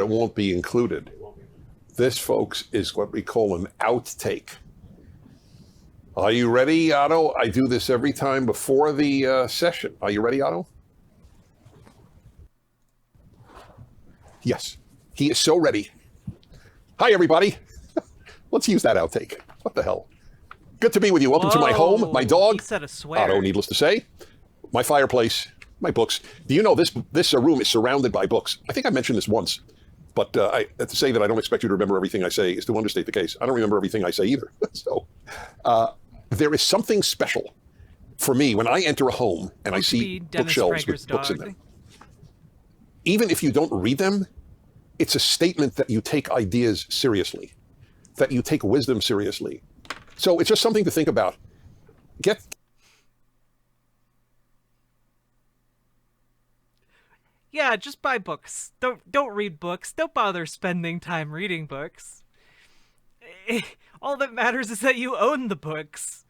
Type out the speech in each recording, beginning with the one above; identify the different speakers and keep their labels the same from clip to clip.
Speaker 1: It won't be included. This, folks, is what we call an outtake. Are you ready, Otto? I do this every time before the session. Are you ready, Otto? Yes, he is so ready. Hi, everybody. Let's use that outtake. What the hell? Good to be with you. Welcome to my home, my dog,
Speaker 2: he said a swear.
Speaker 1: Otto, needless to say, my fireplace, my books. Do you know this room is surrounded by books? I think I mentioned this once, but to say that I don't expect you to remember everything I say is to understate the case. I don't remember everything I say either. So there is something special for me when I enter a home and I see bookshelves with books in them. Even if you don't read them, it's a statement that you take ideas seriously, that you take wisdom seriously. So it's just something to think about.
Speaker 2: Yeah, just buy books. Don't read books. Don't bother spending time reading books. All that matters is that you own the books.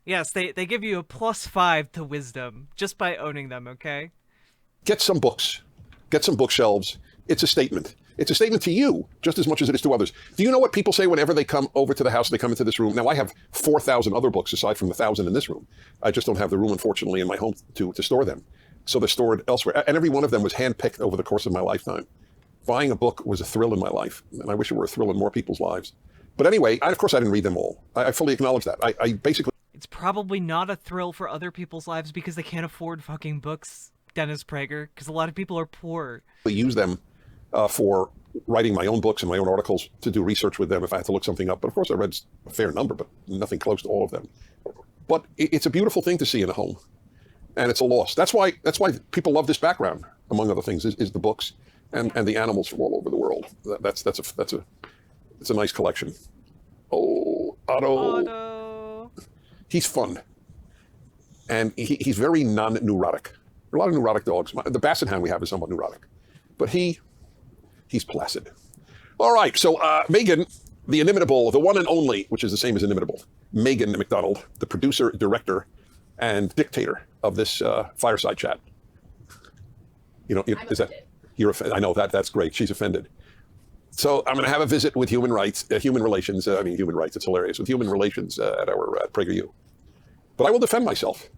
Speaker 2: Yes, they give you a +5 to wisdom just by owning them, okay?
Speaker 1: Get some books. Get some bookshelves. It's a statement. It's a statement to you just as much as it is to others. Do you know what people say whenever they come over to the house, they come into this room? Now, I have 4,000 other books aside from the 1,000 in this room. I just don't have the room, unfortunately, in my home to store them. So they're stored elsewhere. And every one of them was handpicked over the course of my lifetime. Buying a book was a thrill in my life, and I wish it were a thrill in more people's lives. But anyway, of course I didn't read them all. I fully acknowledge that. I basically...
Speaker 2: It's probably not a thrill for other people's lives because they can't afford fucking books, Dennis Prager, because a lot of people are poor.
Speaker 1: Use them for writing my own books and my own articles to do research with them if I had to look something up. But of course I read a fair number, but nothing close to all of them. But it's a beautiful thing to see in a home. And it's a loss. That's why people love this background, among other things, is the books and the animals from all over the world. That's a nice collection. Oh, Otto. He's fun. And he's very non-neurotic. There are a lot of neurotic dogs. The Basset Hound we have is somewhat neurotic. But he's placid. All right, so Megan, the inimitable, the one and only, which is the same as inimitable, Megan McDonald, the producer, director, and dictator of this fireside chat. You know, is that you're? I know that's great. She's offended. So I'm going to have a visit with human rights, human relations. Human rights. It's hilarious with human relations at our PragerU. But I will defend myself.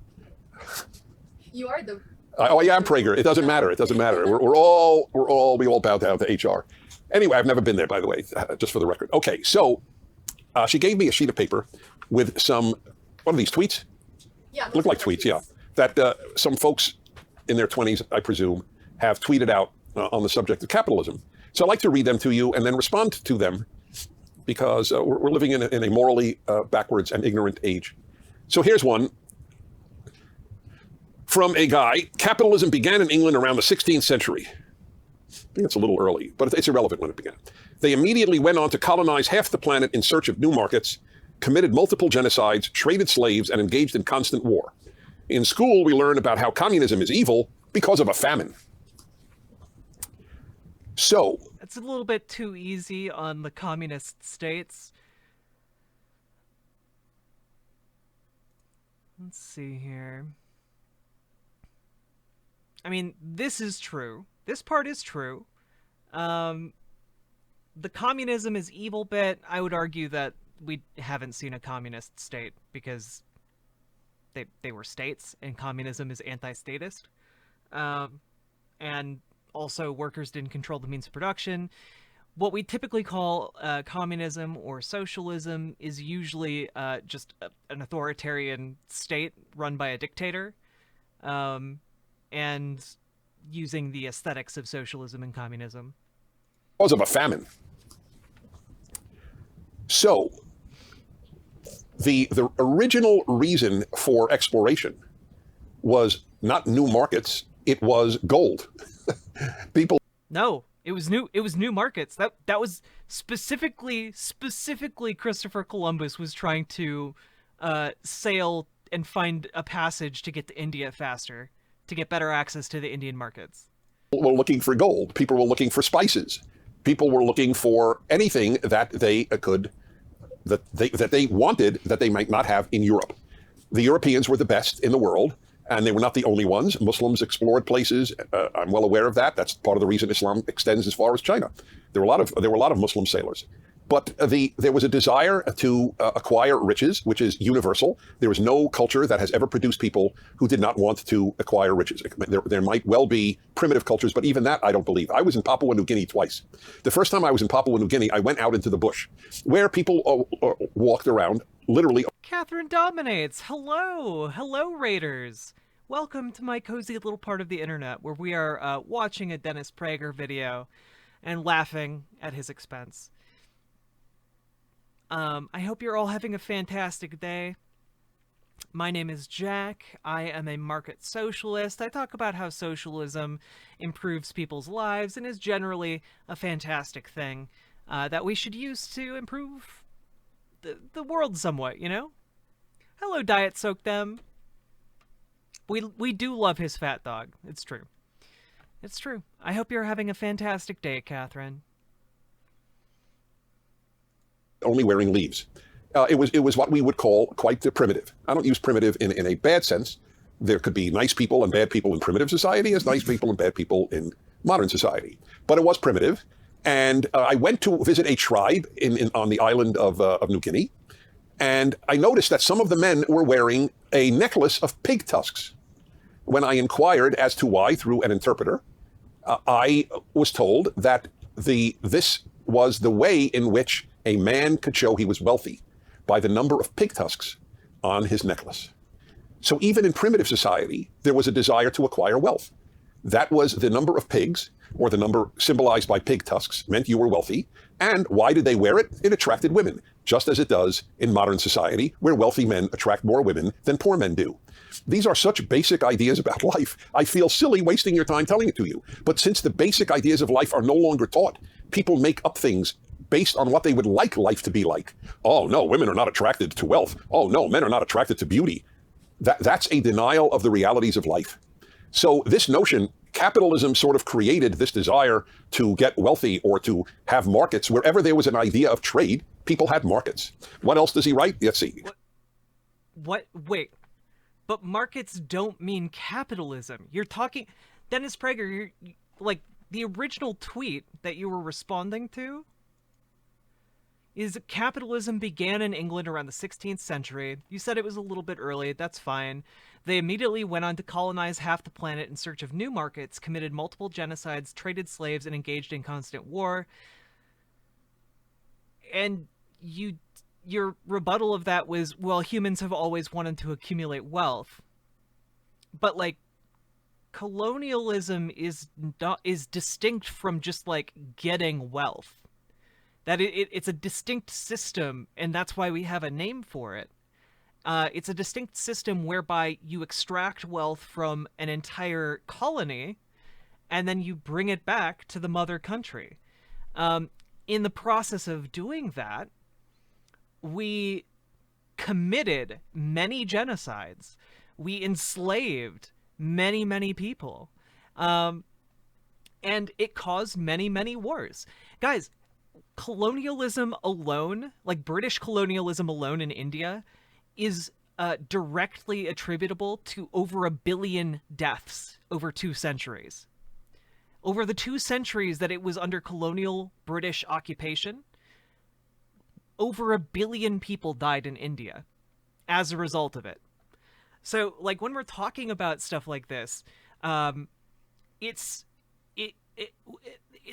Speaker 3: You are the.
Speaker 1: Oh yeah, I'm Prager. It doesn't matter. It doesn't matter. We all bow down to HR. Anyway, I've never been there, by the way, just for the record. Okay, so she gave me a sheet of paper with some what are these tweets?
Speaker 3: Yeah,
Speaker 1: look like tweets, yeah. That some folks in their 20s, I presume, have tweeted out on the subject of capitalism. So I'd like to read them to you and then respond to them because we're living in a morally backwards and ignorant age. So here's one from a guy. Capitalism began in England around the 16th century. I think it's a little early, but it's irrelevant when it began. They immediately went on to colonize half the planet in search of new markets, committed multiple genocides, traded slaves, and engaged in constant war. In school, we learn about how communism is evil because of a famine. So...
Speaker 2: It's a little bit too easy on the communist states. Let's see here. I mean, this is true. This part is true. The communism is evil bit, I would argue that we haven't seen a communist state because they were states and communism is anti-statist. And also workers didn't control the means of production. What we typically call communism or socialism is usually just an authoritarian state run by a dictator, and using the aesthetics of socialism and communism.
Speaker 1: Because of a famine. So, the original reason for exploration was not new markets, it was gold.
Speaker 2: No, it was new markets. That was specifically Christopher Columbus was trying to sail and find a passage to get to India faster, to get better access to the Indian markets.
Speaker 1: People were looking for gold. People were looking for spices. People were looking for anything that they could, that they wanted that they might not have in Europe. The Europeans were the best in the world And they were not the only ones. Muslims explored places. I'm well aware of that. That's part of the reason Islam extends as far as China. There were a lot of Muslim sailors. But there was a desire to acquire riches, which is universal. There is no culture that has ever produced people who did not want to acquire riches. There might well be primitive cultures, but even that I don't believe. I was in Papua New Guinea twice. The first time I was in Papua New Guinea, I went out into the bush, where people walked around, literally.
Speaker 2: Catherine dominates. Hello, Raiders. Welcome to my cozy little part of the internet, where we are watching a Dennis Prager video and laughing at his expense. I hope you're all having a fantastic day. My name is Jack. I am a market socialist. I talk about how socialism improves people's lives and is generally a fantastic thing that we should use to improve the world somewhat, you know? Hello, Diet Soak Them. We do love his fat dog. It's true. It's true. I hope you're having a fantastic day, Catherine.
Speaker 1: Only wearing leaves. It was what we would call quite primitive. I don't use primitive in a bad sense. There could be nice people and bad people in primitive society as nice people and bad people in modern society. But it was primitive. And I went to visit a tribe on the island of New Guinea. And I noticed that some of the men were wearing a necklace of pig tusks. When I inquired as to why through an interpreter, I was told that this was the way in which a man could show he was wealthy by the number of pig tusks on his necklace. So even in primitive society, there was a desire to acquire wealth. That was the number of pigs, or the number symbolized by pig tusks, meant you were wealthy. And why did they wear it? It attracted women, just as it does in modern society, where wealthy men attract more women than poor men do. These are such basic ideas about life. I feel silly wasting your time telling it to you. But since the basic ideas of life are no longer taught, people make up things based on what they would like life to be like. Oh, no, women are not attracted to wealth. Oh, no, men are not attracted to beauty. That's a denial of the realities of life. So this notion, capitalism sort of created this desire to get wealthy or to have markets. Wherever there was an idea of trade, people had markets. What else does he write? Let's see.
Speaker 2: What? Wait. But markets don't mean capitalism. You're talking... Dennis Prager, like, the original tweet that you were responding to is capitalism began in England around the 16th century. You said it was a little bit early. That's fine. They immediately went on to colonize half the planet in search of new markets, committed multiple genocides, traded slaves, and engaged in constant war. And your rebuttal of that was, well, humans have always wanted to accumulate wealth. But, like, colonialism is distinct from just, like, getting wealth. That it's a distinct system, and that's why we have a name for it. It's a distinct system whereby you extract wealth from an entire colony, and then you bring it back to the mother country. In the process of doing that, we committed many genocides. We enslaved many, many people. And it caused many, many wars. Guys, colonialism alone, like British colonialism alone in India, is directly attributable to over 1 billion deaths over 2 centuries. Over the 2 centuries that it was under colonial British occupation, over 1 billion people died in India as a result of it. So, like, when we're talking about stuff like this,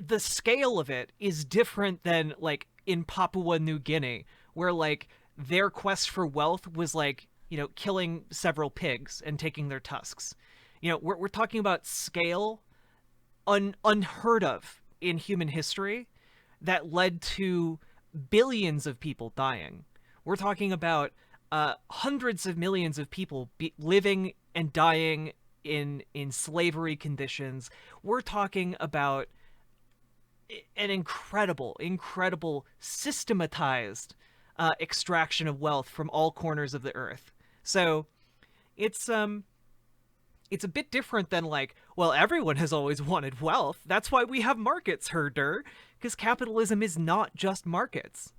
Speaker 2: the scale of it is different than, like, in Papua New Guinea, where, like, their quest for wealth was, like, you know, killing several pigs and taking their tusks. You know, we're talking about scale unheard of in human history that led to billions of people dying. We're talking about hundreds of millions of people living and dying in slavery conditions. We're talking about an incredible systematized extraction of wealth from all corners of the earth. So it's a bit different than, like, well, everyone has always wanted wealth. That's why we have markets, herder, because capitalism is not just markets.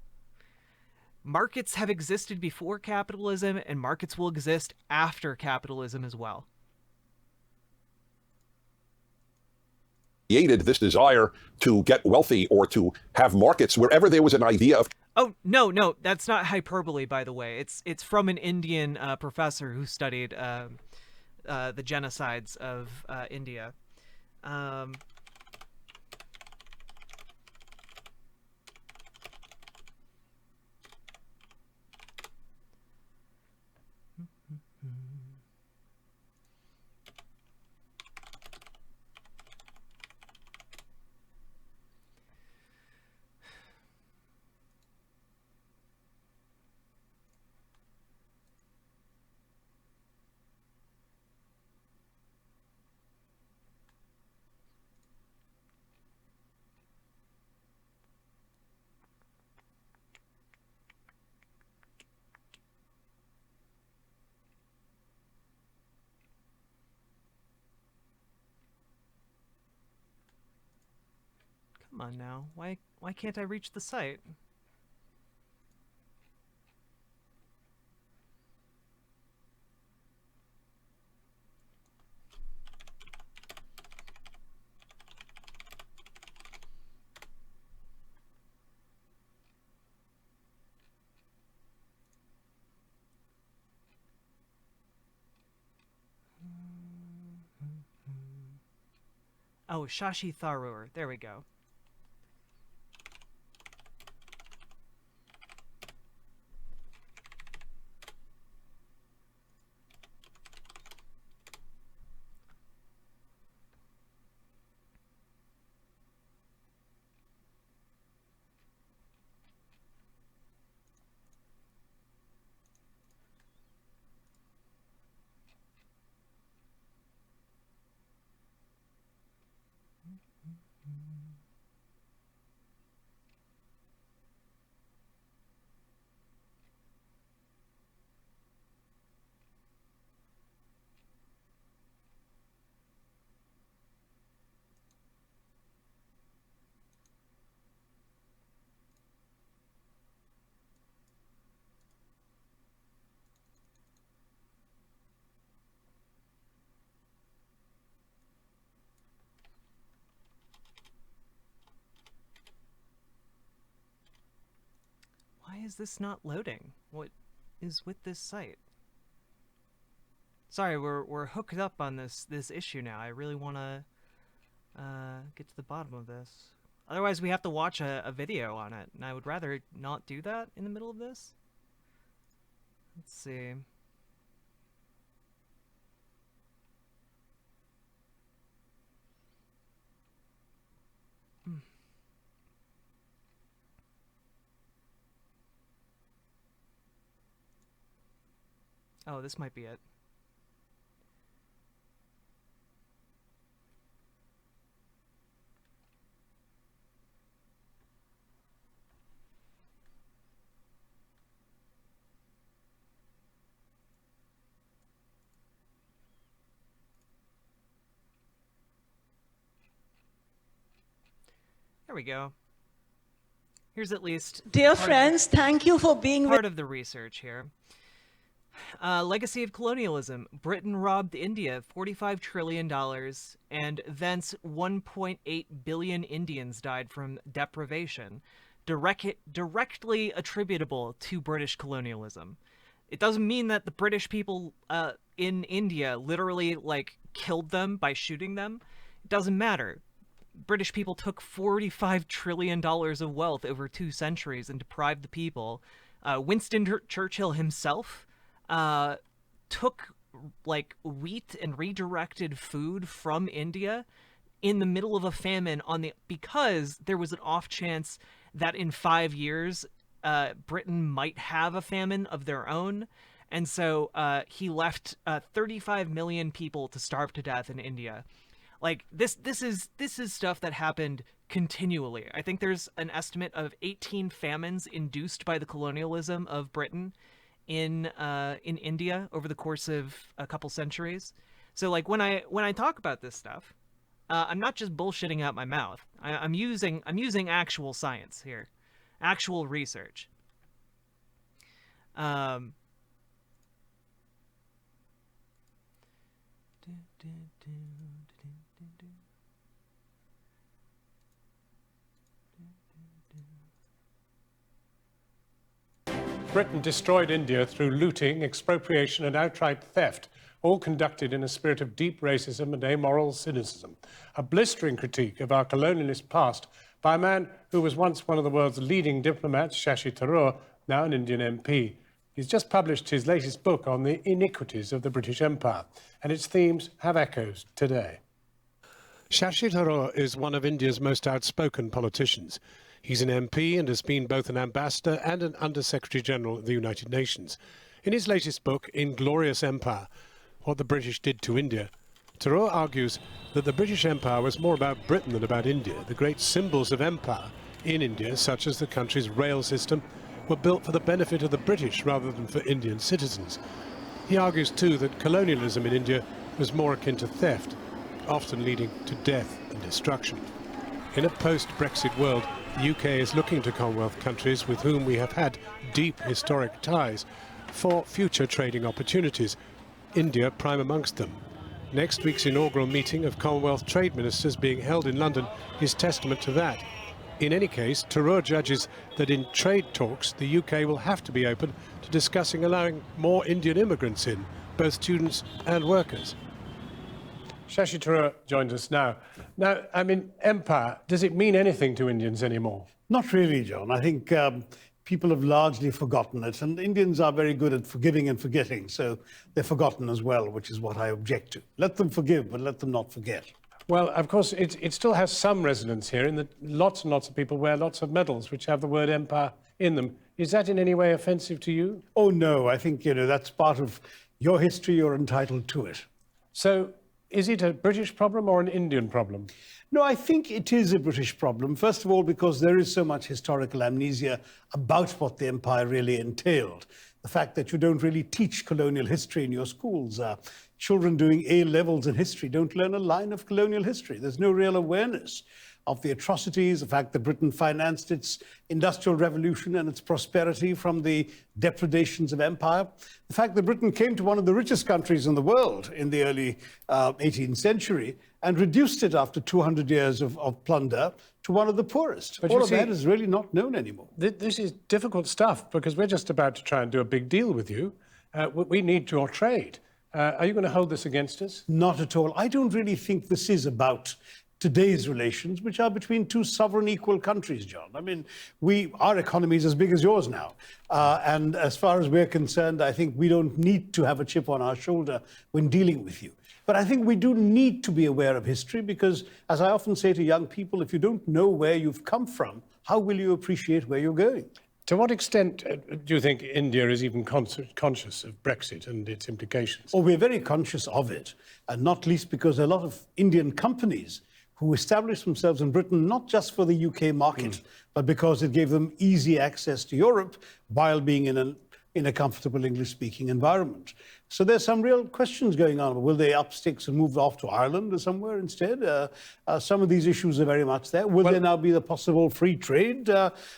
Speaker 2: Markets have existed before capitalism, and markets will exist after capitalism as well.
Speaker 1: created this desire to get wealthy or to have markets wherever there was an idea of.
Speaker 2: Oh, no, that's not hyperbole, by the way. It's from an Indian professor who studied the genocides of India. Come on now. Why can't I reach the site? Oh, Shashi Tharoor. There we go. Why is this not loading? What is with this site? Sorry, we're hooked up on this issue now. I really want to get to the bottom of this. Otherwise, we have to watch a video on it, and I would rather not do that in the middle of this. Let's see. Oh, this might be it. There we go. Here's at least...
Speaker 4: Dear friends, thank you for being
Speaker 2: part of the research here. Legacy of colonialism. Britain robbed India $45 trillion, and thence 1.8 billion Indians died from deprivation, directly attributable to British colonialism. It doesn't mean that the British people in India literally, like, killed them by shooting them. It doesn't matter. British people took $45 trillion of wealth over 2 centuries and deprived the people. Winston Churchill himself took like wheat and redirected food from India in the middle of a famine because there was an off chance that in 5 years Britain might have a famine of their own, and so he left 35 million people to starve to death in India. Like this is stuff that happened continually. I think there's an estimate of 18 famines induced by the colonialism of Britain in India over the course of a couple centuries. So like when I talk about this stuff, I'm not just bullshitting out my mouth. I'm using actual science here, actual research.
Speaker 5: Britain destroyed India through looting, expropriation and outright theft, all conducted in a spirit of deep racism and amoral cynicism. A blistering critique of our colonialist past by a man who was once one of the world's leading diplomats, Shashi Tharoor, now an Indian MP. He's just published his latest book on the iniquities of the British Empire, and its themes have echoes today. Shashi Tharoor is one of India's most outspoken politicians. He's an MP and has been both an ambassador and an Under-Secretary-General of the United Nations. In his latest book, Inglorious Empire, What the British Did to India, Tharoor argues that the British Empire was more about Britain than about India. The great symbols of empire in India, such as the country's rail system, were built for the benefit of the British rather than for Indian citizens. He argues too that colonialism in India was more akin to theft, often leading to death and destruction. In a post-Brexit world, the UK is looking to Commonwealth countries with whom we have had deep historic ties for future trading opportunities, India prime amongst them. Next week's inaugural meeting of Commonwealth trade ministers being held in London is testament to that. In any case, Tharoor judges that in trade talks, the UK will have to be open to discussing allowing more Indian immigrants in, both students and workers. Shashi Tharoor joins us now. Now, I mean, empire, does it mean anything to Indians anymore?
Speaker 6: Not really, John. I think people have largely forgotten it, and Indians are very good at forgiving and forgetting, so they're forgotten as well, which is what I object to. Let them forgive, but let them not forget.
Speaker 5: Well, of course, it still has some resonance here in that lots and lots of people wear lots of medals which have the word empire in them. Is that in any way offensive to you?
Speaker 6: Oh, no. I think, that's part of your history. You're entitled to it.
Speaker 5: So is it a British problem or an Indian problem?
Speaker 6: No, I think it is a British problem. First of all, because there is so much historical amnesia about what the empire really entailed. The fact that you don't really teach colonial history in your schools. Children doing A levels in history don't learn a line of colonial history. There's no real awareness of the atrocities, the fact that Britain financed its industrial revolution and its prosperity from the depredations of empire. The fact that Britain came to one of the richest countries in the world in the early 18th century and reduced it after 200 years of plunder to one of the poorest.
Speaker 5: But
Speaker 6: all of that is really not known anymore.
Speaker 5: This is difficult stuff because we're just about to try and do a big deal with you. We need your trade. Are you going to hold this against us?
Speaker 6: Not at all. I don't really think this is about today's relations, which are between two sovereign equal countries, John. I mean, our economy is as big as yours now. And as far as we're concerned, I think we don't need to have a chip on our shoulder when dealing with you. But I think we do need to be aware of history because, as I often say to young people, if you don't know where you've come from, how will you appreciate where you're going?
Speaker 5: To what extent do you think India is even conscious of Brexit and its implications?
Speaker 6: Oh, we're very conscious of it, and not least because a lot of Indian companies who established themselves in Britain, not just for the UK market, but because it gave them easy access to Europe while being in a comfortable English-speaking environment. So there's some real questions going on. Will they up sticks and move off to Ireland or somewhere instead? Some of these issues are very much there. Will there now be the possible free trade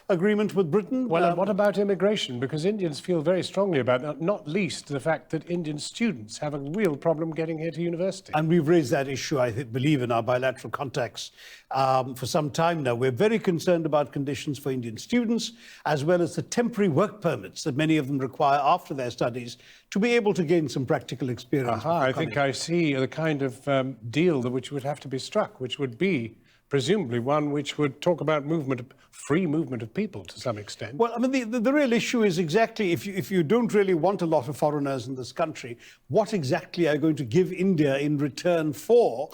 Speaker 6: agreement with Britain?
Speaker 5: Well, and what about immigration? Because Indians feel very strongly about that, not least the fact that Indian students have a real problem getting here to university.
Speaker 6: And we've raised that issue, I believe, in our bilateral contacts for some time now. We're very concerned about conditions for Indian students, as well as the temporary work permits that many of them require after their studies to be able to gain some practical experience.
Speaker 5: I think I see the kind of deal which would have to be struck, which would be presumably one which would talk about free movement of people to some extent.
Speaker 6: Well, I mean, the real issue is exactly if you don't really want a lot of foreigners in this country, what exactly are you going to give India in return for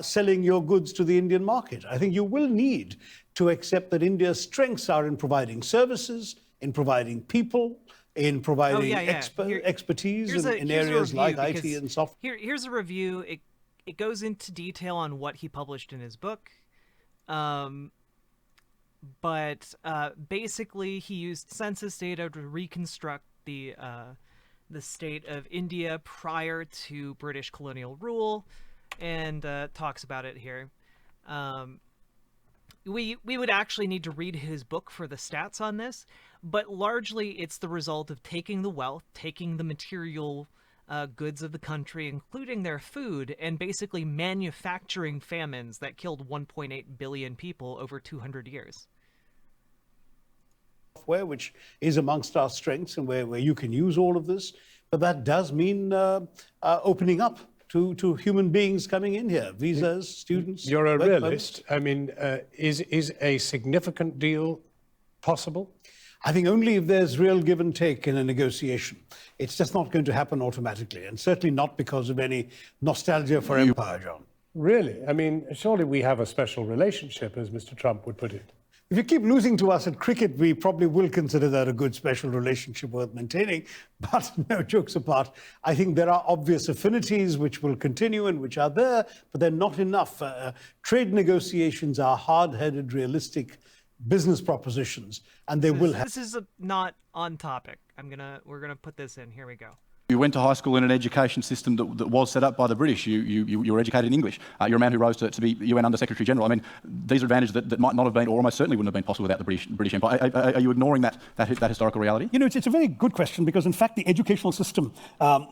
Speaker 6: selling your goods to the Indian market? I think you will need to accept that India's strengths are in providing services, in providing people, in providing expertise in areas like IT and software.
Speaker 2: Here's a review. It goes into detail on what he published in his book. But basically, he used census data to reconstruct the state of India prior to British colonial rule, and talks about it here. We would actually need to read his book for the stats on this, but largely it's the result of taking the wealth, taking the material goods of the country, including their food, and basically manufacturing famines that killed 1.8 billion people over 200 years.
Speaker 6: software, which is amongst our strengths and where you can use all of this. But that does mean opening up to human beings coming in here, visas, students.
Speaker 5: You're a
Speaker 6: work
Speaker 5: realist. I mean, is a significant deal possible?
Speaker 6: I think only if there's real give and take in a negotiation. It's just not going to happen automatically, and certainly not because of any nostalgia for empire, John.
Speaker 5: Really? I mean, surely we have a special relationship, as Mr. Trump would put it.
Speaker 6: If you keep losing to us at cricket, we probably will consider that a good special relationship worth maintaining. But no, jokes apart, I think there are obvious affinities which will continue and which are there, but they're not enough. Trade negotiations are hard-headed, realistic business propositions, and they will have...
Speaker 2: This is not on topic. We're gonna put this in. Here we go.
Speaker 7: You went to high school in an education system that was set up by the British. You were educated in English. You're a man who rose to be UN Under-Secretary General. I mean, these are advantages that might not have been, or almost certainly wouldn't have been possible without the British Empire. Are you ignoring that historical reality?
Speaker 8: You know, it's a very good question, because in fact the educational system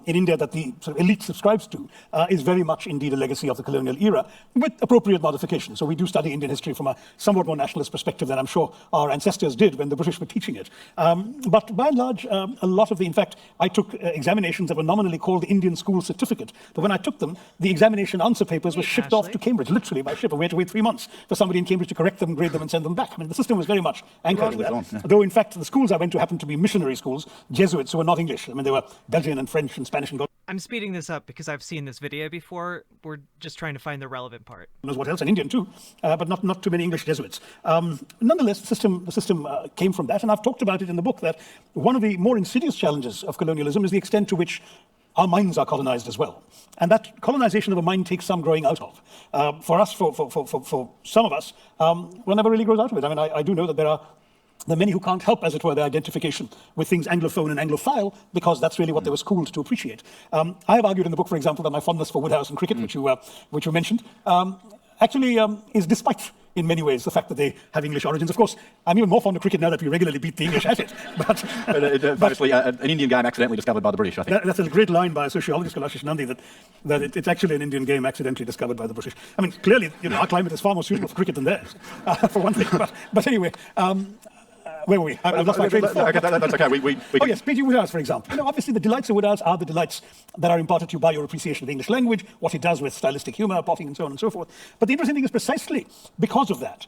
Speaker 8: in India that the sort of elite subscribes to is very much indeed a legacy of the colonial era, with appropriate modifications. So we do study Indian history from a somewhat more nationalist perspective than I'm sure our ancestors did when the British were teaching it. But by and large, a lot of in fact, I took examinations that were nominally called the Indian School Certificate. But when I took them, the examination answer papers were shipped off to Cambridge, literally by ship. I had to wait 3 months for somebody in Cambridge to correct them, grade them, and send them back. I mean, the system was very much anchored in that.
Speaker 7: Yeah.
Speaker 8: Though, in fact, the schools I went to happened to be missionary schools, Jesuits who were not English. I mean, they were Belgian and French and Spanish and God
Speaker 2: I'm speeding this up because I've seen this video before. We're just trying to find the relevant part.
Speaker 8: knows what else, and Indian too, but not too many English Jesuits. Nonetheless, the system came from that, and I've talked about it in the book, that one of the more insidious challenges of colonialism is the extent to which our minds are colonized as well. And that colonization of a mind takes some growing out of. For us, for some of us, one never really grows out of it. I mean, I do know that there are many who can't help, as it were, their identification with things Anglophone and Anglophile, because that's really what they were schooled to appreciate. I have argued in the book, for example, that my fondness for Woodhouse and cricket, which you mentioned, actually is despite, in many ways, the fact that they have English origins. Of course, I'm even more fond of cricket now that we regularly beat the English at it. But
Speaker 7: Famously, an Indian game accidentally discovered by the British, I think.
Speaker 8: That's a great line by a sociologist, Kailash Nandi, that it's actually an Indian game accidentally discovered by the British. I mean, clearly, our climate is far more suitable for cricket than theirs, for one thing. But anyway... where were we? I've lost my train of thought.
Speaker 7: Okay, that's okay.
Speaker 8: Oh yes, P.G. Woodhouse, for example. You know, obviously the delights of Woodhouse are the delights that are imparted to you by your appreciation of the English language, what it does with stylistic humour, potting, and so on and so forth. But the interesting thing is precisely because of that,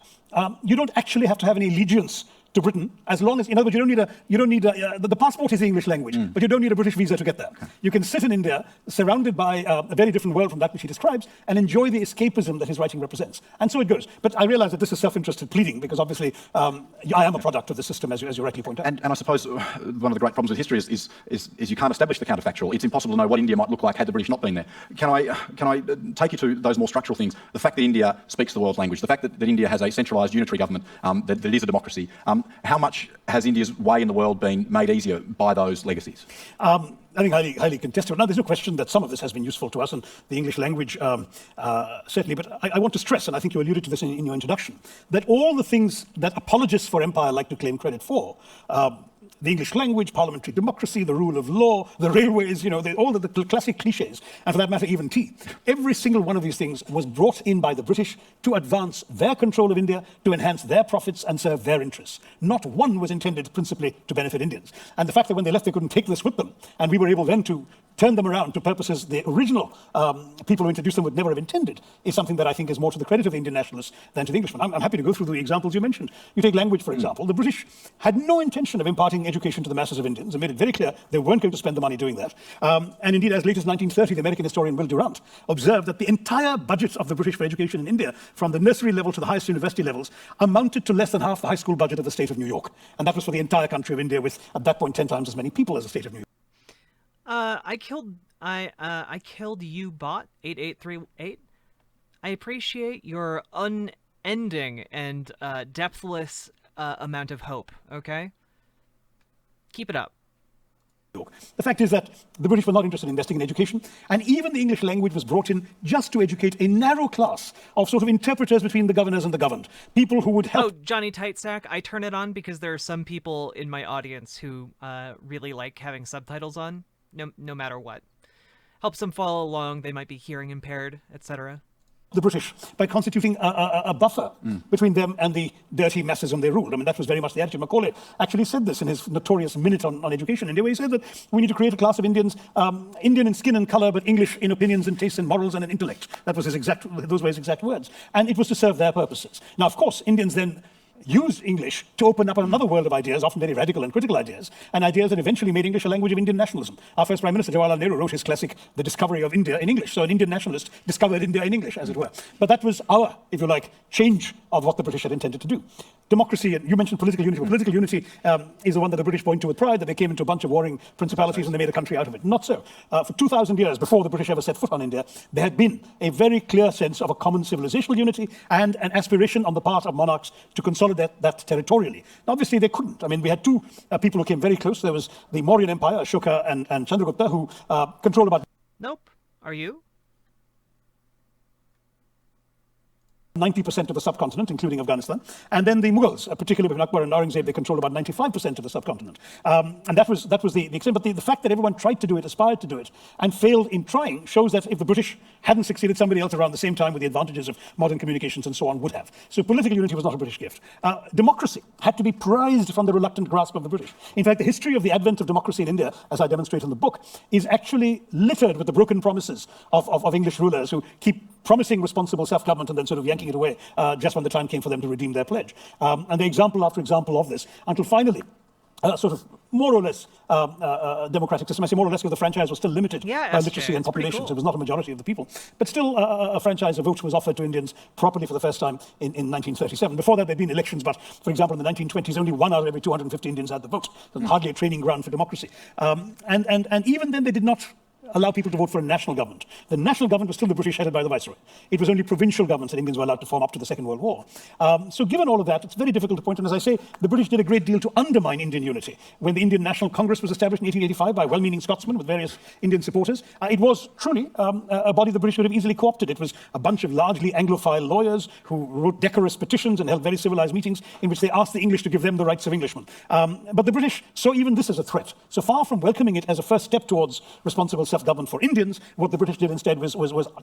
Speaker 8: you don't actually have to have any allegiance to Britain, as long as, in other words, you don't need the passport is the English language, but you don't need a British visa to get there. You can sit in India, surrounded by a very different world from that which he describes, and enjoy the escapism that his writing represents. And so it goes. But I realize that this is self-interested pleading, because obviously I am a product of the system, as you rightly point out.
Speaker 7: And I suppose one of the great problems with history is you can't establish the counterfactual. It's impossible to know what India might look like had the British not been there. Can I take you to those more structural things? The fact that India speaks the world's language, the fact that India has a centralised unitary government, that is a democracy. How much has India's way in the world been made easier by those legacies?
Speaker 8: I think highly contested. Now, there's no question that some of this has been useful to us, and the English language certainly. But I want to stress, and I think you alluded to this in your introduction, that all the things that apologists for empire like to claim credit for, the English language, parliamentary democracy, the rule of law, the railways, all of the classic cliches, and for that matter, even tea. Every single one of these things was brought in by the British to advance their control of India, to enhance their profits and serve their interests. Not one was intended principally to benefit Indians. And the fact that when they left, they couldn't take this with them, and we were able then to turn them around to purposes the original people who introduced them would never have intended, is something that I think is more to the credit of the Indian nationalists than to the Englishmen. I'm happy to go through the examples you mentioned. You take language, for example. The British had no intention of imparting education to the masses of Indians and made it very clear they weren't going to spend the money doing that. And indeed, as late as 1930, the American historian Will Durant observed that the entire budget of the British for education in India, from the nursery level to the highest university levels, amounted to less than half the high school budget of the state of New York. And that was for the entire country of India, with, at that point, 10 times as many people as the state of New York.
Speaker 2: I killed you, bot 8838. I appreciate your unending and depthless amount of hope. Okay, keep it up.
Speaker 8: The fact is that the British were not interested in investing in education, and even the English language was brought in just to educate a narrow class of sort of interpreters between the governors and the governed. People who would help...
Speaker 2: Oh, Johnny Tightsack, I turn it on because there are some people in my audience who really like having subtitles on, no matter what. Helps them follow along, they might be hearing impaired, etc.
Speaker 8: the British by constituting a buffer between them and the dirty masses whom they ruled. I mean, that was very much the attitude. Macaulay actually said this in his notorious minute on education in India, where he said that we need to create a class of Indians, Indian in skin and colour, but English in opinions and tastes and morals and in intellect. Those were his exact words. And it was to serve their purposes. Now, of course, Indians then used English to open up another world of ideas, often very radical and critical ideas, and ideas that eventually made English a language of Indian nationalism. Our first Prime Minister, Jawaharlal Nehru, wrote his classic, The Discovery of India in English. So an Indian nationalist discovered India in English, as it were. But that was our, if you like, change of what the British had intended to do. Democracy, and you mentioned political unity. Political unity is the one that the British point to with pride, that they came into a bunch of warring principalities and they made a country out of it. Not so. For 2,000 years, before the British ever set foot on India, there had been a very clear sense of a common civilizational unity and an aspiration on the part of monarchs to consolidate that territorially. Now, obviously, they couldn't. I mean, we had two people who came very close. There was the Mauryan Empire, Ashoka and Chandragupta, who controlled about...
Speaker 2: Nope. Are you?
Speaker 8: 90% of the subcontinent, including Afghanistan. And then the Mughals, particularly with Akbar and Aurangzeb, they controlled about 95% of the subcontinent. And that was the extent. But the fact that everyone tried to do it, aspired to do it, and failed in trying shows that if the British hadn't succeeded, somebody else around the same time with the advantages of modern communications and so on would have. So political unity was not a British gift. Democracy had to be prized from the reluctant grasp of the British. In fact, the history of the advent of democracy in India, as I demonstrate in the book, is actually littered with the broken promises of English rulers who keep promising responsible self-government and then sort of yanking it away just when the time came for them to redeem their pledge. And the example after example of this, until finally, sort of more or less democratic system. I say more or less because the franchise was still limited by literacy and population, so it was not a majority of the people. But still, a franchise of votes was offered to Indians properly for the first time in 1937. Before that, there'd been elections, but for example, in the 1920s, only 1 out of every 250 Indians had the vote. So hardly a training ground for democracy. And even then, they did not allow people to vote for a national government. The national government was still the British, headed by the Viceroy. It was only provincial governments that Indians were allowed to form up to the Second World War. So given all of that, it's very difficult to point. And as I say, the British did a great deal to undermine Indian unity. When the Indian National Congress was established in 1885 by well-meaning Scotsmen with various Indian supporters, it was truly a body the British would have easily co-opted. It was a bunch of largely Anglophile lawyers who wrote decorous petitions and held very civilized meetings in which they asked the English to give them the rights of Englishmen. But the British saw even this as a threat. So far from welcoming it as a first step towards responsible self-government for Indians, what the British did instead was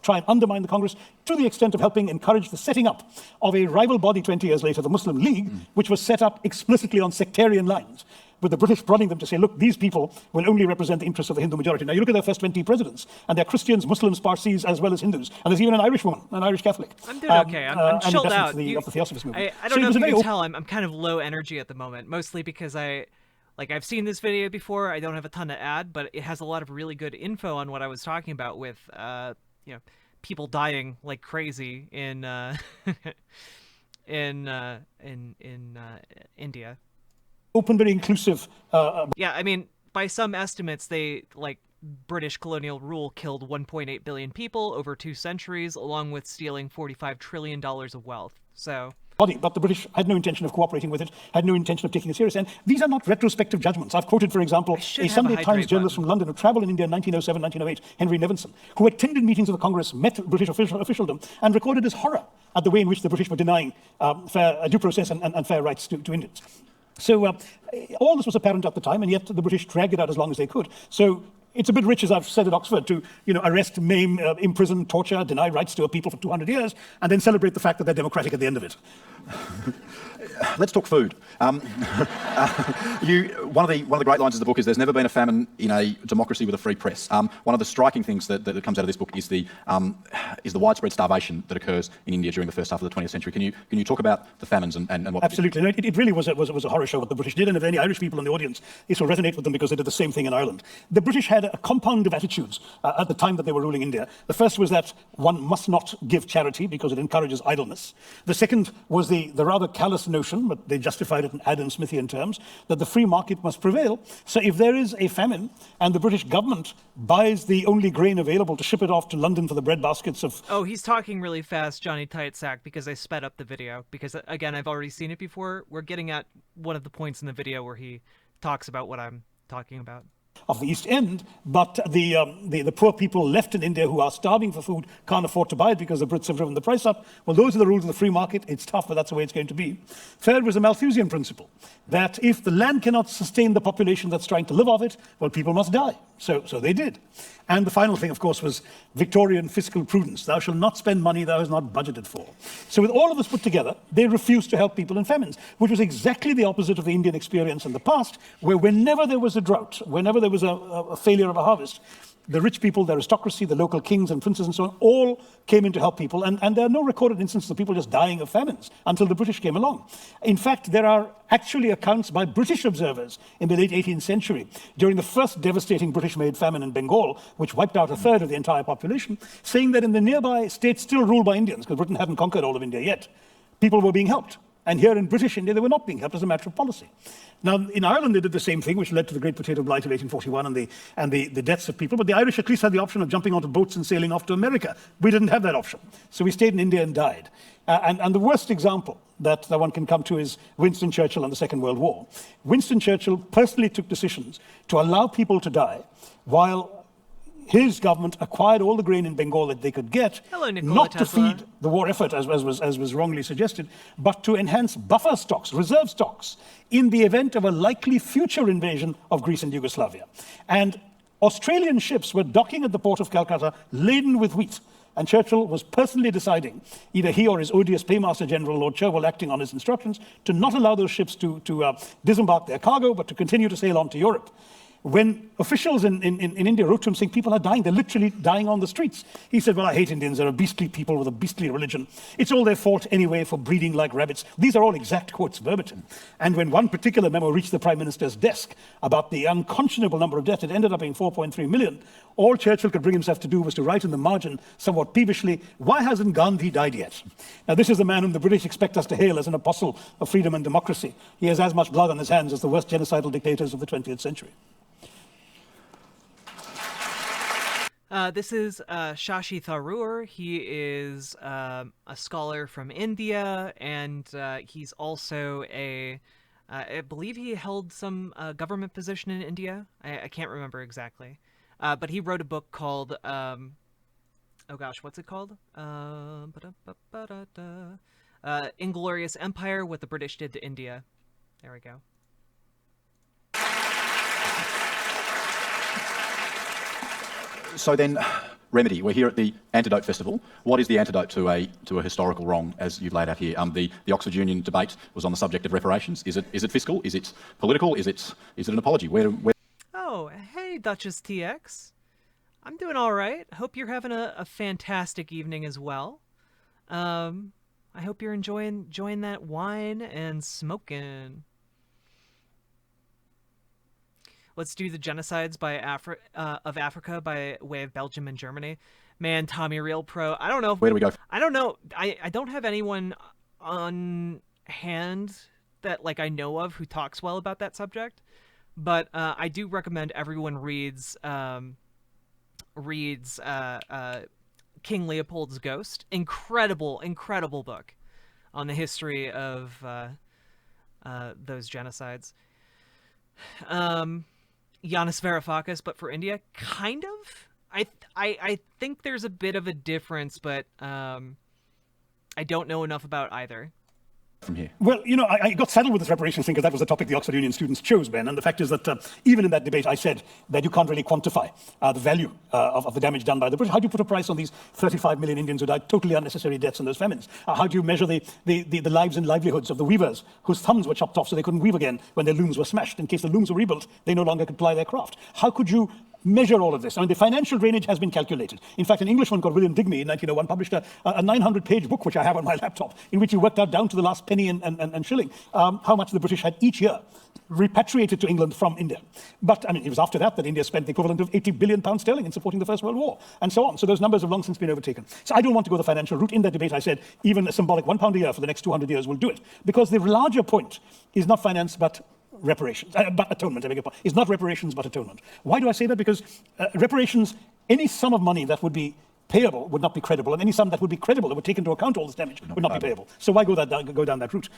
Speaker 8: try and undermine the Congress to the extent of helping encourage the setting up of a rival body 20 years later, the Muslim League, which was set up explicitly on sectarian lines, with the British prodding them to say, look, these people will only represent the interests of the Hindu majority. Now, you look at their first 20 presidents, and they're Christians, Muslims, Parsis, as well as Hindus. And there's even an Irish woman, an Irish Catholic.
Speaker 2: I'm doing okay. I'm chilled out.
Speaker 8: Of the Theosophist movement.
Speaker 2: I don't know if you can tell, I'm kind of low energy at the moment, mostly because I've seen this video before. I don't have a ton to add, but it has a lot of really good info on what I was talking about with, people dying like crazy in India.
Speaker 8: Open, very inclusive.
Speaker 2: Yeah, I mean, by some estimates, British colonial rule killed 1.8 billion people over 2 centuries, along with stealing $45 trillion of wealth. So.
Speaker 8: But the British had no intention of cooperating with it, had no intention of taking it serious. And these are not retrospective judgments. I've quoted, for example, a Sunday Times journalist from London who travelled in India in 1907, 1908, Henry Nevinson, who attended meetings of the Congress, met British officialdom, and recorded his horror at the way in which the British were denying fair due process and fair rights to Indians. So all this was apparent at the time, and yet the British dragged it out as long as they could. So it's a bit rich, as I've said at Oxford, to arrest, maim, imprison, torture, deny rights to a people for 200 years, and then celebrate the fact that they're democratic at the end of it.
Speaker 7: Let's talk food. One of the great lines of the book is there's never been a famine in a democracy with a free press. One of the striking things that comes out of this book is the widespread starvation that occurs in India during the first half of the 20th century. Can you talk about the famines and what?
Speaker 8: Absolutely. No, it really was a horror show what the British did, and if there are any Irish people in the audience, this will resonate with them because they did the same thing in Ireland. The British had a compound of attitudes at the time that they were ruling India. The first was that one must not give charity because it encourages idleness. The second was the rather callous notion, but they justified it in Adam Smithian terms, that the free market must prevail. So if there is a famine and the British government buys the only grain available to ship it off to London for the bread baskets of...
Speaker 2: Oh, he's talking really fast, Johnny Tightsack, because I sped up the video. Because, again, I've already seen it before. We're getting at one of the points in the video where he talks about what I'm talking about.
Speaker 8: Of the East End, but the poor people left in India who are starving for food can't afford to buy it because the Brits have driven the price up. Well, those are the rules of the free market. It's tough, but that's the way it's going to be. Third was the Malthusian principle, that if the land cannot sustain the population that's trying to live off it, well, people must die. So they did. And the final thing, of course, was Victorian fiscal prudence. Thou shalt not spend money thou hast not budgeted for. So with all of this put together, they refused to help people in famines, which was exactly the opposite of the Indian experience in the past, where whenever there was a drought, whenever there was a failure of a harvest, the rich people, the aristocracy, the local kings and princes and so on, all came in to help people. And there are no recorded instances of people just dying of famines until the British came along. In fact, there are actually accounts by British observers in the late 18th century, during the first devastating British-made famine in Bengal, which wiped out a third of the entire population, saying that in the nearby states still ruled by Indians, because Britain hadn't conquered all of India yet, people were being helped. And here in British India, they were not being helped as a matter of policy. Now, in Ireland, they did the same thing, which led to the Great Potato Blight of 1841 and the deaths of people. But the Irish at least had the option of jumping onto boats and sailing off to America. We didn't have that option. So we stayed in India and died. And the worst example that one can come to is Winston Churchill and the Second World War. Winston Churchill personally took decisions to allow people to die while his government acquired all the grain in Bengal that they could get, not to feed the war effort, as was wrongly suggested, but to enhance buffer stocks, reserve stocks, in the event of a likely future invasion of Greece and Yugoslavia. And Australian ships were docking at the port of Calcutta laden with wheat. And Churchill was personally deciding, either he or his odious Paymaster General, Lord Cherwell, acting on his instructions, to not allow those ships to disembark their cargo, but to continue to sail on to Europe. When officials in India wrote to him saying people are dying, they're literally dying on the streets, he said, well, I hate Indians. They're a beastly people with a beastly religion. It's all their fault anyway for breeding like rabbits. These are all exact quotes verbatim. And when one particular memo reached the Prime Minister's desk about the unconscionable number of deaths, it ended up being 4.3 million. All Churchill could bring himself to do was to write in the margin, somewhat peevishly, why hasn't Gandhi died yet? Now, this is the man whom the British expect us to hail as an apostle of freedom and democracy. He has as much blood on his hands as the worst genocidal dictators of the 20th century.
Speaker 2: This is Shashi Tharoor. He is a scholar from India, and he's also I believe he held some government position in India. I can't remember exactly. But he wrote a book called, oh gosh, what's it called? Inglorious Empire, What the British Did to India. There we go.
Speaker 7: So then, remedy. We're here at the Antidote Festival. What is the antidote to a historical wrong, as you've laid out here? The Oxford Union debate was on the subject of reparations. Is it fiscal? Is it political? Is it an apology? Where...
Speaker 2: Oh, hey, Duchess TX. I'm doing all right. Hope you're having a fantastic evening as well. I hope you're enjoying that wine and smoking. Let's do the genocides of Africa by way of Belgium and Germany. Man, Tommy Real Pro. I don't know.
Speaker 7: Where do we go?
Speaker 2: I don't know. I don't have anyone on hand that I know of who talks well about that subject, but I do recommend everyone reads King Leopold's Ghost. Incredible book on the history of those genocides. Yanis Varoufakis, but for India, kind of. I think there's a bit of a difference, but I don't know enough about either.
Speaker 7: From here.
Speaker 8: Well, I got saddled with this reparations thing because that was the topic the Oxford Union students chose, Ben. And the fact is that even in that debate, I said that you can't really quantify the value of the damage done by the British. How do you put a price on these 35 million Indians who died, totally unnecessary deaths in those famines? How do you measure the lives and livelihoods of the weavers whose thumbs were chopped off so they couldn't weave again when their looms were smashed? In case the looms were rebuilt, they no longer could ply their craft. How could you measure all of this? I mean, the financial drainage has been calculated. In fact, an Englishman called William Digby in 1901 published a 900-page book, which I have on my laptop, in which he worked out down to the last penny and shilling how much the British had each year repatriated to England from India. But, I mean, it was after that India spent the equivalent of 80 billion pounds sterling in supporting the First World War, and so on. So those numbers have long since been overtaken. So I don't want to go the financial route. In that debate, I said even a symbolic £1 a year for the next 200 years will do it. Because the larger point is not finance, but reparations, but atonement, I beg your pardon. It's not reparations, but atonement. Why do I say that? Because reparations, any sum of money that would be payable would not be credible, and any sum that would be credible, that would take into account all this damage, would not be payable. So why go down that route?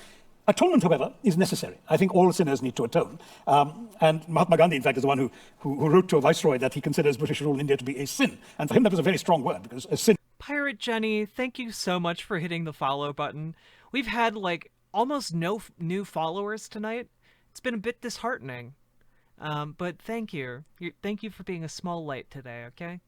Speaker 8: Atonement, however, is necessary. I think all sinners need to atone. And Mahatma Gandhi, in fact, is the one who wrote to a viceroy that he considers British rule in India to be a sin. And for him, that was a very strong word, because a sin...
Speaker 2: Pirate Jenny, thank you so much for hitting the follow button. We've had, almost no new followers tonight. It's been a bit disheartening. But thank you. Thank you for being a small light today, okay?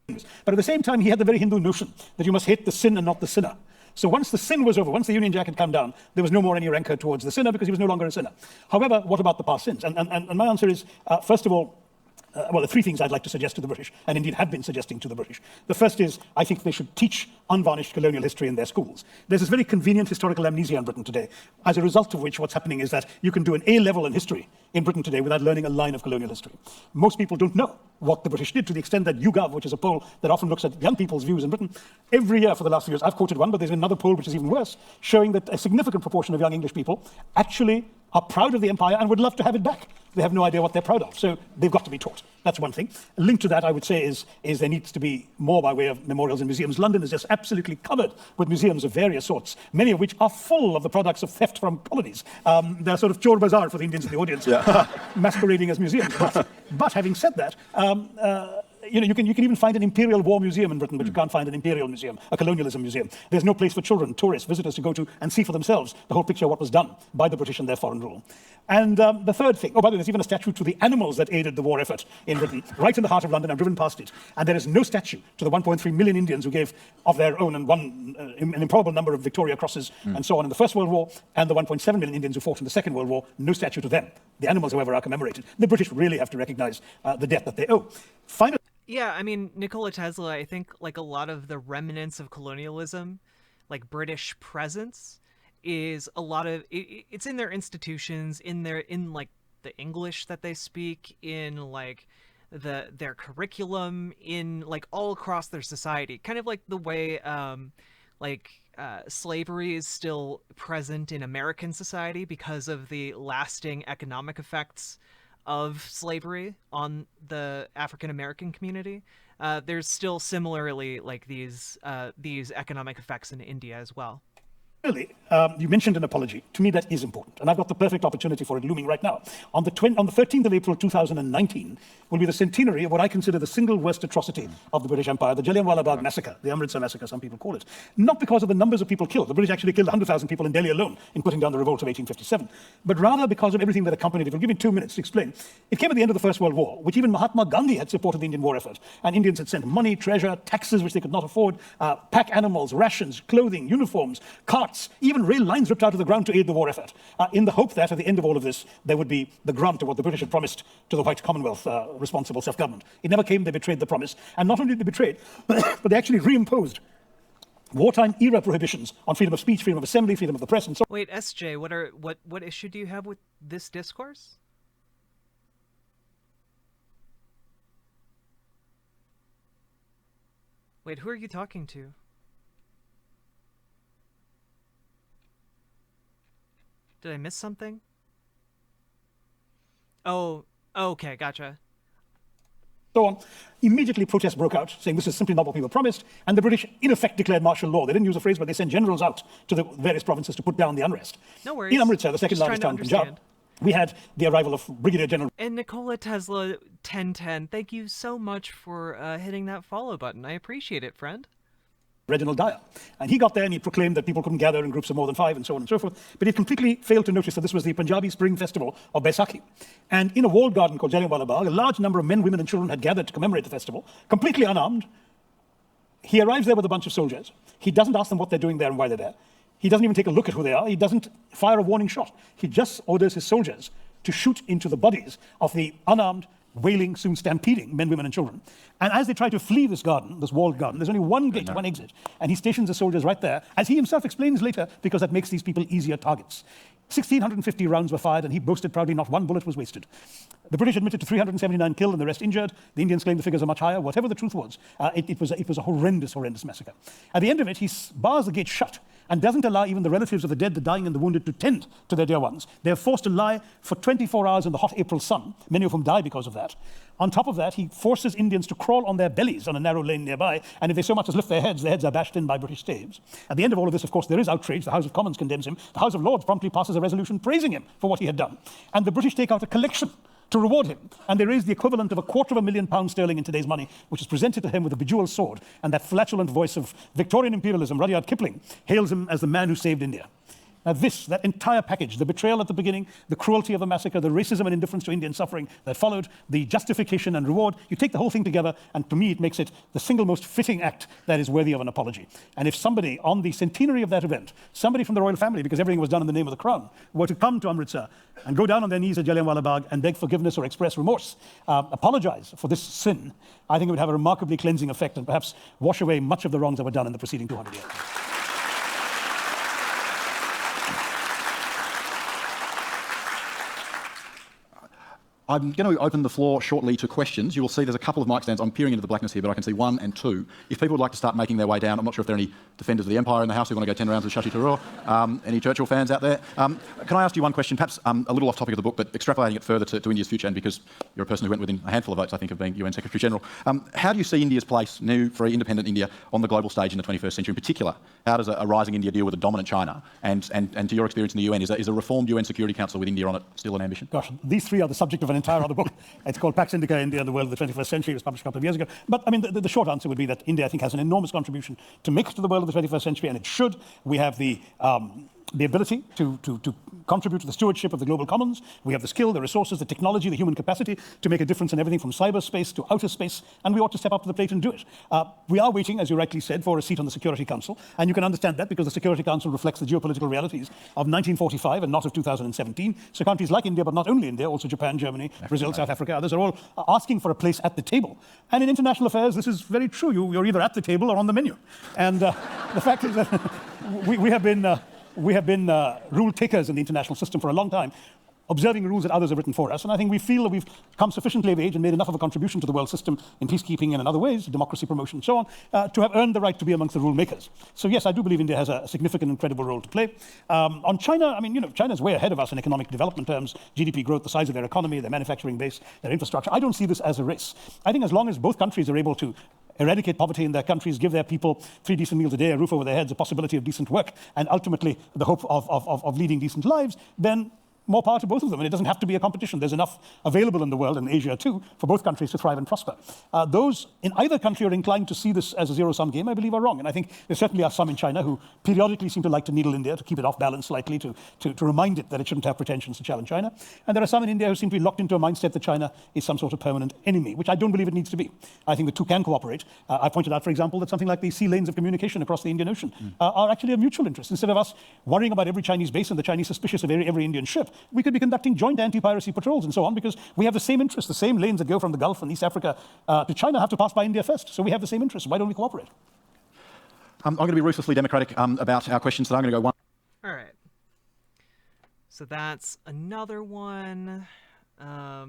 Speaker 8: But at the same time, he had the very Hindu notion that you must hate the sin and not the sinner. So once the sin was over, once the Union Jack had come down, there was no more any rancor towards the sinner because he was no longer a sinner. However, what about the past sins? And my answer is, first of all, well, there are three things I'd like to suggest to the British, and indeed have been suggesting to the British. The first is, I think they should teach unvarnished colonial history in their schools. There's this very convenient historical amnesia in Britain today, as a result of which what's happening is that you can do an A level in history in Britain today without learning a line of colonial history. Most people don't know what the British did, to the extent that YouGov, which is a poll that often looks at young people's views in Britain, every year for the last few years, I've quoted one, but there's another poll which is even worse, showing that a significant proportion of young English people actually are proud of the empire and would love to have it back. They have no idea what they're proud of, so they've got to be taught. That's one thing. A link to that, I would say, is there needs to be more by way of memorials and museums. London is just absolutely covered with museums of various sorts, many of which are full of the products of theft from colonies. They're sort of chor bazaar for the Indians in the audience, masquerading as museums. But having said that, you can even find an imperial war museum in Britain, but you can't find an imperial museum, a colonialism museum. There's no place for children, tourists, visitors to go to and see for themselves the whole picture of what was done by the British and their foreign rule. And the third thing, oh, by the way, there's even a statue to the animals that aided the war effort in Britain, right in the heart of London. I've driven past it. And there is no statue to the 1.3 million Indians who gave of their own and won an improbable number of Victoria Crosses and so on in the First World War, and the 1.7 million Indians who fought in the Second World War. No statue to them. The animals, however, are commemorated. The British really have to recognize the debt that they owe. Finally,
Speaker 2: yeah, I mean, Nikola Tesla, I think, like a lot of the remnants of colonialism, like British presence, is a lot of it's in their institutions, in like the English that they speak, in like their curriculum, in like all across their society, kind of like the way slavery is still present in American society because of the lasting economic effects of slavery on the African American community. There's still similarly like these economic effects in India as well.
Speaker 8: Really, you mentioned an apology. To me, that is important, and I've got the perfect opportunity for it looming right now. On the 13th of April 2019 will be the centenary of what I consider the single worst atrocity of the British Empire, the Jallianwala Bagh massacre, the Amritsar massacre, some people call it. Not because of the numbers of people killed. The British actually killed 100,000 people in Delhi alone in putting down the revolt of 1857, but rather because of everything that accompanied it. I'll give you 2 minutes to explain. It came at the end of the First World War, which even Mahatma Gandhi had supported the Indian war effort, and Indians had sent money, treasure, taxes which they could not afford, pack animals, rations, clothing, uniforms, carts, even rail lines ripped out of the ground to aid the war effort, in the hope that at the end of all of this, there would be the grant of what the British had promised to the white Commonwealth, responsible self-government. It never came. They betrayed the promise. And not only did they betray, but they actually reimposed wartime era prohibitions on freedom of speech, freedom of assembly, freedom of the press, and so on.
Speaker 2: Wait, SJ, what issue do you have with this discourse? Wait, who are you talking to? Did I miss something? Oh, okay, gotcha.
Speaker 8: So on. Immediately protests broke out, saying this is simply not what people promised, and the British in effect declared martial law. They didn't use the phrase, but they sent generals out to the various provinces to put down the unrest.
Speaker 2: No worries.
Speaker 8: In Amritsar, the second largest town in Punjab, we had the arrival of Brigadier General...
Speaker 2: And Nikola Tesla 1010, thank you so much for hitting that follow button. I appreciate it, friend.
Speaker 8: Reginald Dyer. And he got there and he proclaimed that people couldn't gather in groups of more than 5 and so on and so forth. But he completely failed to notice that this was the Punjabi Spring Festival of Baisakhi. And in a walled garden called Jallianwala Bagh, a large number of men, women and children had gathered to commemorate the festival, completely unarmed. He arrives there with a bunch of soldiers. He doesn't ask them what they're doing there and why they're there. He doesn't even take a look at who they are. He doesn't fire a warning shot. He just orders his soldiers to shoot into the bodies of the unarmed, wailing, soon stampeding men, women, and children. And as they try to flee this garden, this walled garden, there's only one gate, one exit, and he stations the soldiers right there, as he himself explains later, because that makes these people easier targets. 1,650 rounds were fired, and he boasted proudly not one bullet was wasted. The British admitted to 379 killed and the rest injured. The Indians claimed the figures are much higher. Whatever the truth was, it was a horrendous massacre. At the end of it, he bars the gate shut and doesn't allow even the relatives of the dead, the dying, and the wounded to tend to their dear ones. They're forced to lie for 24 hours in the hot April sun, many of whom die because of that. On top of that, he forces Indians to crawl on their bellies on a narrow lane nearby, and if they so much as lift their heads are bashed in by British staves. At the end of all of this, of course, there is outrage. The House of Commons condemns him. The House of Lords promptly passes a resolution praising him for what he had done. And the British take out a collection to reward him, and they raise the equivalent of £250,000 in today's money, which is presented to him with a bejeweled sword, and that flatulent voice of Victorian imperialism, Rudyard Kipling, hails him as the man who saved India. Now that entire package, the betrayal at the beginning, the cruelty of the massacre, the racism and indifference to Indian suffering that followed, the justification and reward, you take the whole thing together, and to me it makes it the single most fitting act that is worthy of an apology. And if somebody, on the centenary of that event, somebody from the royal family, because everything was done in the name of the crown, were to come to Amritsar and go down on their knees at Jallianwala Bagh and beg forgiveness or express remorse, apologize for this sin, I think it would have a remarkably cleansing effect and perhaps wash away much of the wrongs that were done in the preceding 200 years.
Speaker 7: I'm going to open the floor shortly to questions. You will see there's a couple of mic stands. I'm peering into the blackness here, but I can see 1 and 2. If people would like to start making their way down, I'm not sure if there are any defenders of the empire in the house who want to go 10 rounds with Shashi Tharoor. Any Churchill fans out there? Can I ask you one question, perhaps a little off topic of the book, but extrapolating it further to India's future, and because you're a person who went within a handful of votes, I think, of being UN Secretary General. How do you see India's place, new, free, independent India, on the global stage in the 21st century? In particular, how does a rising India deal with a dominant China? And to your experience in the UN, is a reformed UN Security Council with India on it still an ambition?
Speaker 8: Gosh, these three are the subject of an entire other book. It's called Pax Indica, India and the World of the 21st Century. It was published a couple of years ago. But I mean, the short answer would be that India, I think, has an enormous contribution to make to the world of the 21st century, and it should. We have the ability to contribute to the stewardship of the global commons. We have the skill, the resources, the technology, the human capacity to make a difference in everything from cyberspace to outer space, and we ought to step up to the plate and do it. We are waiting, as you rightly said, for a seat on the Security Council, and you can understand that because the Security Council reflects the geopolitical realities of 1945 and not of 2017. So countries like India, but not only India, also Japan, Germany, Brazil, South Africa, others are all asking for a place at the table. And in international affairs, this is very true. You're either at the table or on the menu. And the fact is that we have been rule takers in the international system for a long time, observing rules that others have written for us. And I think we feel that we've come sufficiently of age and made enough of a contribution to the world system in peacekeeping and in other ways, democracy promotion and so on, to have earned the right to be amongst the rule makers. So yes, I do believe India has a significant and credible role to play. On China, I mean, China's way ahead of us in economic development terms, GDP growth, the size of their economy, their manufacturing base, their infrastructure. I don't see this as a race. I think as long as both countries are able to eradicate poverty in their countries, give their people 3 decent meals a day, a roof over their heads, a possibility of decent work, and ultimately the hope of leading decent lives, then more power to both of them. And it doesn't have to be a competition. There's enough available in the world, and Asia too, for both countries to thrive and prosper. Those in either country are inclined to see this as a zero-sum game, I believe, are wrong. And I think there certainly are some in China who periodically seem to like to needle India to keep it off balance slightly, to remind it that it shouldn't have pretensions to challenge China. And there are some in India who seem to be locked into a mindset that China is some sort of permanent enemy, which I don't believe it needs to be. I think the two can cooperate. I pointed out, for example, that something like the sea lanes of communication across the Indian Ocean are actually of mutual interest. Instead of us worrying about every Chinese base and the Chinese suspicious of every Indian ship, we could be conducting joint anti-piracy patrols and so on, because we have the same interests. The same lanes that go from the Gulf and East Africa to China have to pass by India first. So we have the same interests. Why don't we cooperate?
Speaker 7: I'm going to be ruthlessly democratic about our questions, so I'm going to go one.
Speaker 2: All right. So that's another one. I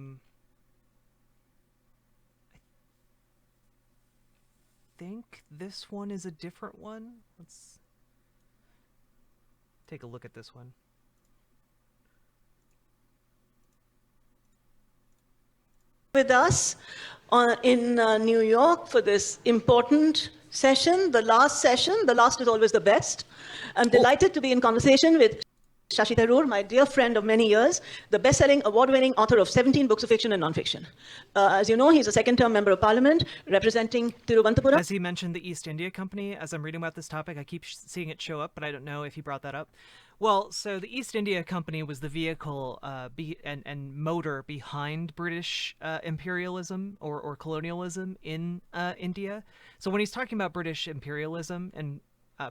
Speaker 2: think this one is a different one. Let's take a look at this one.
Speaker 4: With us in New York for this important session, the last session. The last is always the best. I'm delighted to be in conversation with Shashi Tharoor, my dear friend of many years, the best-selling, award-winning author of 17 books of fiction and non-fiction. As you know, he's a second-term member of parliament representing Thiruvananthapuram.
Speaker 2: As he mentioned the East India Company, as I'm reading about this topic, I keep seeing it show up, but I don't know if he brought that up. Well, so the East India Company was the vehicle and motor behind British imperialism or colonialism in India. So when he's talking about British imperialism and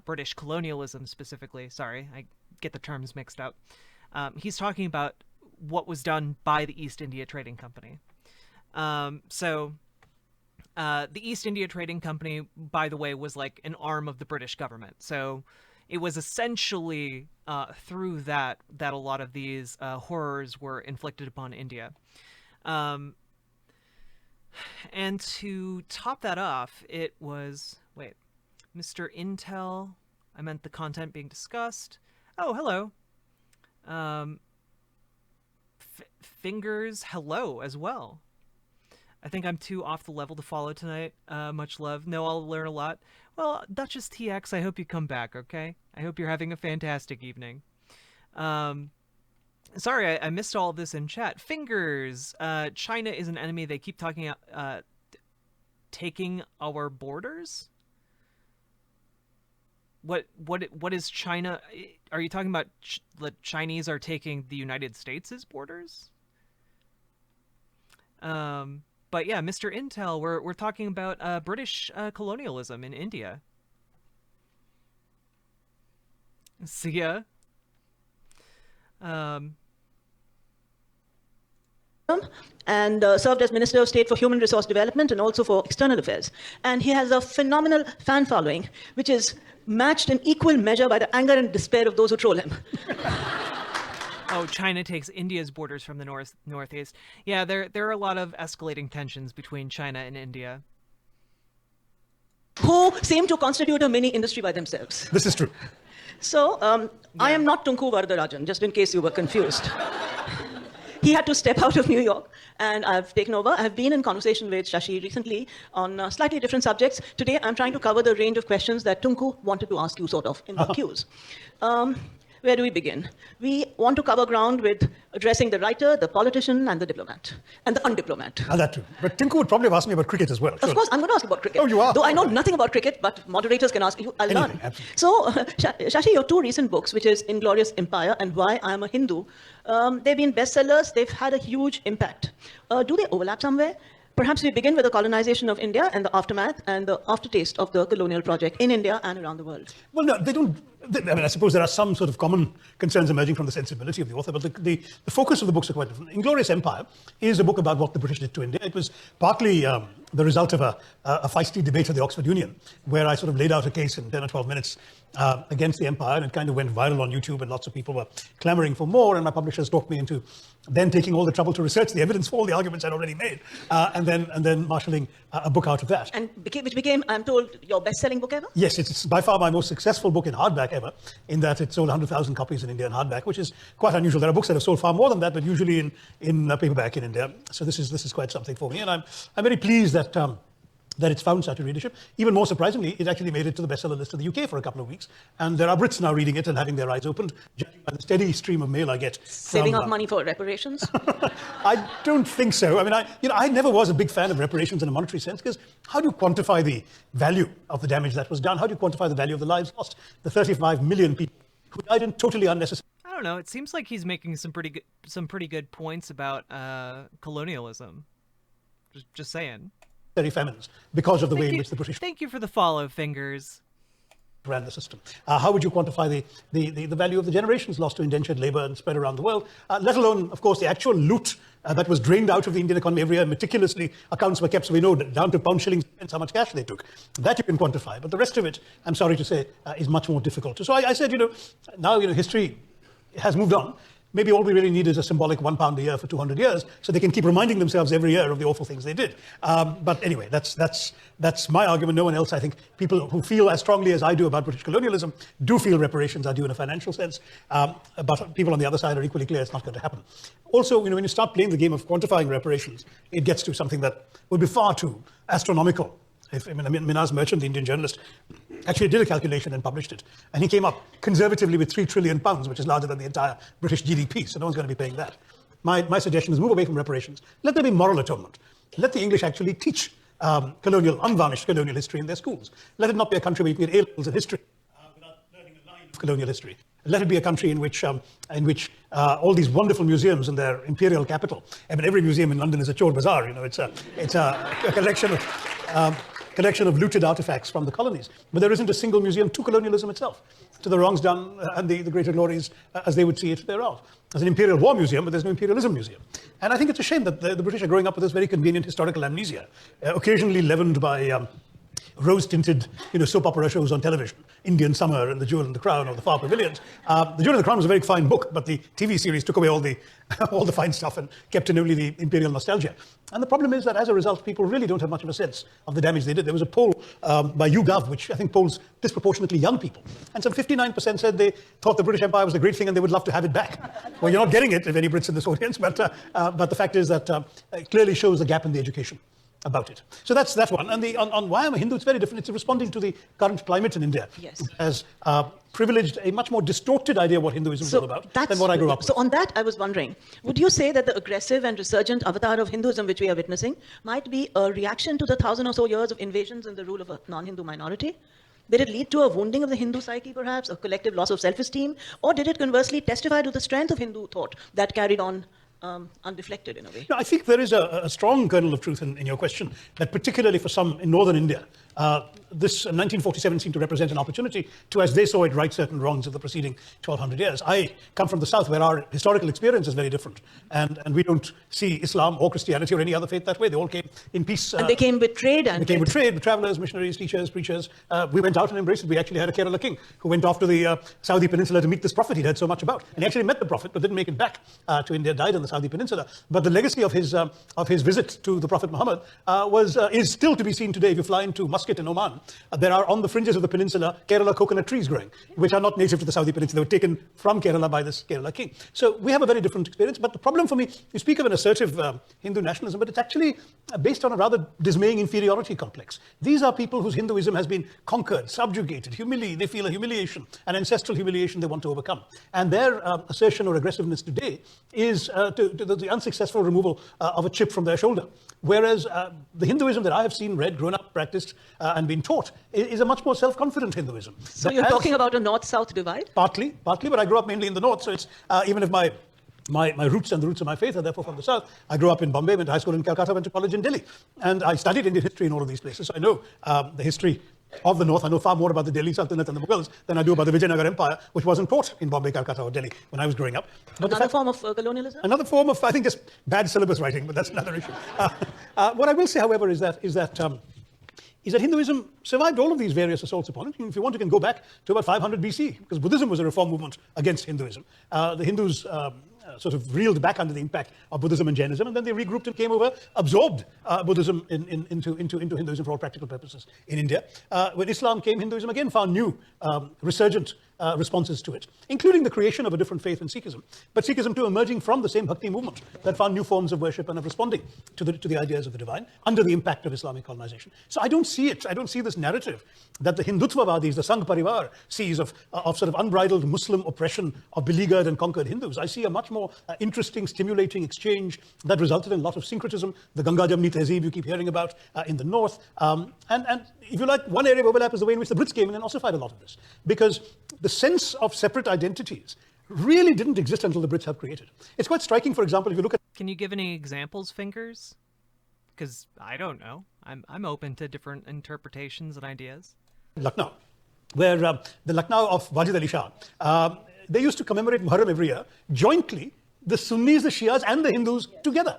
Speaker 2: British colonialism specifically, sorry, I get the terms mixed up, he's talking about what was done by the East India Trading Company. The East India Trading Company, by the way, was like an arm of the British government. So it was essentially through that a lot of these horrors were inflicted upon India. And to top that off, it was, wait, Mr. Intel, I meant the content being discussed. Oh, hello. Fingers, hello as well. I think I'm too off the level to follow tonight. Much love. No, I'll learn a lot. Well, Duchess TX, I hope you come back, okay? I hope you're having a fantastic evening. Sorry, I missed all of this in chat. Fingers. China is an enemy. They keep talking taking our borders? what is China? Are you talking about the Chinese are taking the United States' borders? But yeah, Mr. Intel, we're talking about British colonialism in India. See ya.
Speaker 4: And served as Minister of State for Human Resource Development and also for External Affairs. And he has a phenomenal fan following, which is matched in equal measure by the anger and despair of those who troll him.
Speaker 2: Oh, China takes India's borders from the northeast. Yeah, there are a lot of escalating tensions between China and India.
Speaker 4: Who seem to constitute a mini industry by themselves.
Speaker 8: This is true.
Speaker 4: So, I am not Tunku Varadarajan, just in case you were confused. He had to step out of New York, and I've taken over. I've been in conversation with Shashi recently on slightly different subjects. Today, I'm trying to cover the range of questions that Tunku wanted to ask you, sort of, in the cues. Where do we begin? We want to cover ground with addressing the writer, the politician, and the diplomat, and the undiplomat.
Speaker 8: That too. But Tinku would probably have asked me about cricket as well.
Speaker 4: Of course, I'm going to ask about cricket.
Speaker 8: Oh, you are?
Speaker 4: Though I know nothing about cricket, but moderators can ask you. I'll
Speaker 8: Anyway,
Speaker 4: learn.
Speaker 8: absolutely.
Speaker 4: So, Shashi, your two recent books, which is Inglorious Empire and Why I Am a Hindu, they've been bestsellers. They've had a huge impact. Do they overlap somewhere? Perhaps we begin with the colonization of India and the aftermath and the aftertaste of the colonial project in India and around the world.
Speaker 8: Well, no, they don't. I mean, I suppose there are some sort of common concerns emerging from the sensibility of the author, but the focus of the books are quite different. Inglorious Empire is a book about what the British did to India. It was partly the result of a feisty debate at the Oxford Union, where I sort of laid out a case in 10 or 12 minutes against the empire, and it kind of went viral on YouTube, and lots of people were clamoring for more, and my publishers talked me into then taking all the trouble to research the evidence for all the arguments I'd already made, and then marshalling a book out of that.
Speaker 4: And which became, I'm told, your best-selling book ever?
Speaker 8: Yes, it's by far my most successful book in hardback ever, in that it sold 100,000 copies in India in hardback, which is quite unusual. There are books that have sold far more than that, but usually in paperback in India. So this is quite something for me, and I'm very pleased that it's found such a readership. Even more surprisingly, it actually made it to the bestseller list of the UK for a couple of weeks, and there are Brits now reading it and having their eyes opened, judging by the steady stream of mail I get.
Speaker 4: Saving up money for reparations?
Speaker 8: I don't think so. I mean, I never was a big fan of reparations in a monetary sense, because how do you quantify the value of the damage that was done? How do you quantify the value of the lives lost? The 35 million people who died in totally unnecessary.
Speaker 2: I don't know. It seems like he's making some pretty good points about colonialism. Just saying.
Speaker 8: Famines because of the way in which the British
Speaker 2: Thank you for the follow, Fingers.
Speaker 8: ran the system. How would you quantify the value of the generations lost to indentured labor and spread around the world, let alone, of course, the actual loot that was drained out of the Indian economy every year? Meticulously, accounts were kept, so we know down to pound shillings and how much cash they took. That you can quantify, but the rest of it, I'm sorry to say, is much more difficult. So I said, now history has moved on. Maybe all we really need is a symbolic £1 a year for 200 years, so they can keep reminding themselves every year of the awful things they did. But anyway, that's my argument. No one else, I think, people who feel as strongly as I do about British colonialism do feel reparations are due in a financial sense. But people on the other side are equally clear it's not going to happen. Also, when you start playing the game of quantifying reparations, it gets to something that would be far too astronomical. Minaz Merchant, the Indian journalist, actually did a calculation and published it. And he came up conservatively with £3 trillion, which is larger than the entire British GDP. So no one's going to be paying that. My suggestion is move away from reparations. Let there be moral atonement. Let the English actually teach unvarnished colonial history in their schools. Let it not be a country where you can get A-levels in history without learning a line of colonial history. Let it be a country in which all these wonderful museums in their imperial capital. I mean, every museum in London is a chore bazaar. It's a collection of looted artifacts from the colonies. But there isn't a single museum to colonialism itself, to the wrongs done and the greater glories as they would see it thereof. There's an imperial war museum, but there's no imperialism museum. And I think it's a shame that the British are growing up with this very convenient historical amnesia, occasionally leavened by rose-tinted, soap opera shows on television, Indian Summer and The Jewel and the Crown or The Far Pavilions. The Jewel and the Crown was a very fine book, but the TV series took away all the fine stuff and kept in only the imperial nostalgia. And the problem is that as a result, people really don't have much of a sense of the damage they did. There was a poll by YouGov, which I think polls disproportionately young people, and some 59% said they thought the British Empire was a great thing and they would love to have it back. Well, you're not getting it, if any Brits in this audience, but the fact is that it clearly shows a gap in the education about it. So that's one. And on why I'm a Hindu, it's very different. It's responding to the current climate in India.
Speaker 4: Yes.
Speaker 8: As privileged a much more distorted idea of what Hinduism is all about than what I grew up with.
Speaker 4: So on that, I was wondering, would you say that the aggressive and resurgent avatar of Hinduism which we are witnessing might be a reaction to the 1,000 or so years of invasions and the rule of a non-Hindu minority? Did it lead to a wounding of the Hindu psyche, perhaps, a collective loss of self-esteem, or did it conversely testify to the strength of Hindu thought that carried on undeflected in a way?
Speaker 8: No, I think there is a strong kernel of truth in your question, that particularly for some in northern India, this 1947 seemed to represent an opportunity to, as they saw it, right certain wrongs of the preceding 1200 years. I come from the south, where our historical experience is very different, and we don't see Islam or Christianity or any other faith that way. They all came in peace.
Speaker 4: And they came with trade.
Speaker 8: They came with trade, with travelers, missionaries, teachers, preachers. We went out and embraced it. We actually had a Kerala king who went off to the Saudi Peninsula to meet this prophet he'd heard so much about. And he actually met the prophet, but didn't make it back to India, died on the Saudi Peninsula. But the legacy of his visit to the Prophet Muhammad is still to be seen today. If you fly into Muscat in Oman, there are on the fringes of the peninsula Kerala coconut trees growing, which are not native to the Saudi Peninsula. They were taken from Kerala by this Kerala king. So we have a very different experience. But the problem for me, you speak of an assertive Hindu nationalism, but it's actually based on a rather dismaying inferiority complex. These are people whose Hinduism has been conquered, subjugated, humiliated. They feel a humiliation, an ancestral humiliation they want to overcome. And their assertion or aggressiveness today is to the unsuccessful removal of a chip from their shoulder. Whereas the Hinduism that I have seen, read, grown up, practiced, and been taught is a much more self-confident Hinduism.
Speaker 4: So you're talking about a north-south divide?
Speaker 8: Partly, but I grew up mainly in the north, so it's even if my roots and the roots of my faith are therefore from the south. I grew up in Bombay, went to high school in Calcutta, went to college in Delhi. And I studied Indian history in all of these places. So I know the history of the north. I know far more about the Delhi Sultanate and the Mughals than I do about the Vijayanagar Empire, which wasn't taught in Bombay, Calcutta, or Delhi when I was growing up. But
Speaker 4: another form of colonialism?
Speaker 8: Another form of, I think, just bad syllabus writing, but that's another issue. What I will say, however, is that Hinduism survived all of these various assaults upon it. If you want, you can go back to about 500 BC, because Buddhism was a reform movement against Hinduism. The Hindus sort of reeled back under the impact of Buddhism and Jainism, and then they regrouped and came over, absorbed Buddhism into Hinduism for all practical purposes in India. When Islam came, Hinduism again found new resurgent responses to it, including the creation of a different faith in Sikhism, but Sikhism too emerging from the same Bhakti movement that found new forms of worship and of responding to the ideas of the divine under the impact of Islamic colonization. So I don't see it. I don't see this narrative that the Hindutvavadis, the Sangh Parivar, sees of sort of unbridled Muslim oppression of beleaguered and conquered Hindus. I see a much more interesting, stimulating exchange that resulted in a lot of syncretism, the Ganga Jamni Tehzeeb you keep hearing about in the north. And if you like, one area of overlap is the way in which the Brits came in and ossified a lot of this, because the sense of separate identities really didn't exist until the Brits helped create it. It's quite striking, for example, if you look at...
Speaker 2: Can you give any examples, Fingers? Because I don't know. I'm open to different interpretations and ideas.
Speaker 8: Lucknow, where the Lucknow of Wajid Ali Shah, they used to commemorate Muharram every year, jointly, the Sunnis, the Shias, and the Hindus together.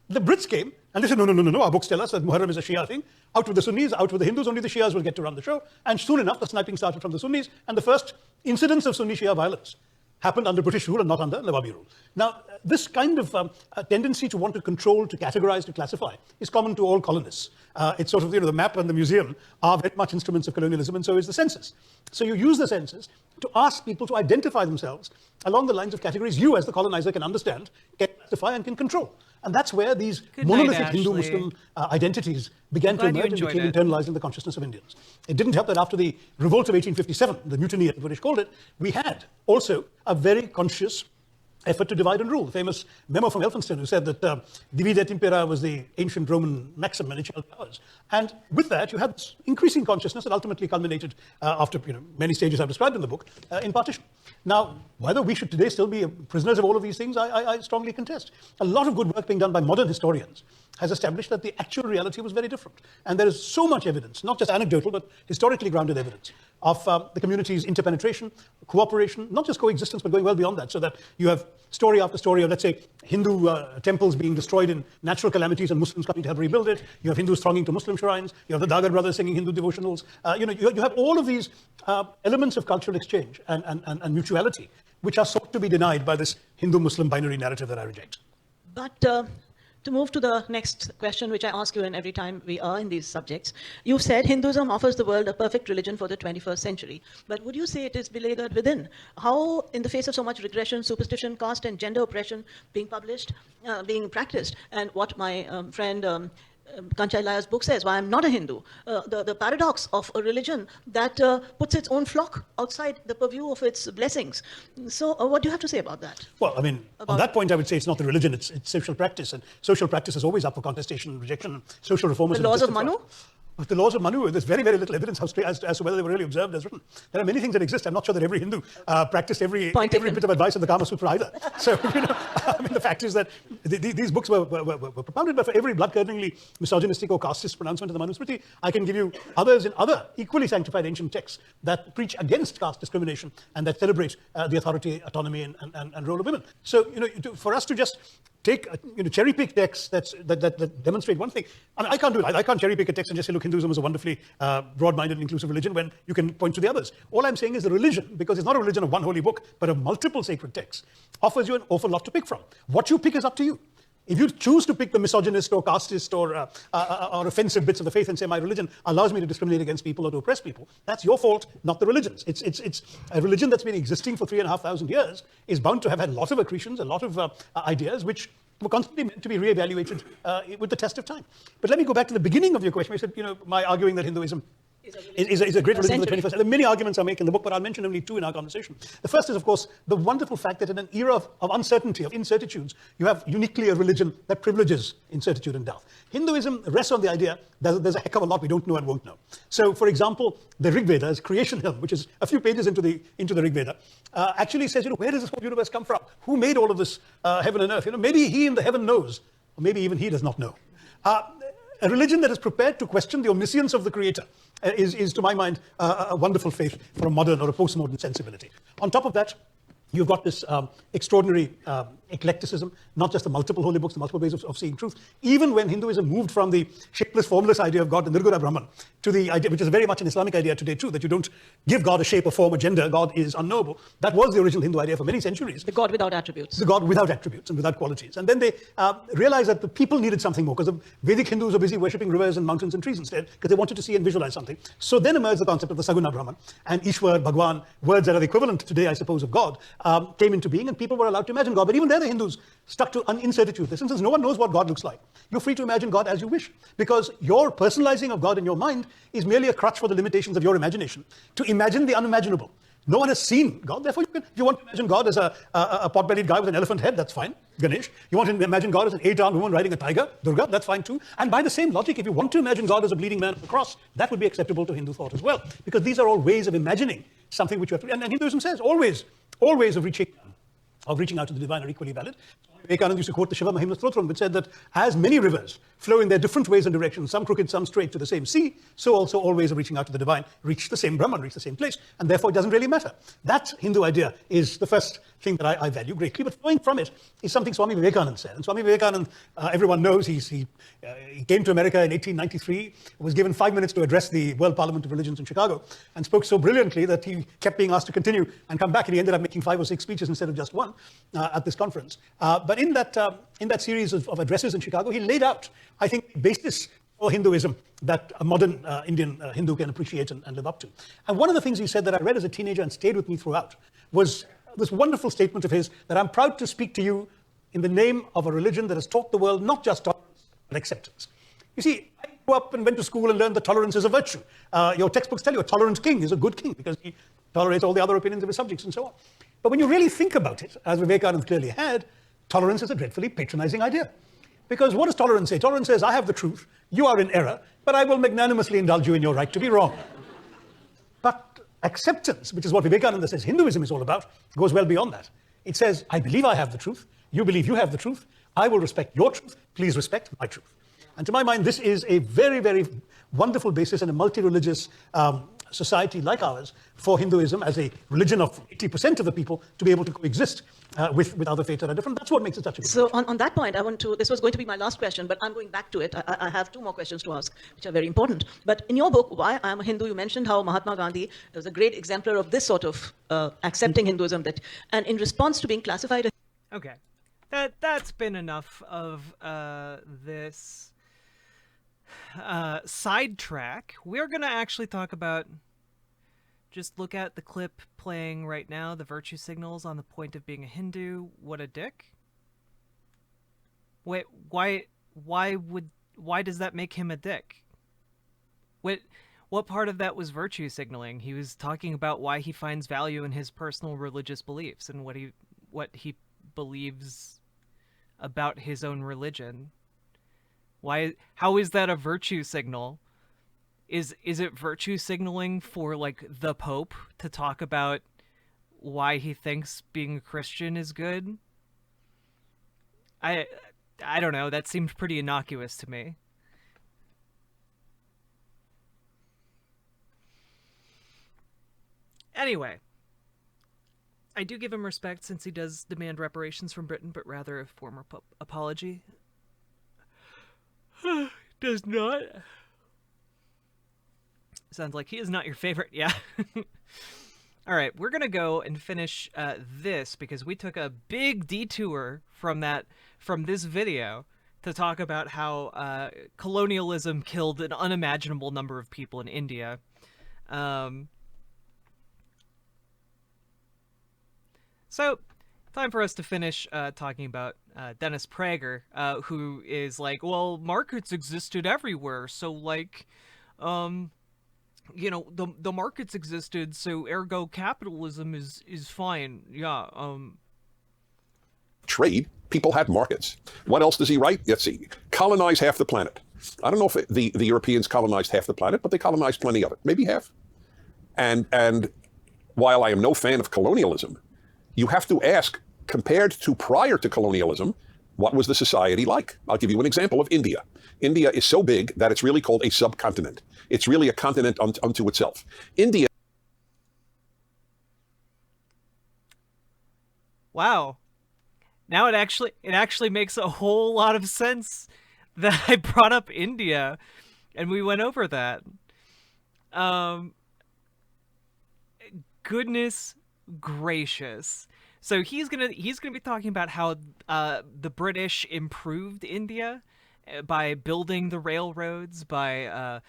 Speaker 8: The Brits came, and they said, no, our books tell us that Muharram is a Shia thing. Out with the Sunnis, out with the Hindus, only the Shias will get to run the show. And soon enough, the sniping started from the Sunnis, and the first incidents of Sunni-Shia violence happened under British rule and not under Nawabi rule. Now, this kind of tendency to want to control, to categorize, to classify is common to all colonists. It's sort of, the map and the museum are very much instruments of colonialism, and so is the census. So you use the census to ask people to identify themselves along the lines of categories you, as the colonizer, can understand, can classify, and can monolithic And that's where these monolithic Hindu-Muslim identities began to emerge and became internalized in the consciousness of Indians. It didn't help that after the revolt of 1857, the mutiny as the British called it, we had also a very conscious effort to divide and rule. The famous memo from Elphinstone, who said that divide et impera was the ancient Roman maxim and it held powers. And with that, you had this increasing consciousness that ultimately culminated after many stages I've described in the book, in partition. Now, whether we should today still be prisoners of all of these things, I strongly contest. A lot of good work being done by modern historians has established that the actual reality was very different. And there is so much evidence, not just anecdotal, but historically grounded evidence of the community's interpenetration, cooperation, not just coexistence, but going well beyond that, so that you have story after story of, let's say, Hindu temples being destroyed in natural calamities and Muslims coming to help rebuild it. You have Hindus thronging to Muslim shrines. You have the Dagar brothers singing Hindu devotionals. You have all of these elements of cultural exchange and mutuality, which are sought to be denied by this Hindu-Muslim binary narrative that I reject.
Speaker 4: But to move to the next question, which I ask you in every time we are in these subjects, you've said Hinduism offers the world a perfect religion for the 21st century. But would you say it is beleaguered within? How, in the face of so much regression, superstition, caste, and gender oppression being published, being practiced, and what my friend Kanchai Laya's book says, why I'm not a Hindu, the paradox of a religion that puts its own flock outside the purview of its blessings. So what do you have to say about that?
Speaker 8: Well, I mean, on that point, I would say it's not the religion, it's social practice. And social practice is always up for contestation and rejection. Social reform is...
Speaker 4: The laws of Manu?
Speaker 8: But the laws of Manu, there's very, very little evidence as to whether they were really observed as written. There are many things that exist. I'm not sure that every Hindu practiced every bit of advice in the Kama Sutra either. So, I mean, the fact is that these books were propounded, but for every blood-curdlingly misogynistic or casteist pronouncement of the Manusmriti, I can give you others in other equally sanctified ancient texts that preach against caste discrimination and that celebrate the authority, autonomy, and role of women. So, for us to just take cherry pick texts that demonstrate one thing. I mean, I can't do it. I can't cherry pick a text and just say, look, Hinduism is a wonderfully broad-minded and inclusive religion when you can point to the others. All I'm saying is the religion, because it's not a religion of one holy book, but of multiple sacred texts, offers you an awful lot to pick from. What you pick is up to you. If you choose to pick the misogynist or casteist or offensive bits of the faith and say my religion allows me to discriminate against people or to oppress people, that's your fault, not the religion's. It's a religion that's been existing for 3,500 years is bound to have had a lot of accretions, a lot of ideas which were constantly meant to be reevaluated with the test of time. But let me go back to the beginning of your question. You said, my arguing that Hinduism is a great religion of the 21st. There are many arguments I make in the book, but I'll mention only two in our conversation. The first is, of course, the wonderful fact that in an era of uncertainty, of incertitudes, you have uniquely a religion that privileges incertitude and doubt. Hinduism rests on the idea that there's a heck of a lot we don't know and won't know. So, for example, the Rig Veda's creation hymn, which is a few pages into the Rig Veda, actually says, where does this whole universe come from? Who made all of this heaven and earth? Maybe he in the heaven knows, or maybe even he does not know. A religion that is prepared to question the omniscience of the Creator is, to my mind, a wonderful faith for a modern or a postmodern sensibility. On top of that, you've got this extraordinary eclecticism, not just the multiple holy books, the multiple ways of seeing truth. Even when Hinduism moved from the shapeless, formless idea of God, the Nirguna Brahman, to the idea, which is very much an Islamic idea today too, that you don't give God a shape, a form, a gender, God is unknowable. That was the original Hindu idea for many centuries.
Speaker 4: The God without attributes.
Speaker 8: The God without attributes and without qualities. And then they realized that the people needed something more, because the Vedic Hindus were busy worshipping rivers and mountains and trees instead, because they wanted to see and visualize something. So then emerged the concept of the Saguna Brahman, and Ishwar, Bhagwan, words that are the equivalent today, I suppose, of God, came into being, and people were allowed to imagine God. But even there, the Hindus stuck to an incertitude. Since no one knows what God looks like, you're free to imagine God as you wish, because your personalizing of God in your mind is merely a crutch for the limitations of your imagination, to imagine the unimaginable. No one has seen God, therefore if you want to imagine God as a pot-bellied guy with an elephant head, that's fine, Ganesh. You want to imagine God as an 8-armed woman riding a tiger, Durga, that's fine too. And by the same logic, if you want to imagine God as a bleeding man on the cross, that would be acceptable to Hindu thought as well, because these are all ways of imagining something which you have to, and Hinduism says all ways of reaching out to the divine are equally valid. Vivekananda used to quote the Shiva Mahimna Stotram, which said that as many rivers flow in their different ways and directions, some crooked, some straight, to the same sea, so also all ways of reaching out to the divine reach the same Brahman, reach the same place, and therefore it doesn't really matter. That Hindu idea is the first thing that I value greatly, but flowing from it is something Swami Vivekananda said. And Swami Vivekananda, everyone knows, he came to America in 1893, was given 5 minutes to address the World Parliament of Religions in Chicago, and spoke so brilliantly that he kept being asked to continue and come back, and he ended up making 5 or 6 speeches instead of just one at this conference. But in that series of addresses in Chicago, he laid out, I think, the basis for Hinduism that a modern Indian Hindu can appreciate and live up to. And one of the things he said that I read as a teenager and stayed with me throughout was this wonderful statement of his, that I'm proud to speak to you in the name of a religion that has taught the world not just tolerance, but acceptance. You see, I grew up and went to school and learned that tolerance is a virtue. Your textbooks tell you a tolerant king is a good king because he tolerates all the other opinions of his subjects and so on. But when you really think about it, as Vivekananda clearly had, tolerance is a dreadfully patronizing idea. Because what does tolerance say? Tolerance says, I have the truth, you are in error, but I will magnanimously indulge you in your right to be wrong. But acceptance, which is what Vivekananda says Hinduism is all about, goes well beyond that. It says, I believe I have the truth, you believe you have the truth, I will respect your truth, please respect my truth. And to my mind, this is a very, very wonderful basis in a multi-religious society like ours for Hinduism as a religion of 80% of the people to be able to coexist with other faiths that are different. That's what makes it such a good
Speaker 4: So on that point, this was going to be my last question, but I'm going back to it. I have 2 more questions to ask, which are very important. But in your book, Why I Am a Hindu, you mentioned how Mahatma Gandhi was a great exemplar of this sort of accepting Hinduism, and in response to being classified as...
Speaker 2: Okay, that's been enough of this sidetrack. We're gonna actually talk about, just look at the clip playing right now, the virtue signals on the point of being a Hindu. What a dick. Wait, why does that make him a dick? What part of that was virtue signaling? He was talking about why he finds value in his personal religious beliefs and what he believes about his own religion. How is that a virtue signal is it virtue signaling for like the Pope to talk about why he thinks being a Christian is good? I don't know. That seemed pretty innocuous to me. Anyway, I do give him respect since he does demand reparations from Britain, but rather a formal apology. Does not. Sounds like he is not your favorite. Yeah. All right, we're gonna go and finish this because we took a big detour from this video to talk about how colonialism killed an unimaginable number of people in India. So, time for us to finish talking about Dennis Prager, who is like, well, markets existed everywhere, so like, you know, the markets existed, so ergo capitalism is fine. Yeah.
Speaker 1: Trade, people had markets. What else does he write? Let's see. Colonize half the planet. I don't know if the Europeans colonized half the planet, but they colonized plenty of it, maybe half. And while I am no fan of colonialism, you have to ask, compared to prior to colonialism, what was the society like? I'll give you an example of India. India is so big that it's really called a subcontinent. It's really a continent unto itself. India.
Speaker 2: Wow. Now it actually makes a whole lot of sense that I brought up India and we went over that. Goodness gracious. So he's gonna be talking about how the British improved India by building the railroads, by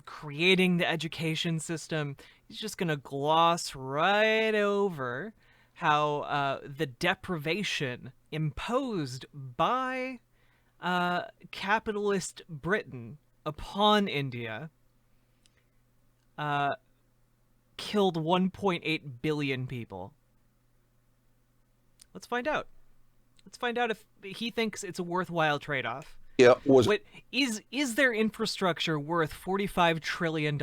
Speaker 2: creating the education system. He's just gonna gloss right over how the deprivation imposed by capitalist Britain upon India killed 1.8 billion people. Let's find out. Let's find out if he thinks it's a worthwhile trade-off.
Speaker 1: Yeah,
Speaker 2: is their infrastructure worth $45 trillion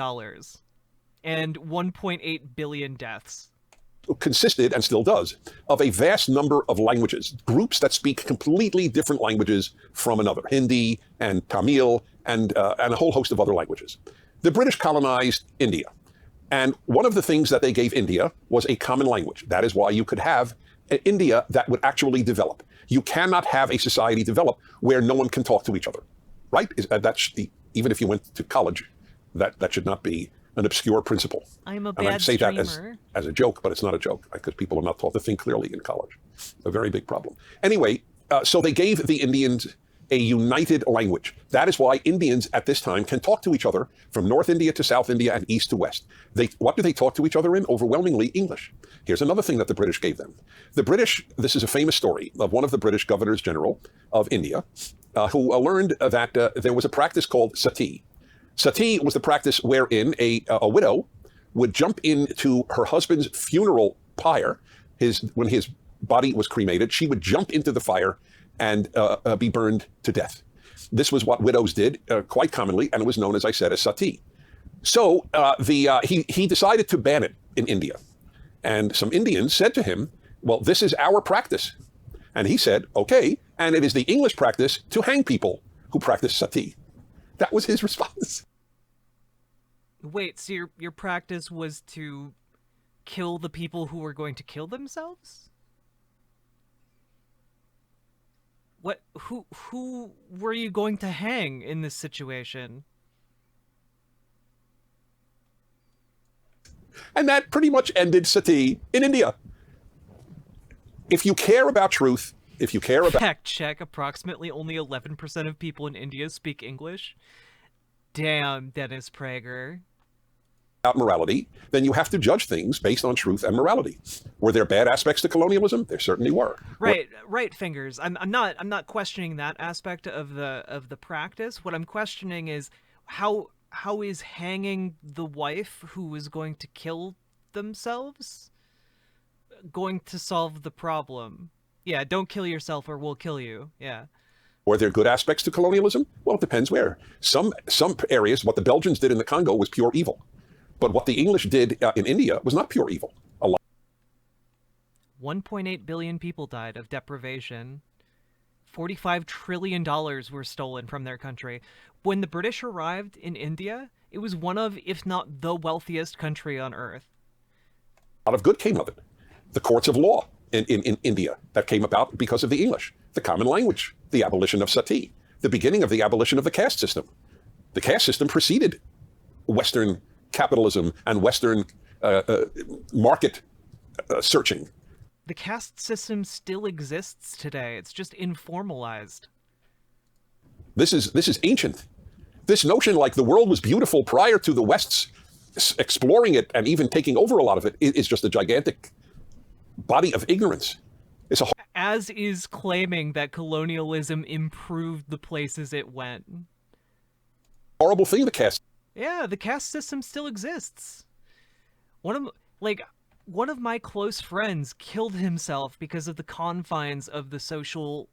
Speaker 2: and 1.8 billion deaths?
Speaker 1: Consisted, and still does, of a vast number of languages, groups that speak completely different languages from another, Hindi and Tamil and a whole host of other languages. The British colonized India. And one of the things that they gave India was a common language. That is why you could have an India that would actually develop. You cannot have a society develop where no one can talk to each other, right? Even if you went to college, that should not be an obscure principle.
Speaker 2: I'm a
Speaker 1: and I
Speaker 2: bad
Speaker 1: say
Speaker 2: streamer.
Speaker 1: that as a joke, but it's not a joke because people are not taught to think clearly in college. A very big problem. Anyway, so they gave the Indians a united language. That is why Indians at this time can talk to each other from North India to South India and east to west. What do they talk to each other in? Overwhelmingly English. Here's another thing that the British gave them. The British, this is a famous story of one of the British governors general of India, who learned that there was a practice called sati. Sati was the practice wherein a widow would jump into her husband's funeral pyre. When his body was cremated, she would jump into the fire and be burned to death. This was what widows did quite commonly, and it was known, as I said, as sati. So he decided to ban it in India. And some Indians said to him, well, this is our practice. And he said, okay, and it is the English practice to hang people who practice sati. That was his response.
Speaker 2: Wait, so your practice was to kill the people who were going to kill themselves? What? Who were you going to hang in this situation?
Speaker 1: And that pretty much ended sati in India. If you care about truth, if you care about...
Speaker 2: Fact check, approximately only 11% of people in India speak English. Damn, Dennis Prager.
Speaker 1: About morality, then you have to judge things based on truth and morality. Were there bad aspects to colonialism? There certainly were.
Speaker 2: Right, Fingers. I'm not questioning that aspect of the practice. What I'm questioning is how is hanging the wife who was going to kill themselves going to solve the problem? Yeah, don't kill yourself or we'll kill you. Yeah.
Speaker 1: Were there good aspects to colonialism? Well, it depends where. Some areas, what the Belgians did in the Congo was pure evil. But what the English did in India was not pure evil.
Speaker 2: 1.8 billion people died of deprivation. $45 trillion were stolen from their country. When the British arrived in India, it was one of, if not the wealthiest country on earth.
Speaker 1: A lot of good came of it. The courts of law in India, that came about because of the English. The common language, the abolition of sati, the beginning of the abolition of the caste system. The caste system preceded Western capitalism and Western market searching.
Speaker 2: The caste system still exists today. It's just informalized.
Speaker 1: This is ancient. This notion like the world was beautiful prior to the West's exploring it and even taking over a lot of it is just a gigantic body of ignorance. It's a
Speaker 2: as is claiming that colonialism improved the places it went.
Speaker 1: Horrible thing, the caste.
Speaker 2: Yeah, the caste system still exists. One of my close friends killed himself because of the confines of the social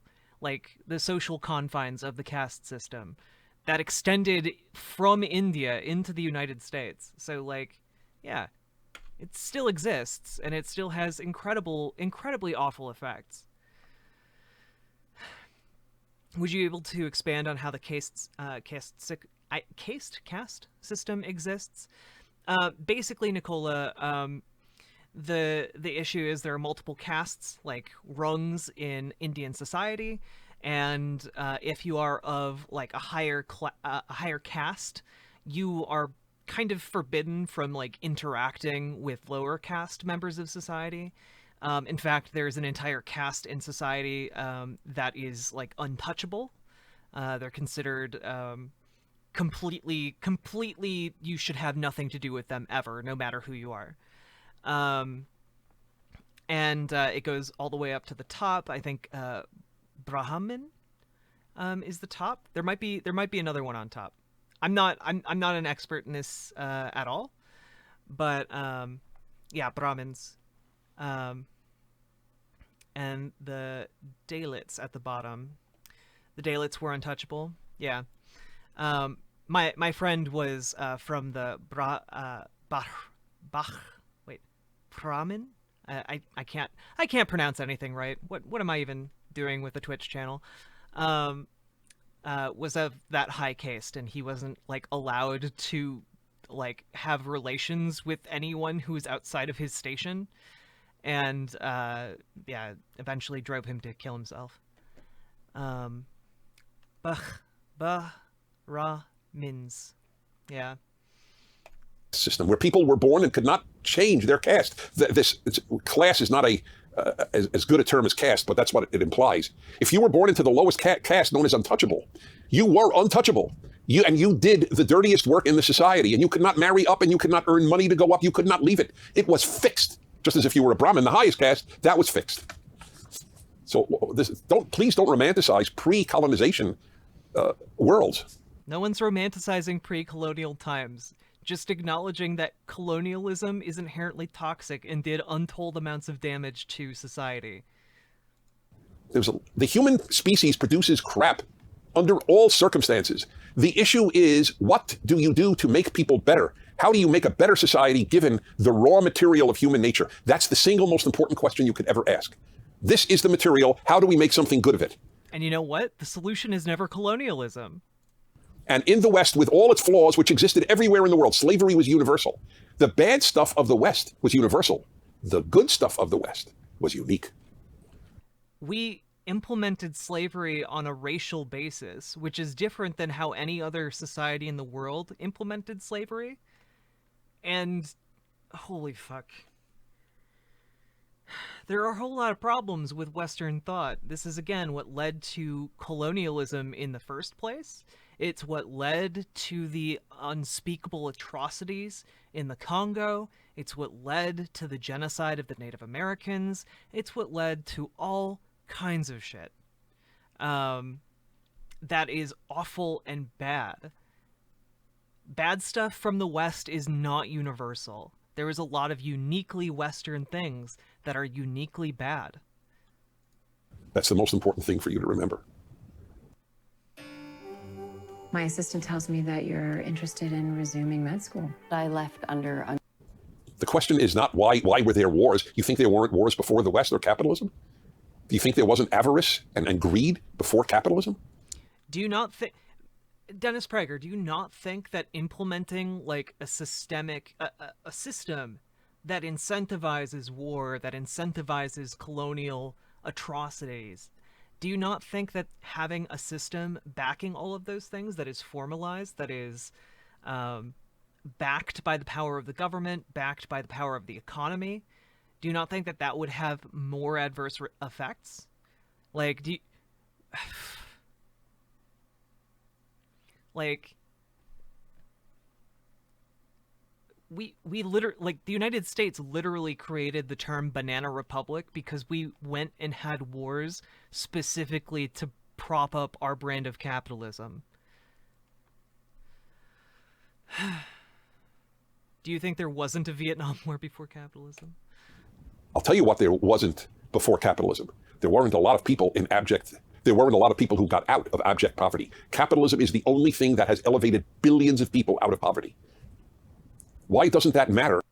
Speaker 2: confines of the caste system that extended from India into the United States. So yeah, it still exists and it still has incredibly awful effects. Would you be able to expand on how the caste system exists? Basically, Nicola, the issue is there are multiple castes, like rungs in Indian society, and if you are of like a higher caste, you are kind of forbidden from interacting with lower caste members of society. In fact, there's an entire caste in society that is untouchable. They're considered completely, you should have nothing to do with them ever, no matter who you are. And it goes all the way up to the top. I think Brahmin is the top. There might be another one on top. I'm not an expert in this at all, but yeah, Brahmins. And the Dalits at the bottom. The Dalits were untouchable. Yeah. My friend was from the Brahmin. I can't pronounce anything right. What am I even doing with the Twitch channel? Was of that high caste, and he wasn't allowed to have relations with anyone who was outside of his station, and yeah, eventually drove him to kill himself. Brahmins. Yeah.
Speaker 1: System where people were born and could not change their caste. This class is not as good a term as caste, but that's what it implies. If you were born into the lowest caste known as untouchable, you were untouchable. You did the dirtiest work in the society, and you could not marry up, and you could not earn money to go up. You could not leave it. It was fixed. Just as if you were a Brahmin, the highest caste, that was fixed. So please don't romanticize pre-colonization worlds.
Speaker 2: No one's romanticizing pre-colonial times. Just acknowledging that colonialism is inherently toxic and did untold amounts of damage to society.
Speaker 1: The human species produces crap under all circumstances. The issue is, what do you do to make people better? How do you make a better society given the raw material of human nature? That's the single most important question you could ever ask. This is the material. How do we make something good of it?
Speaker 2: And you know what? The solution is never colonialism.
Speaker 1: And in the West, with all its flaws, which existed everywhere in the world, slavery was universal. The bad stuff of the West was universal. The good stuff of the West was unique.
Speaker 2: We implemented slavery on a racial basis, which is different than how any other society in the world implemented slavery. And holy fuck. There are a whole lot of problems with Western thought. This is, again, what led to colonialism in the first place. It's what led to the unspeakable atrocities in the Congo. It's what led to the genocide of the Native Americans. It's what led to all kinds of shit. That is awful and bad. Bad stuff from the West is not universal. There is a lot of uniquely Western things that are uniquely bad.
Speaker 1: That's the most important thing for you to remember.
Speaker 9: My assistant tells me that you're interested in resuming med school.
Speaker 10: I left under...
Speaker 1: The question is not why were there wars. You think there weren't wars before the West or capitalism? Do you think there wasn't avarice and greed before capitalism?
Speaker 2: Do you not think... Dennis Prager, do you not think that implementing like a systemic a system that incentivizes war, that incentivizes colonial atrocities, do you not think that having a system backing all of those things, that is formalized, that is backed by the power of the government, backed by the power of the economy, do you not think that that would have more adverse effects? Like, do you... Like, we literally, like, the United States literally created the term banana republic because we went and had wars specifically to prop up our brand of capitalism. Do you think there wasn't a Vietnam War before capitalism?
Speaker 1: I'll tell you what there wasn't before capitalism. There weren't a lot of people in there weren't a lot of people who got out of abject poverty. Capitalism is the only thing that has elevated billions of people out of poverty. Why doesn't that matter?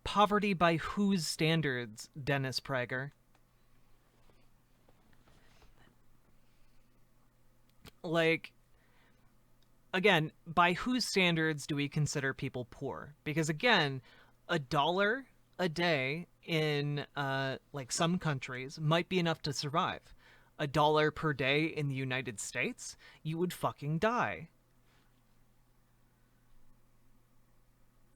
Speaker 2: Poverty by whose standards, Dennis Prager? Like, again, by whose standards do we consider people poor? Because again, $1 a day in like some countries might be enough to survive. $1 per day in the United States, you would fucking die.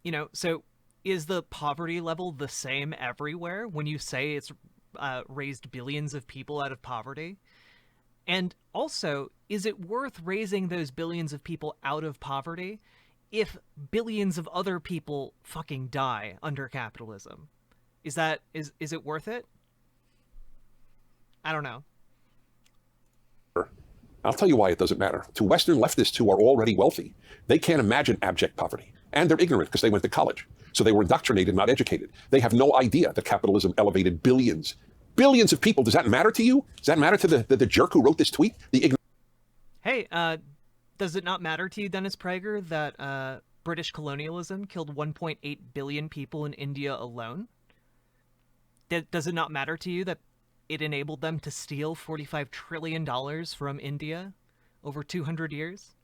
Speaker 2: You know, so is the poverty level the same everywhere when you say it's raised billions of people out of poverty? And also, is it worth raising those billions of people out of poverty if billions of other people fucking die under capitalism? Is it worth it? I don't know.
Speaker 1: I'll tell you why it doesn't matter. To Western leftists who are already wealthy, they can't imagine abject poverty. And they're ignorant because they went to college. So they were indoctrinated, not educated. They have no idea that capitalism elevated billions of people. Does that matter to you? Does that matter to the jerk who wrote this tweet?
Speaker 2: Hey, does it not matter to you, Dennis Prager, that British colonialism killed 1.8 billion people in India alone? Does it not matter to you that it enabled them to steal $45 trillion from India over 200 years?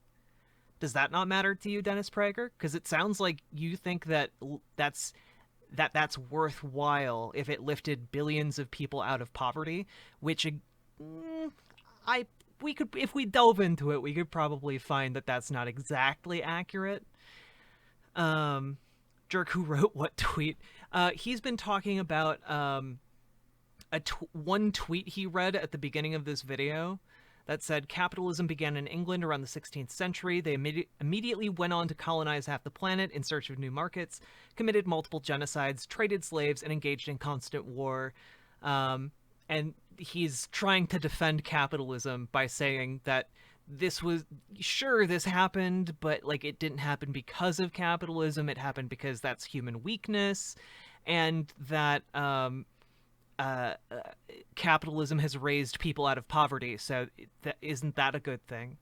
Speaker 2: Does that not matter to you, Dennis Prager? Because it sounds like you think that that's worthwhile if it lifted billions of people out of poverty, which we could, if we dove into it, we could probably find that that's not exactly accurate. Jerk who wrote what tweet? He's been talking about one tweet he read at the beginning of this video that said capitalism began in England around the 16th century. They immediately went on to colonize half the planet in search of new markets, committed multiple genocides, traded slaves, and engaged in constant war. And he's trying to defend capitalism by saying that this happened, but like it didn't happen because of capitalism. It happened because that's human weakness, and that capitalism has raised people out of poverty. So isn't that a good thing?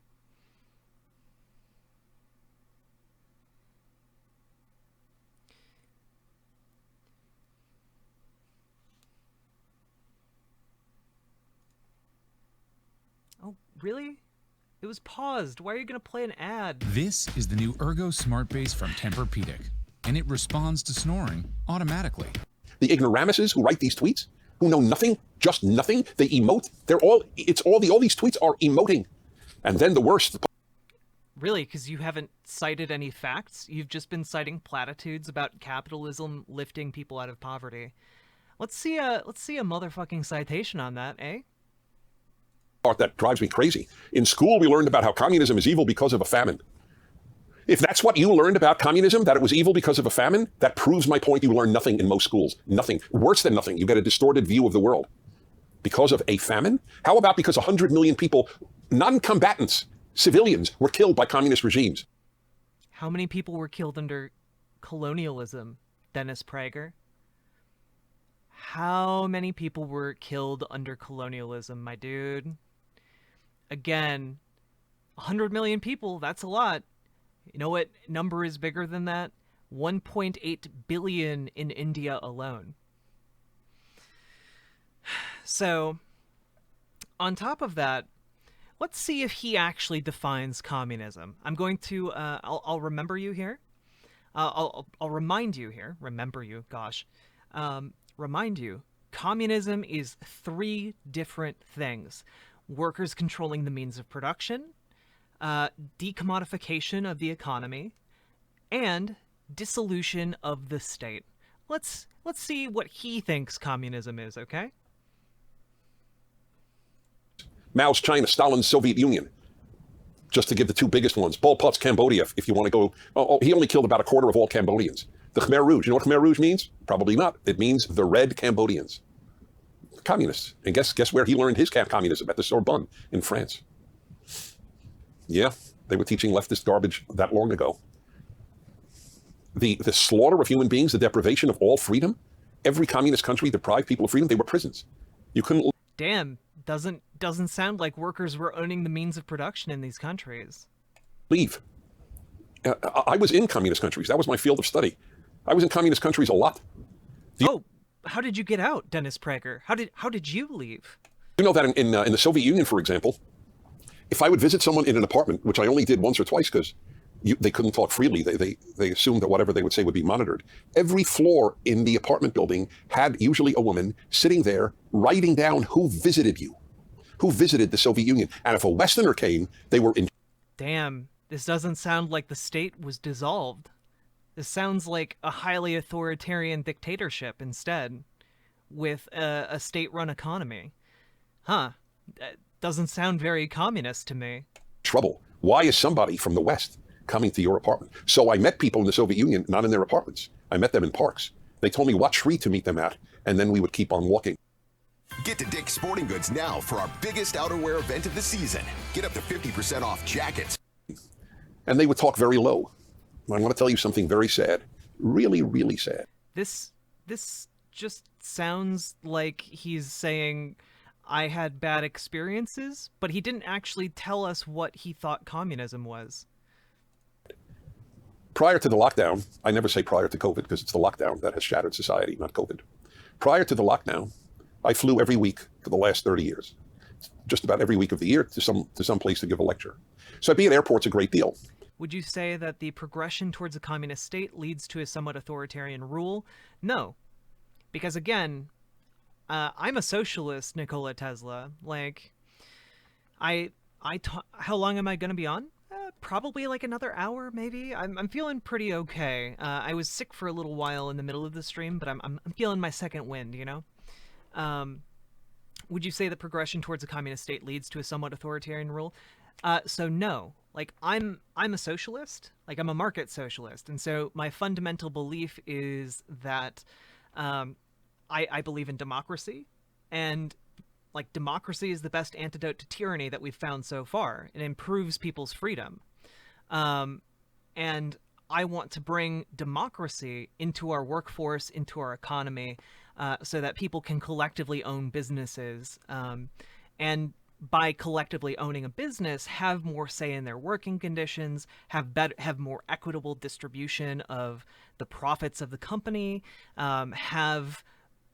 Speaker 2: Oh, really? It was paused. Why are you going to play an ad?
Speaker 11: This is the new Ergo Smart Base from Tempur-Pedic, and it responds to snoring automatically.
Speaker 1: The ignoramuses who write these tweets, who know nothing, just nothing, they emote. All these tweets are emoting. And then the worst.
Speaker 2: Really? Because you haven't cited any facts? You've just been citing platitudes about capitalism lifting people out of poverty. Let's see a motherfucking citation on that, eh?
Speaker 1: Part that drives me crazy. In school, we learned about how communism is evil because of a famine. If that's what you learned about communism, that it was evil because of a famine, that proves my point. You learn nothing in most schools. Nothing. Worse than nothing. You get a distorted view of the world. Because of a famine? How about because 100 million people, non-combatants, civilians, were killed by communist regimes?
Speaker 2: How many people were killed under colonialism, Dennis Prager? How many people were killed under colonialism, my dude? Again, 100 million people, that's a lot. You know what number is bigger than that? 1.8 billion in India alone. So, on top of that, let's see if he actually defines communism. I'm going to, I'll remember you here. I'll remind you here. Remember you, gosh. Remind you, communism is 3 different things. Workers controlling the means of production, decommodification of the economy, and dissolution of the state. Let's see what he thinks communism is, okay?
Speaker 1: Mao's China, Stalin's Soviet Union, just to give the 2 biggest ones. Pol Pot's Cambodia, if you want to go. Oh, he only killed about a quarter of all Cambodians. The Khmer Rouge, you know what Khmer Rouge means? Probably not. It means the Red Cambodians. Communists. And guess where he learned his communism? At the Sorbonne in France. Yeah, they were teaching leftist garbage that long ago. The slaughter of human beings, the deprivation of all freedom, every communist country deprived people of freedom. They were prisons. You couldn't.
Speaker 2: Damn, doesn't sound like workers were owning the means of production in these countries.
Speaker 1: Leave. I was in communist countries. That was my field of study. I was in communist countries a lot.
Speaker 2: Oh, how did you get out, Dennis Prager? How did you leave?
Speaker 1: You know that in the Soviet Union, for example, if I would visit someone in an apartment, which I only did once or twice because they couldn't talk freely, they assumed that whatever they would say would be monitored. Every floor in the apartment building had usually a woman sitting there writing down who visited you, who visited the Soviet Union. And if a Westerner came, they were in.
Speaker 2: Damn, this doesn't sound like the state was dissolved. This sounds like a highly authoritarian dictatorship instead, with a state-run economy. Huh. That doesn't sound very communist to me.
Speaker 1: Trouble. Why is somebody from the West coming to your apartment? So I met people in the Soviet Union, not in their apartments. I met them in parks. They told me what street to meet them at, and then we would keep on walking.
Speaker 10: Get to Dick's Sporting Goods now for our biggest outerwear event of the season. Get up to 50% off jackets.
Speaker 1: And they would talk very low. I want to tell you something very sad. Really, really sad.
Speaker 2: This just sounds like he's saying, I had bad experiences, but he didn't actually tell us what he thought communism was.
Speaker 1: Prior to the lockdown, I never say prior to COVID because it's the lockdown that has shattered society, not COVID. Prior to the lockdown, I flew every week for the last 30 years, just about every week of the year to some place to give a lecture. So I'd be at airports a great deal.
Speaker 2: Would you say that the progression towards a communist state leads to a somewhat authoritarian rule? No. Because again, I'm a socialist, Nikola Tesla. Like, how long am I going to be on? Probably like another hour, maybe. I'm feeling pretty okay. I was sick for a little while in the middle of the stream, but I'm feeling my second wind, you know? Would you say that progression towards a communist state leads to a somewhat authoritarian rule? So no. Like, I'm a socialist. Like, I'm a market socialist. And so my fundamental belief is that I believe in democracy. And, like, democracy is the best antidote to tyranny that we've found so far. It improves people's freedom. And I want to bring democracy into our workforce, into our economy, so that people can collectively own businesses. And by collectively owning a business, have more say in their working conditions, have more equitable distribution of the profits of the company, have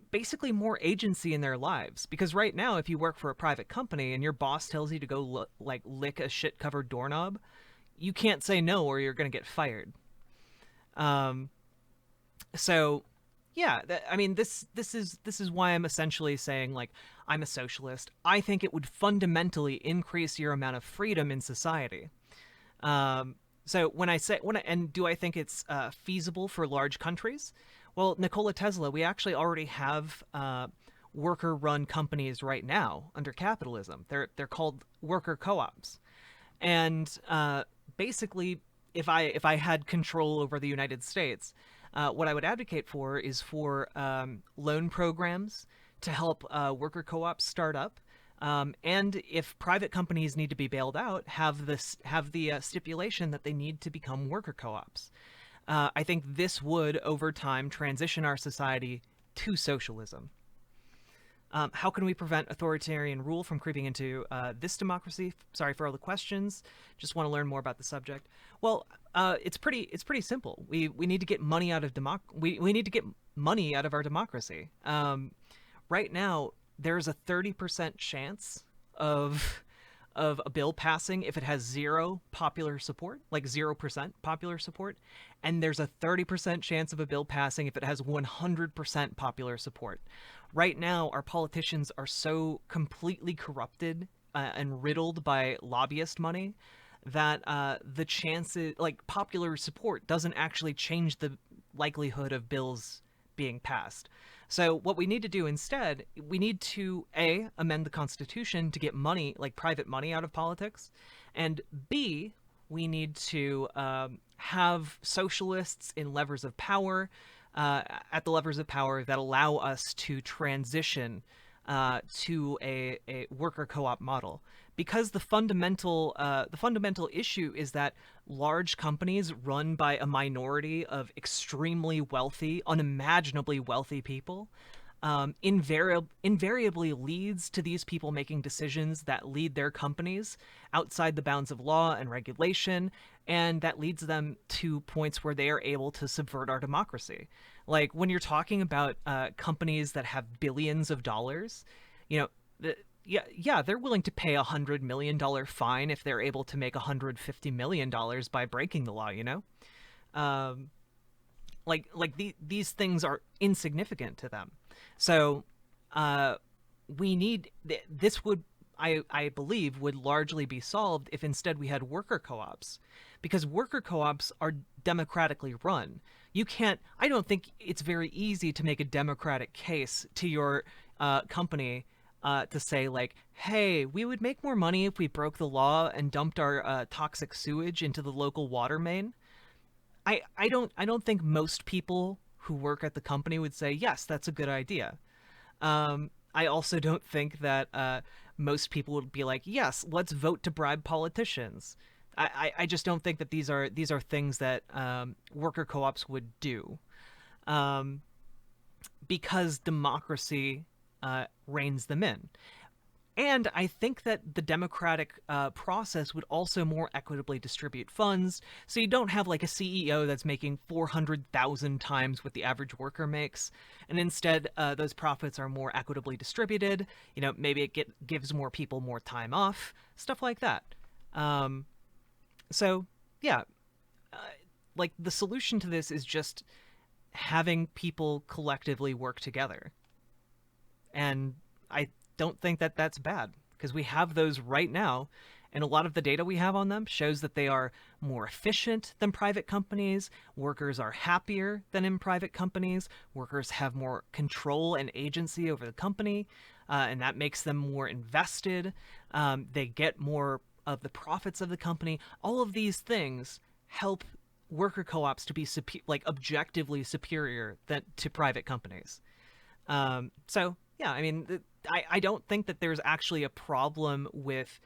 Speaker 2: basically more agency in their lives. Because right now, if you work for a private company and your boss tells you to go lick a shit-covered doorknob, you can't say no or you're going to get fired. So yeah, I mean, this is why I'm essentially saying, like, I'm a socialist. I think it would fundamentally increase your amount of freedom in society. So do I think it's feasible for large countries? Well, Nikola Tesla, we actually already have worker-run companies right now under capitalism. They're called worker co-ops, and basically, if I had control over the United States, what I would advocate for is for loan programs to help worker co-ops start up, and if private companies need to be bailed out, have the stipulation that they need to become worker co-ops. I think this would, over time, transition our society to socialism. How can we prevent authoritarian rule from creeping into this democracy? Sorry for all the questions. Just want to learn more about the subject. Well, it's pretty simple. We need to get money out of we need to get money out of our democracy. Right now, there's a 30% chance of a bill passing if it has zero popular support, like 0% popular support, and there's a 30% chance of a bill passing if it has 100% popular support. Right now, our politicians are so completely corrupted and riddled by lobbyist money that the chances, like popular support, doesn't actually change the likelihood of bills being passed. So what we need to do instead, we need to A, amend the Constitution to get money, like private money, out of politics, and B, we need to have socialists in levers of power, at the levers of power that allow us to transition to a worker co-op model. Because the fundamental issue is that large companies run by a minority of extremely wealthy, unimaginably wealthy people, invariably leads to these people making decisions that lead their companies outside the bounds of law and regulation, and that leads them to points where they are able to subvert our democracy. Like when you're talking about companies that have billions of dollars, you know, yeah, they're willing to pay $100 million fine if they're able to make $150 million by breaking the law, you know? These things are insignificant to them. So we need, this would, I believe, would largely be solved if instead we had worker co-ops. Because worker co-ops are democratically run. You can't, I don't think it's very easy to make a democratic case to your company to say, like, hey, we would make more money if we broke the law and dumped our toxic sewage into the local water main. I don't think most people who work at the company would say, yes, that's a good idea. I also don't think that most people would be like, yes, let's vote to bribe politicians. I just don't think that these are things that worker co-ops would do, because democracy reins them in. And I think that the democratic process would also more equitably distribute funds, so you don't have like a CEO that's making 400,000 times what the average worker makes, and instead those profits are more equitably distributed. You know, maybe it gives more people more time off, stuff like that. So yeah, like the solution to this is just having people collectively work together. And I don't think that that's bad, because we have those right now, and a lot of the data we have on them shows that they are more efficient than private companies. Workers are happier than in private companies. Workers have more control and agency over the company, and that makes them more invested. They get more of the profits of the company. All of these things help worker co-ops to be objectively superior to private companies. So yeah, I mean, I don't think that there's actually a problem with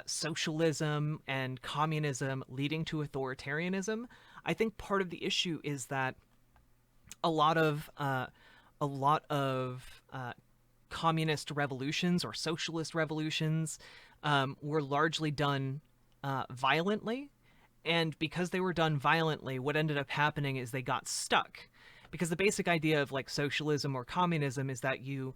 Speaker 2: socialism and communism leading to authoritarianism. I think part of the issue is that a lot of communist revolutions or socialist revolutions were largely done violently, and because they were done violently, what ended up happening is they got stuck. Because the basic idea of like socialism or communism is that you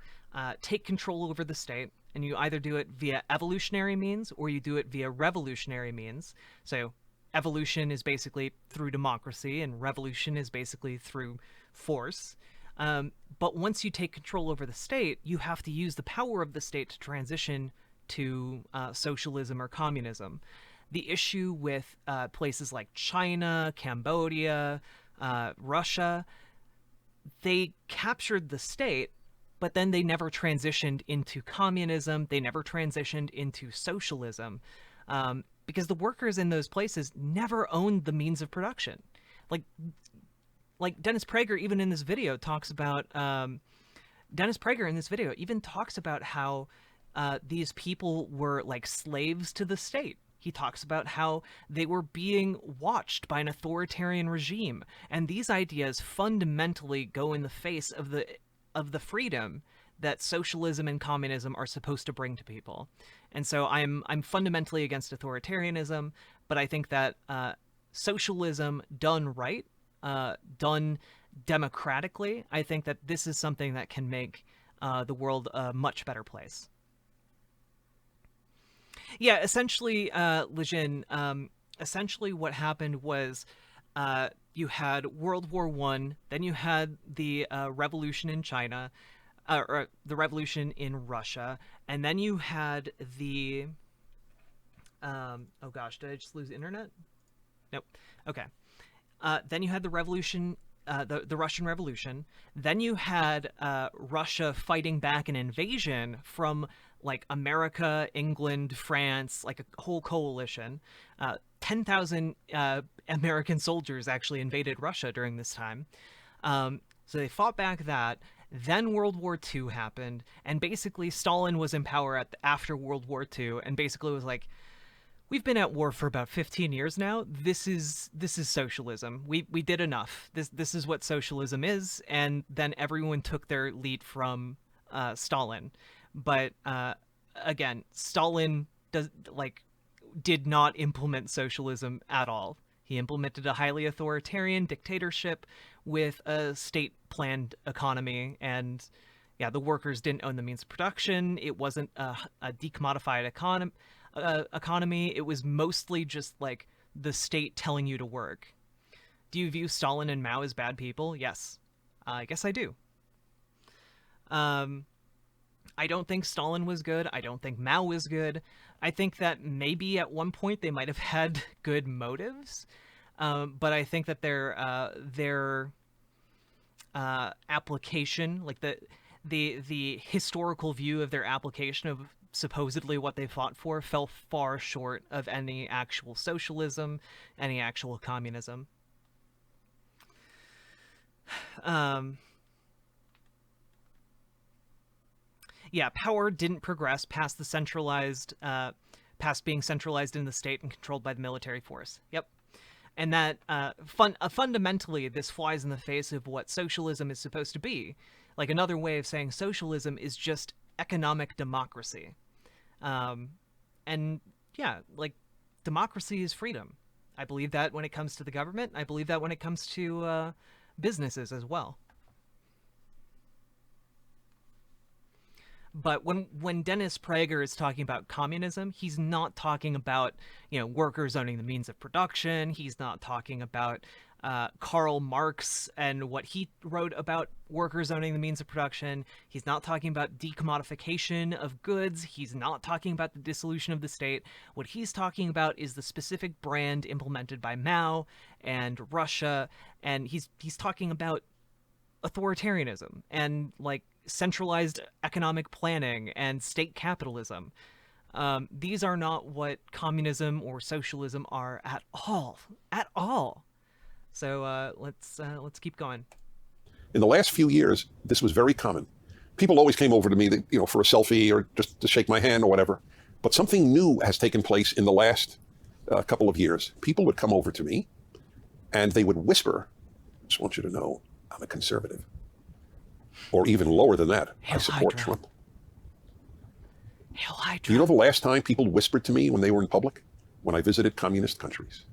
Speaker 2: take control over the state, and you either do it via evolutionary means or you do it via revolutionary means. So evolution is basically through democracy, and revolution is basically through force. But once you take control over the state, you have to use the power of the state to transition to socialism or communism. The issue with places like China, Cambodia, Russia, they captured the state, but then they never transitioned into communism. They never transitioned into socialism, because the workers in those places never owned the means of production. Like Dennis Prager, even in this video, talks about how these people were like slaves to the state. He talks about how they were being watched by an authoritarian regime, and these ideas fundamentally go in the face of the freedom that socialism and communism are supposed to bring to people. And so I'm fundamentally against authoritarianism, but I think that socialism done right, done democratically, I think that this is something that can make the world a much better place. Yeah, essentially, Lejin, essentially what happened was you had World War I, then you had the revolution in China, or the revolution in Russia, and then you had the... oh gosh, did I just lose internet? Nope. Okay. Then you had the revolution, the Russian Revolution. Then you had Russia fighting back an invasion from like America, England, France, like a whole coalition. 10,000 American soldiers actually invaded Russia during this time. So they fought back that. Then World War II happened, and basically Stalin was in power after World War II, and basically was like, we've been at war for about 15 years now. This is socialism. We did enough. This is what socialism is. And then everyone took their lead from Stalin. But again, Stalin did not implement socialism at all. He implemented a highly authoritarian dictatorship with a state-planned economy, and yeah, the workers didn't own the means of production. It wasn't a decommodified economy. It was mostly just like the state telling you to work. Do you view Stalin and Mao as bad people? Yes. I guess I do. I don't think Stalin was good. I don't think Mao was good. I think that maybe at one point they might have had good motives, but I think that their application, like the historical view of their application of supposedly what they fought for, fell far short of any actual socialism, any actual communism. Yeah, power didn't progress past the centralized, past being centralized in the state and controlled by the military force. Yep. And that fundamentally, this flies in the face of what socialism is supposed to be. Like, another way of saying socialism is just economic democracy. And yeah, like, democracy is freedom. I believe that when it comes to the government. I believe that when it comes to businesses as well. But when Dennis Prager is talking about communism, he's not talking about, workers owning the means of production. He's not talking about Karl Marx and what he wrote about workers owning the means of production. He's not talking about decommodification of goods. He's not talking about the dissolution of the state. What he's talking about is the specific brand implemented by Mao and Russia, and he's talking about authoritarianism and like centralized economic planning and state capitalism. These are not what communism or socialism are at all. At all. So let's keep going.
Speaker 1: In the last few years, this was very common. People always came over to me, for a selfie or just to shake my hand or whatever. But something new has taken place in the last couple of years. People would come over to me and they would whisper, "I just want you to know I'm a conservative." Or even lower than that, I support Trump.
Speaker 2: Hail Hydra.
Speaker 1: Do you know the last time people whispered to me when they were in public? When I visited communist countries.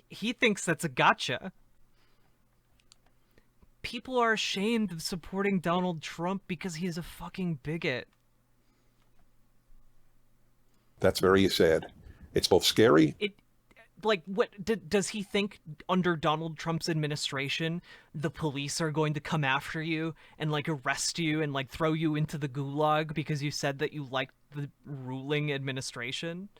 Speaker 2: He thinks that's a gotcha. People are ashamed of supporting Donald Trump because he is a fucking bigot.
Speaker 1: That's very sad. It's both scary.
Speaker 2: What does he think under Donald Trump's administration the police are going to come after you and like arrest you and like throw you into the gulag because you said that you liked the ruling administration?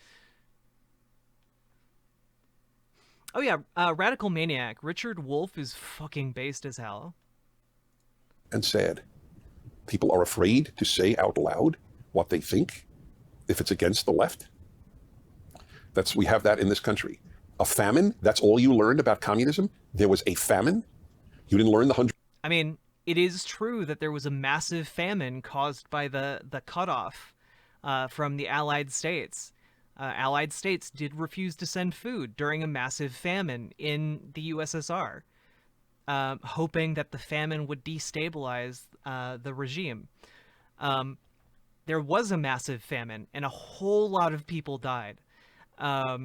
Speaker 2: Oh yeah, Radical Maniac Richard Wolff is fucking based as hell.
Speaker 1: And sad. People are afraid to say out loud what they think if it's against the left. We have that in this country. A famine, that's all you learned about communism? There was a famine? You didn't learn the 100...
Speaker 2: I mean, it is true that there was a massive famine caused by the cutoff from the Allied States. Allied States did refuse to send food during a massive famine in the USSR. hoping that the famine would destabilize the regime. There was a massive famine, and a whole lot of people died. That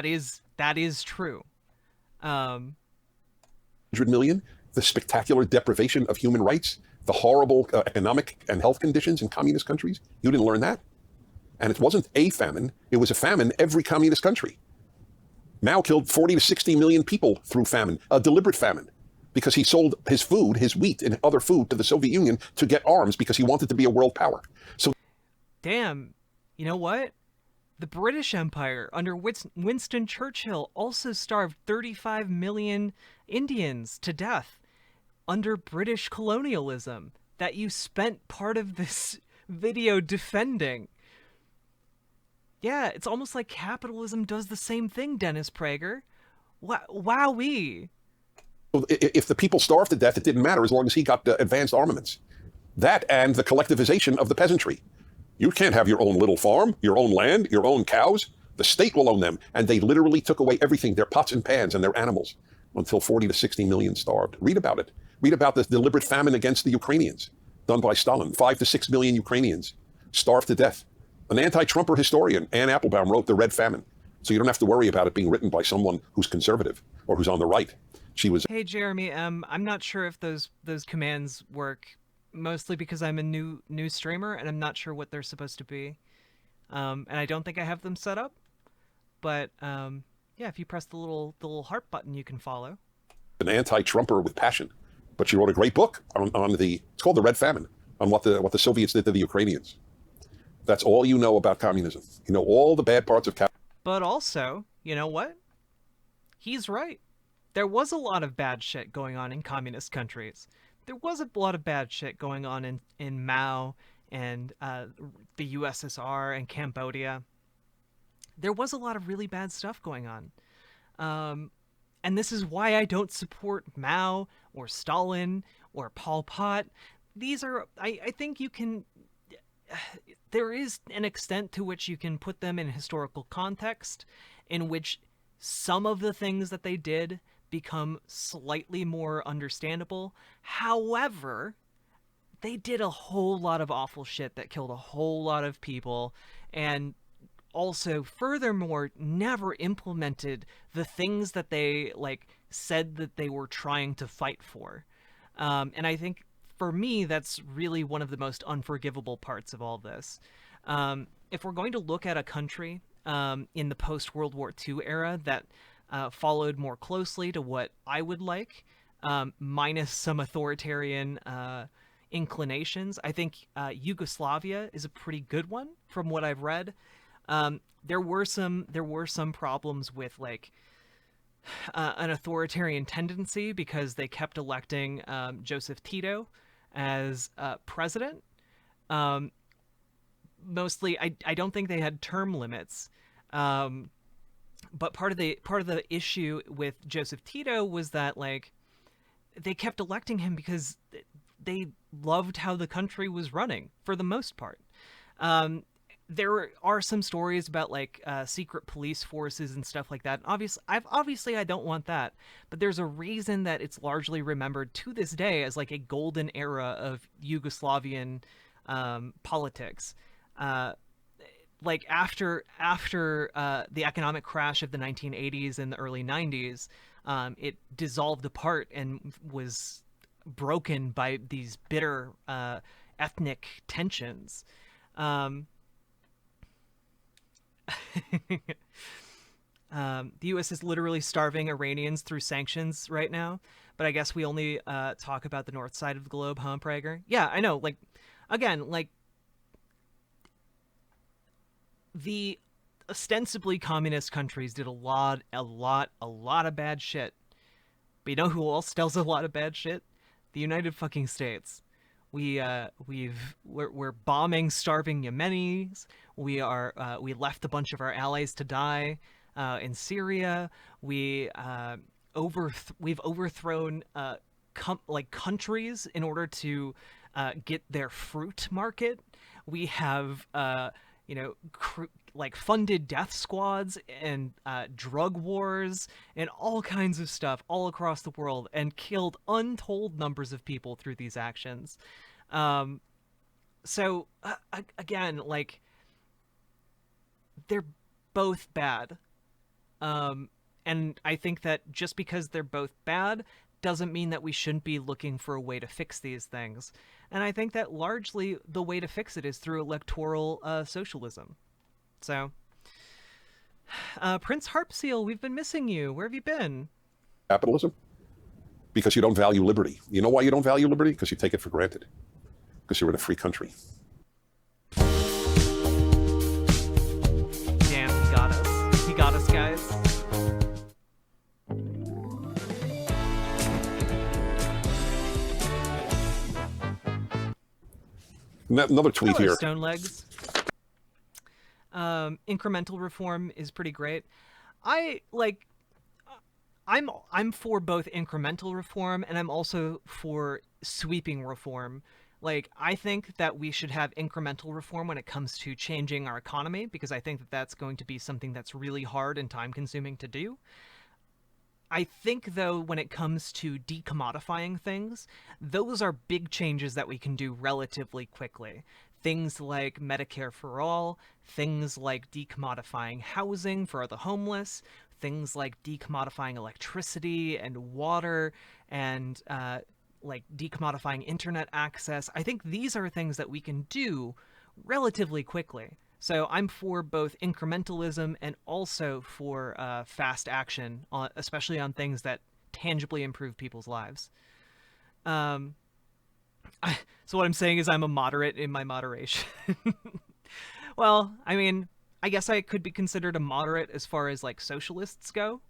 Speaker 2: is true.
Speaker 1: 100 million, the spectacular deprivation of human rights, the horrible economic and health conditions in communist countries. You didn't learn that? And it wasn't a famine. It was a famine every communist country. Mao killed 40 to 60 million people through famine, a deliberate famine, because he sold his food, his wheat and other food to the Soviet Union to get arms because he wanted to be a world power. So,
Speaker 2: damn, you know what? The British Empire under Winston Churchill also starved 35 million Indians to death under British colonialism that you spent part of this video defending. Yeah, it's almost like capitalism does the same thing, Dennis Prager. Wowee.
Speaker 1: If the people starved to death, it didn't matter as long as he got advanced armaments. That and the collectivization of the peasantry. You can't have your own little farm, your own land, your own cows. The state will own them. And they literally took away everything, their pots and pans and their animals, until 40 to 60 million starved. Read about it. Read about the deliberate famine against the Ukrainians done by Stalin. 5 to 6 million Ukrainians starved to death. An anti-Trumper historian, Anne Applebaum, wrote The Red Famine. So you don't have to worry about it being written by someone who's conservative or who's on the right. She was...
Speaker 2: Hey, Jeremy, I'm not sure if those commands work, mostly because I'm a new streamer and I'm not sure what they're supposed to be. And I don't think I have them set up. But yeah, if you press the little heart button, you can follow.
Speaker 1: An anti-Trumper with passion. But she wrote a great book on it's called The Red Famine, on what the Soviets did to the Ukrainians. That's all you know about communism. You know all the bad parts of capitalism.
Speaker 2: But also, you know what? He's right. There was a lot of bad shit going on in communist countries. There was a lot of bad shit going on in Mao and the USSR and Cambodia. There was a lot of really bad stuff going on. And this is why I don't support Mao or Stalin or Pol Pot. These are, I think you can... There is an extent to which you can put them in historical context in which some of the things that they did become slightly more understandable. However, they did a whole lot of awful shit that killed a whole lot of people, and also, furthermore, never implemented the things that they, said that they were trying to fight for. And I think, for me, that's really one of the most unforgivable parts of all this. If we're going to look at a country in the post-World War II era that followed more closely to what I would like, minus some authoritarian inclinations, I think Yugoslavia is a pretty good one from what I've read. There were some problems with an authoritarian tendency because they kept electing Joseph Tito as president. Mostly, I don't think they had term limits. But part of the issue with Joseph Tito was that they kept electing him because they loved how the country was running for the most part. There are some stories about secret police forces and stuff like that. Obviously I don't want that, but there's a reason that it's largely remembered to this day as a golden era of Yugoslavian politics. After the economic crash of the 1980s and the early 90s, it dissolved apart and was broken by these bitter ethnic tensions. The U.S. is literally starving Iranians through sanctions right now, but I guess we only talk about the north side of the globe, huh, Prager? Yeah, I know. The ostensibly communist countries did a lot of bad shit. But you know who else does a lot of bad shit? The United fucking States. We're bombing starving Yemenis. We left a bunch of our allies to die in Syria. We've overthrown countries in order to get their fruit market. We have like funded death squads and drug wars and all kinds of stuff all across the world and killed untold numbers of people through these actions. So again, like, they're both bad. And I think that just because they're both bad doesn't mean that we shouldn't be looking for a way to fix these things. And I think that largely the way to fix it is through electoral socialism. So, Prince Harpseal, we've been missing you. Where have you been?
Speaker 1: Capitalism? Because you don't value liberty. You know why you don't value liberty? Because you take it for granted. Because you're in a free country.
Speaker 2: Damn, he got us. He got us, guys.
Speaker 1: Another tweet
Speaker 2: Hello,
Speaker 1: here.
Speaker 2: Stone Legs. Incremental reform is pretty great. I'm for both incremental reform and I'm also for sweeping reform. Like, I think that we should have incremental reform when it comes to changing our economy, because I think that that's going to be something that's really hard and time-consuming to do. I think, though, when it comes to decommodifying things, those are big changes that we can do relatively quickly. Things like Medicare for all, things like decommodifying housing for the homeless, things like decommodifying electricity and water, and like decommodifying internet access. I think these are things that we can do relatively quickly. So I'm for both incrementalism and also for fast action, especially on things that tangibly improve people's lives. So what I'm saying is I'm a moderate in my moderation. Well, I mean, I guess I could be considered a moderate as far as, like, socialists go.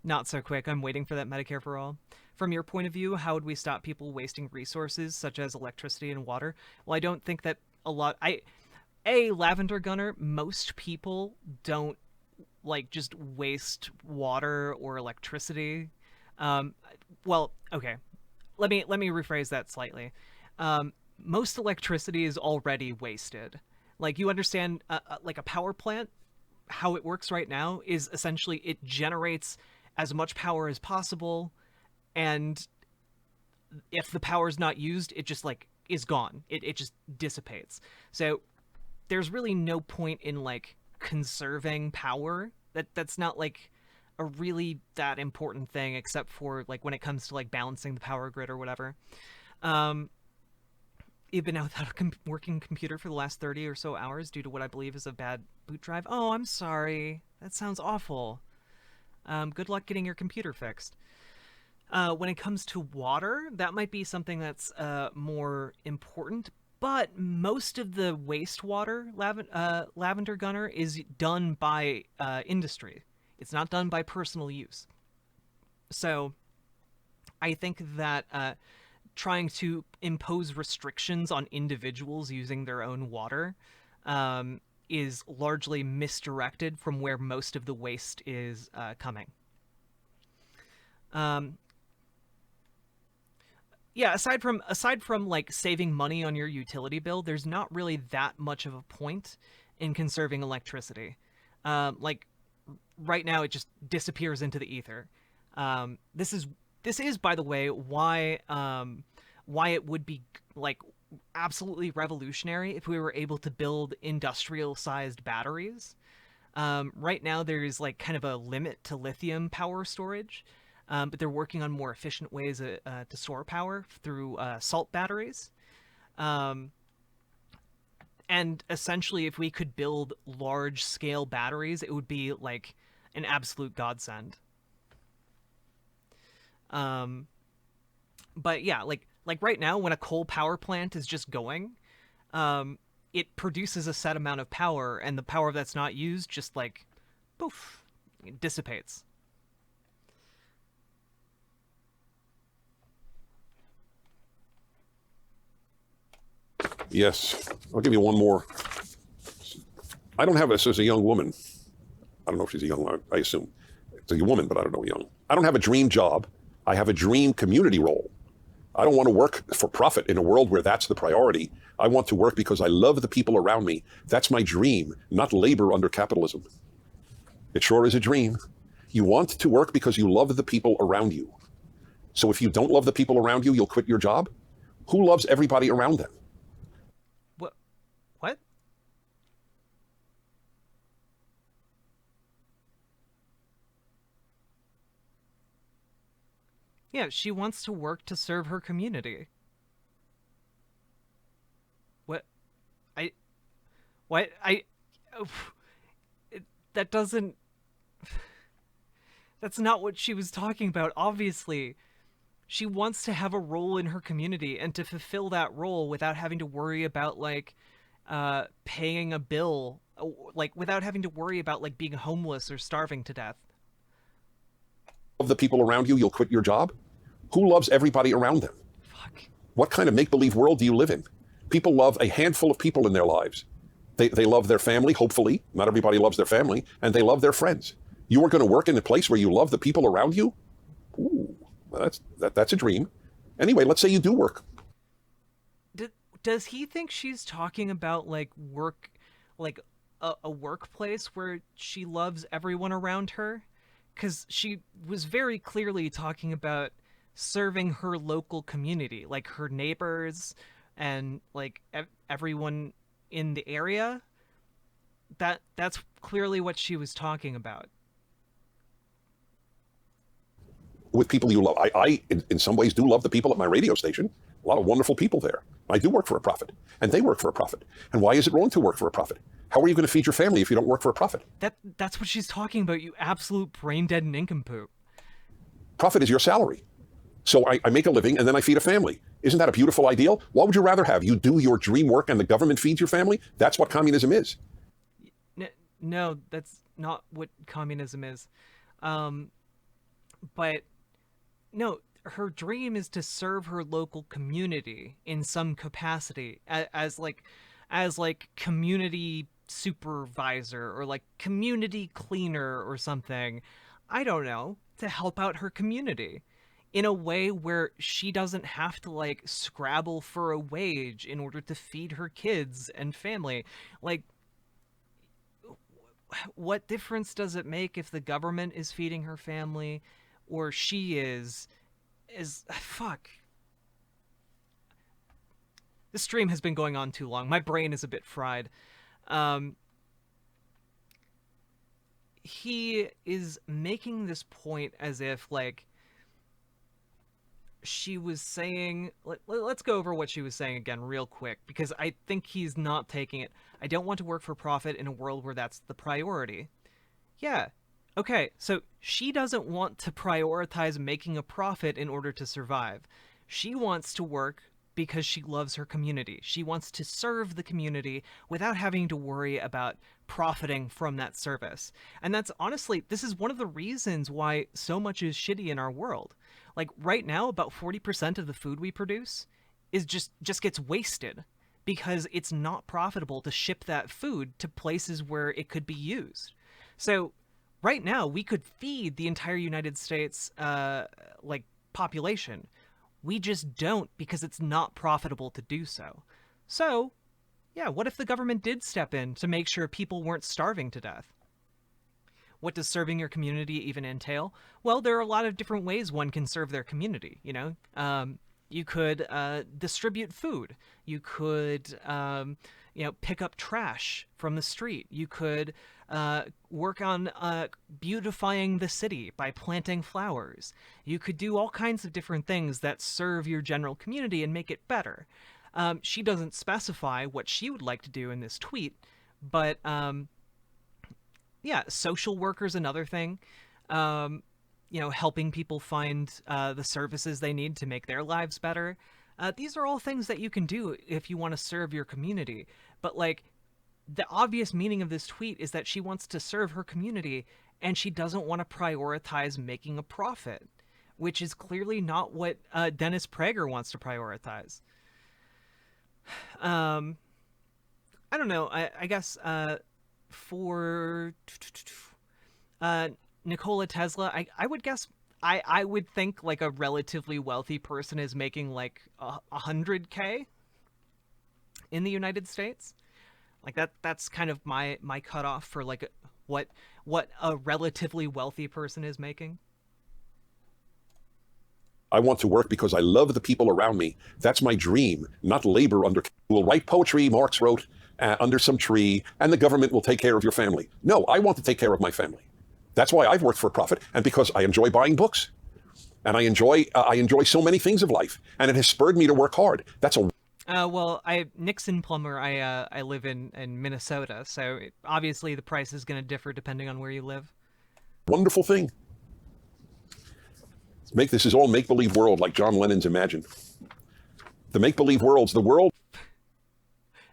Speaker 2: Not so quick. I'm waiting for that Medicare for all. From your point of view, how would we stop people wasting resources such as electricity and water? Well, I don't think that Lavender Gunner, most people don't, like, just waste water or electricity. Well, okay. Let me rephrase that slightly. Most electricity is already wasted. Like, you understand, like a power plant, how it works right now is essentially it generates as much power as possible, and if the power is not used, it just, like, is gone. It just dissipates. So there's really no point in, like, conserving power. That's not, like, a really that important thing, except for, like, when it comes to, like, balancing the power grid or whatever. You've been out without a working computer for the last 30 or so hours due to what I believe is a bad boot drive. Oh, I'm sorry. That sounds awful. Good luck getting your computer fixed. When it comes to water, that might be something that's more important, but most of the wastewater, Lavender Gunner, is done by industry. It's not done by personal use. So I think that trying to impose restrictions on individuals using their own water is largely misdirected from where most of the waste is coming. Yeah, aside from like saving money on your utility bill, there's not really that much of a point in conserving electricity. Like right now, it just disappears into the ether. This is, by the way, why it would be like absolutely revolutionary if we were able to build industrial-sized batteries. Right now, there is like kind of a limit to lithium power storage. But they're working on more efficient ways to store power through salt batteries. And essentially, if we could build large-scale batteries, it would be like an absolute godsend. But yeah, like right now, when a coal power plant is just going, it produces a set amount of power, and the power that's not used just like, poof, it dissipates.
Speaker 1: Yes, I'll give you one more. I don't have this as a young woman. I don't know if she's a young, I assume it's a woman, but I don't know young. I don't have a dream job. I have a dream community role. I don't want to work for profit in a world where that's the priority. I want to work because I love the people around me. That's my dream, not labor under capitalism. It sure is a dream. You want to work because you love the people around you. So if you don't love the people around you, you'll quit your job? Who loves everybody around them?
Speaker 2: What? Yeah, she wants to work to serve her community. What? That doesn't... That's not what she was talking about, obviously. She wants to have a role in her community and to fulfill that role without having to worry about, like, paying a bill, like, without having to worry about, like, being homeless or starving to death.
Speaker 1: Love the people around you, you'll quit your job? Who loves everybody around them?
Speaker 2: Fuck.
Speaker 1: What kind of make-believe world do you live in? People love a handful of people in their lives. They love their family, hopefully. Not everybody loves their family. And they love their friends. You are going to work in a place where you love the people around you? Ooh, that's a dream. Anyway, let's say you do work.
Speaker 2: Does he think she's talking about, like, work, like a workplace where she loves everyone around her? Because she was very clearly talking about serving her local community, like her neighbors and, like, everyone in the area. That's clearly what she was talking about.
Speaker 1: With people you love. I in some ways, do love the people at my radio station. A lot of wonderful people there. I do work for a profit, and they work for a profit. And why is it wrong to work for a profit? How are you going to feed your family if you don't work for a profit?
Speaker 2: That's what she's talking about, you absolute brain-dead nincompoop.
Speaker 1: Profit is your salary. So I make a living, and then I feed a family. Isn't that a beautiful ideal? What would you rather have? You do your dream work, and the government feeds your family? That's what communism is.
Speaker 2: No, that's not what communism is. But no, her dream is to serve her local community in some capacity as community supervisor or like community cleaner or something. I don't know, to help out her community in a way where she doesn't have to, like, scrabble for a wage in order to feed her kids and family. Like, what difference does it make if the government is feeding her family or she is fuck. This stream has been going on too long. My brain is a bit fried. He is making this point as if, like, she was saying... Let's go over what she was saying again real quick, because I think he's not taking it. I don't want to work for profit in a world where that's the priority. Yeah. Okay, so she doesn't want to prioritize making a profit in order to survive. She wants to work because she loves her community. She wants to serve the community without having to worry about profiting from that service. And that's honestly, this is one of the reasons why so much is shitty in our world. Like, right now, about 40% of the food we produce is just gets wasted because it's not profitable to ship that food to places where it could be used. So right now, we could feed the entire United States, population. We just don't because it's not profitable to do so. So, yeah, what if the government did step in to make sure people weren't starving to death? What does serving your community even entail? Well, there are a lot of different ways one can serve their community, you know? You could distribute food. You could, pick up trash from the street. You could work on beautifying the city by planting flowers. You could do all kinds of different things that serve your general community and make it better. She doesn't specify what she would like to do in this tweet, but yeah, social worker's another thing. Helping people find the services they need to make their lives better. These are all things that you can do if you want to serve your community. But, like, the obvious meaning of this tweet is that she wants to serve her community and she doesn't want to prioritize making a profit, which is clearly not what Dennis Prager wants to prioritize. I don't know. I guess for Nikola Tesla, I would guess I would think like a relatively wealthy person is making like 100K in the United States. Like that's kind of my cutoff for like what a relatively wealthy person is making.
Speaker 1: I want to work because I love the people around me. That's my dream, not labor under. We'll write poetry, Marx wrote, under some tree, and the government will take care of your family. No, I want to take care of my family. That's why I've worked for a profit, and because I enjoy buying books, and I enjoy so many things of life, and it has spurred me to work hard. That's a
Speaker 2: well, Nixon Plumber. I live in Minnesota, so obviously the price is going to differ depending on where you live.
Speaker 1: wonderful thing. This is all make-believe world, like John Lennon's Imagine. The make-believe world's the world.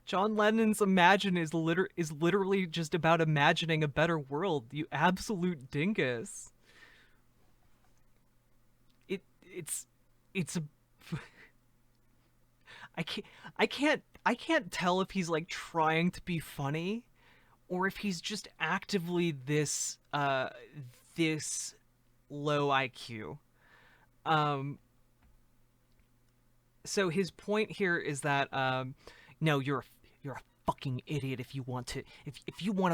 Speaker 2: John Lennon's Imagine is literally just about imagining a better world. You absolute dingus. It's a. I can't tell if he's like trying to be funny, or if he's just actively this low IQ. So his point here is that no, you're a fucking idiot if you want to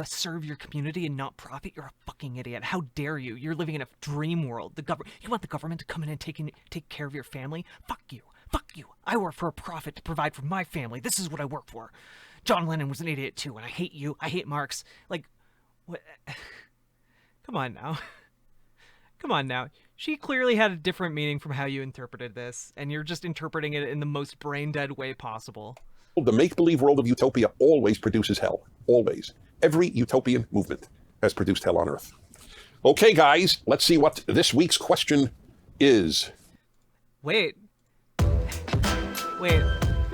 Speaker 2: serve your community and not profit. You're a fucking idiot. How dare you? You're living in a dream world. You want the government to come in and take care of your family? Fuck you. Fuck you. I work for a profit to provide for my family. This is what I work for. John Lennon was an idiot too, and I hate you. I hate Marx. Like, what? Come on now. Come on now. She clearly had a different meaning from how you interpreted this, and you're just interpreting it in the most brain-dead way possible.
Speaker 1: The make-believe world of utopia always produces hell. Always. Every utopian movement has produced hell on Earth. Okay, guys, let's see what this week's question is.
Speaker 2: Wait,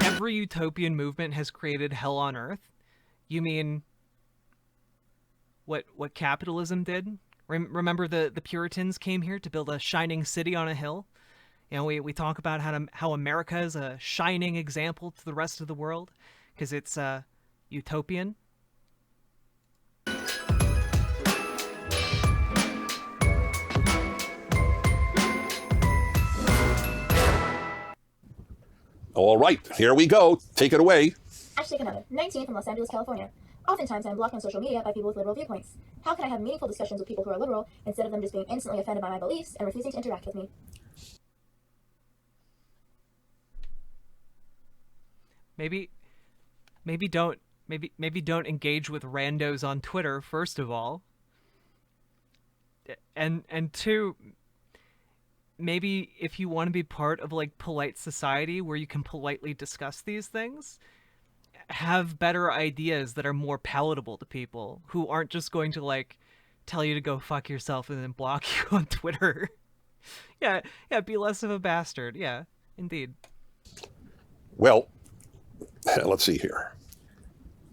Speaker 2: every utopian movement has created hell on Earth? You mean what capitalism did? Remember the Puritans came here to build a shining city on a hill? You know, we talk about how America is a shining example to the rest of the world because it's utopian.
Speaker 1: All right, here we go. Take it away.
Speaker 12: Ashley Canada, 19 from Los Angeles, California. Oftentimes, I'm blocked on social media by people with liberal viewpoints. How can I have meaningful discussions with people who are liberal instead of them just being instantly offended by my beliefs and refusing to interact with me?
Speaker 2: Maybe don't engage with randos on Twitter, first of all. And two, maybe if you want to be part of like polite society where you can politely discuss these things, have better ideas that are more palatable to people who aren't just going to like tell you to go fuck yourself and then block you on Twitter. yeah, be less of a bastard. Yeah, indeed.
Speaker 1: Well, let's see here.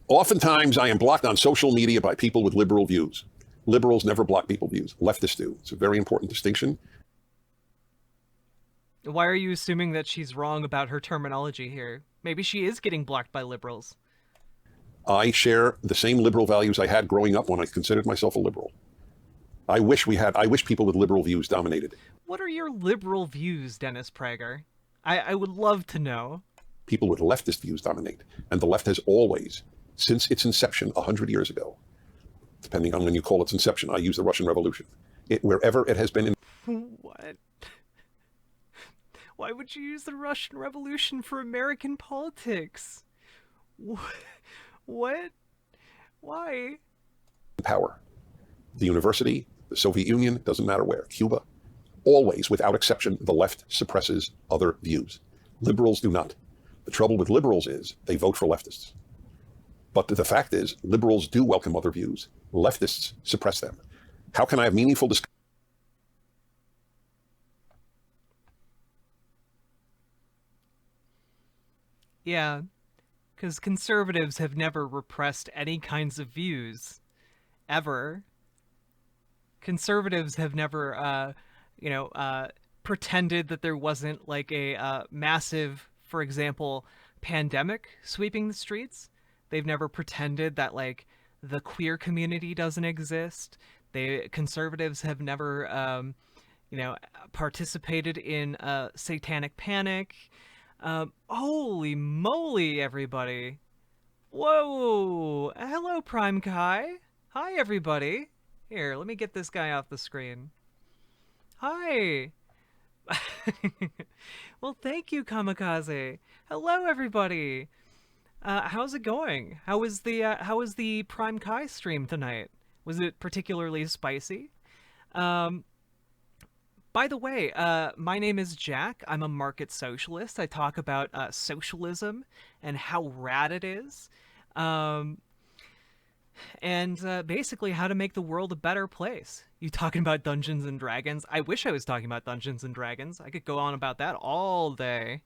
Speaker 1: Oftentimes I am blocked on social media by people with liberal views. Liberals never block people's views. Leftists do. It's a very important distinction.
Speaker 2: Why are you assuming that she's wrong about her terminology here? Maybe she is getting blocked by liberals.
Speaker 1: I share the same liberal values I had growing up when I considered myself a liberal. I wish people with liberal views dominated.
Speaker 2: What are your liberal views, Dennis Prager? I would love to know.
Speaker 1: People with leftist views dominate. And the left has always, since its inception 100 years ago, depending on when you call its inception, I use the Russian Revolution, wherever it has been in...
Speaker 2: What? Why would you use the Russian Revolution for American politics? What? Why?
Speaker 1: Power. The university, the Soviet Union, doesn't matter where, Cuba. Always, without exception, the left suppresses other views. Liberals do not. The trouble with liberals is they vote for leftists. But the fact is, liberals do welcome other views. Leftists suppress them. How can I have meaningful discussion?
Speaker 2: Yeah, because conservatives have never repressed any kinds of views, ever. Conservatives have never, pretended that there wasn't like a massive, for example, pandemic sweeping the streets. They've never pretended that like the queer community doesn't exist. Conservatives have never, participated in Satanic Panic. Holy moly, everybody. Whoa! Hello, Prime Kai. Hi, everybody. Here, let me get this guy off the screen. Hi. Well, thank you, Kamikaze. Hello, everybody. How's it going? How was the Prime Kai stream tonight? Was it particularly spicy? By the way, my name is Jack. I'm a market socialist. I talk about socialism and how rad it is. And basically how to make the world a better place. You talking about Dungeons and Dragons? I wish I was talking about Dungeons and Dragons. I could go on about that all day.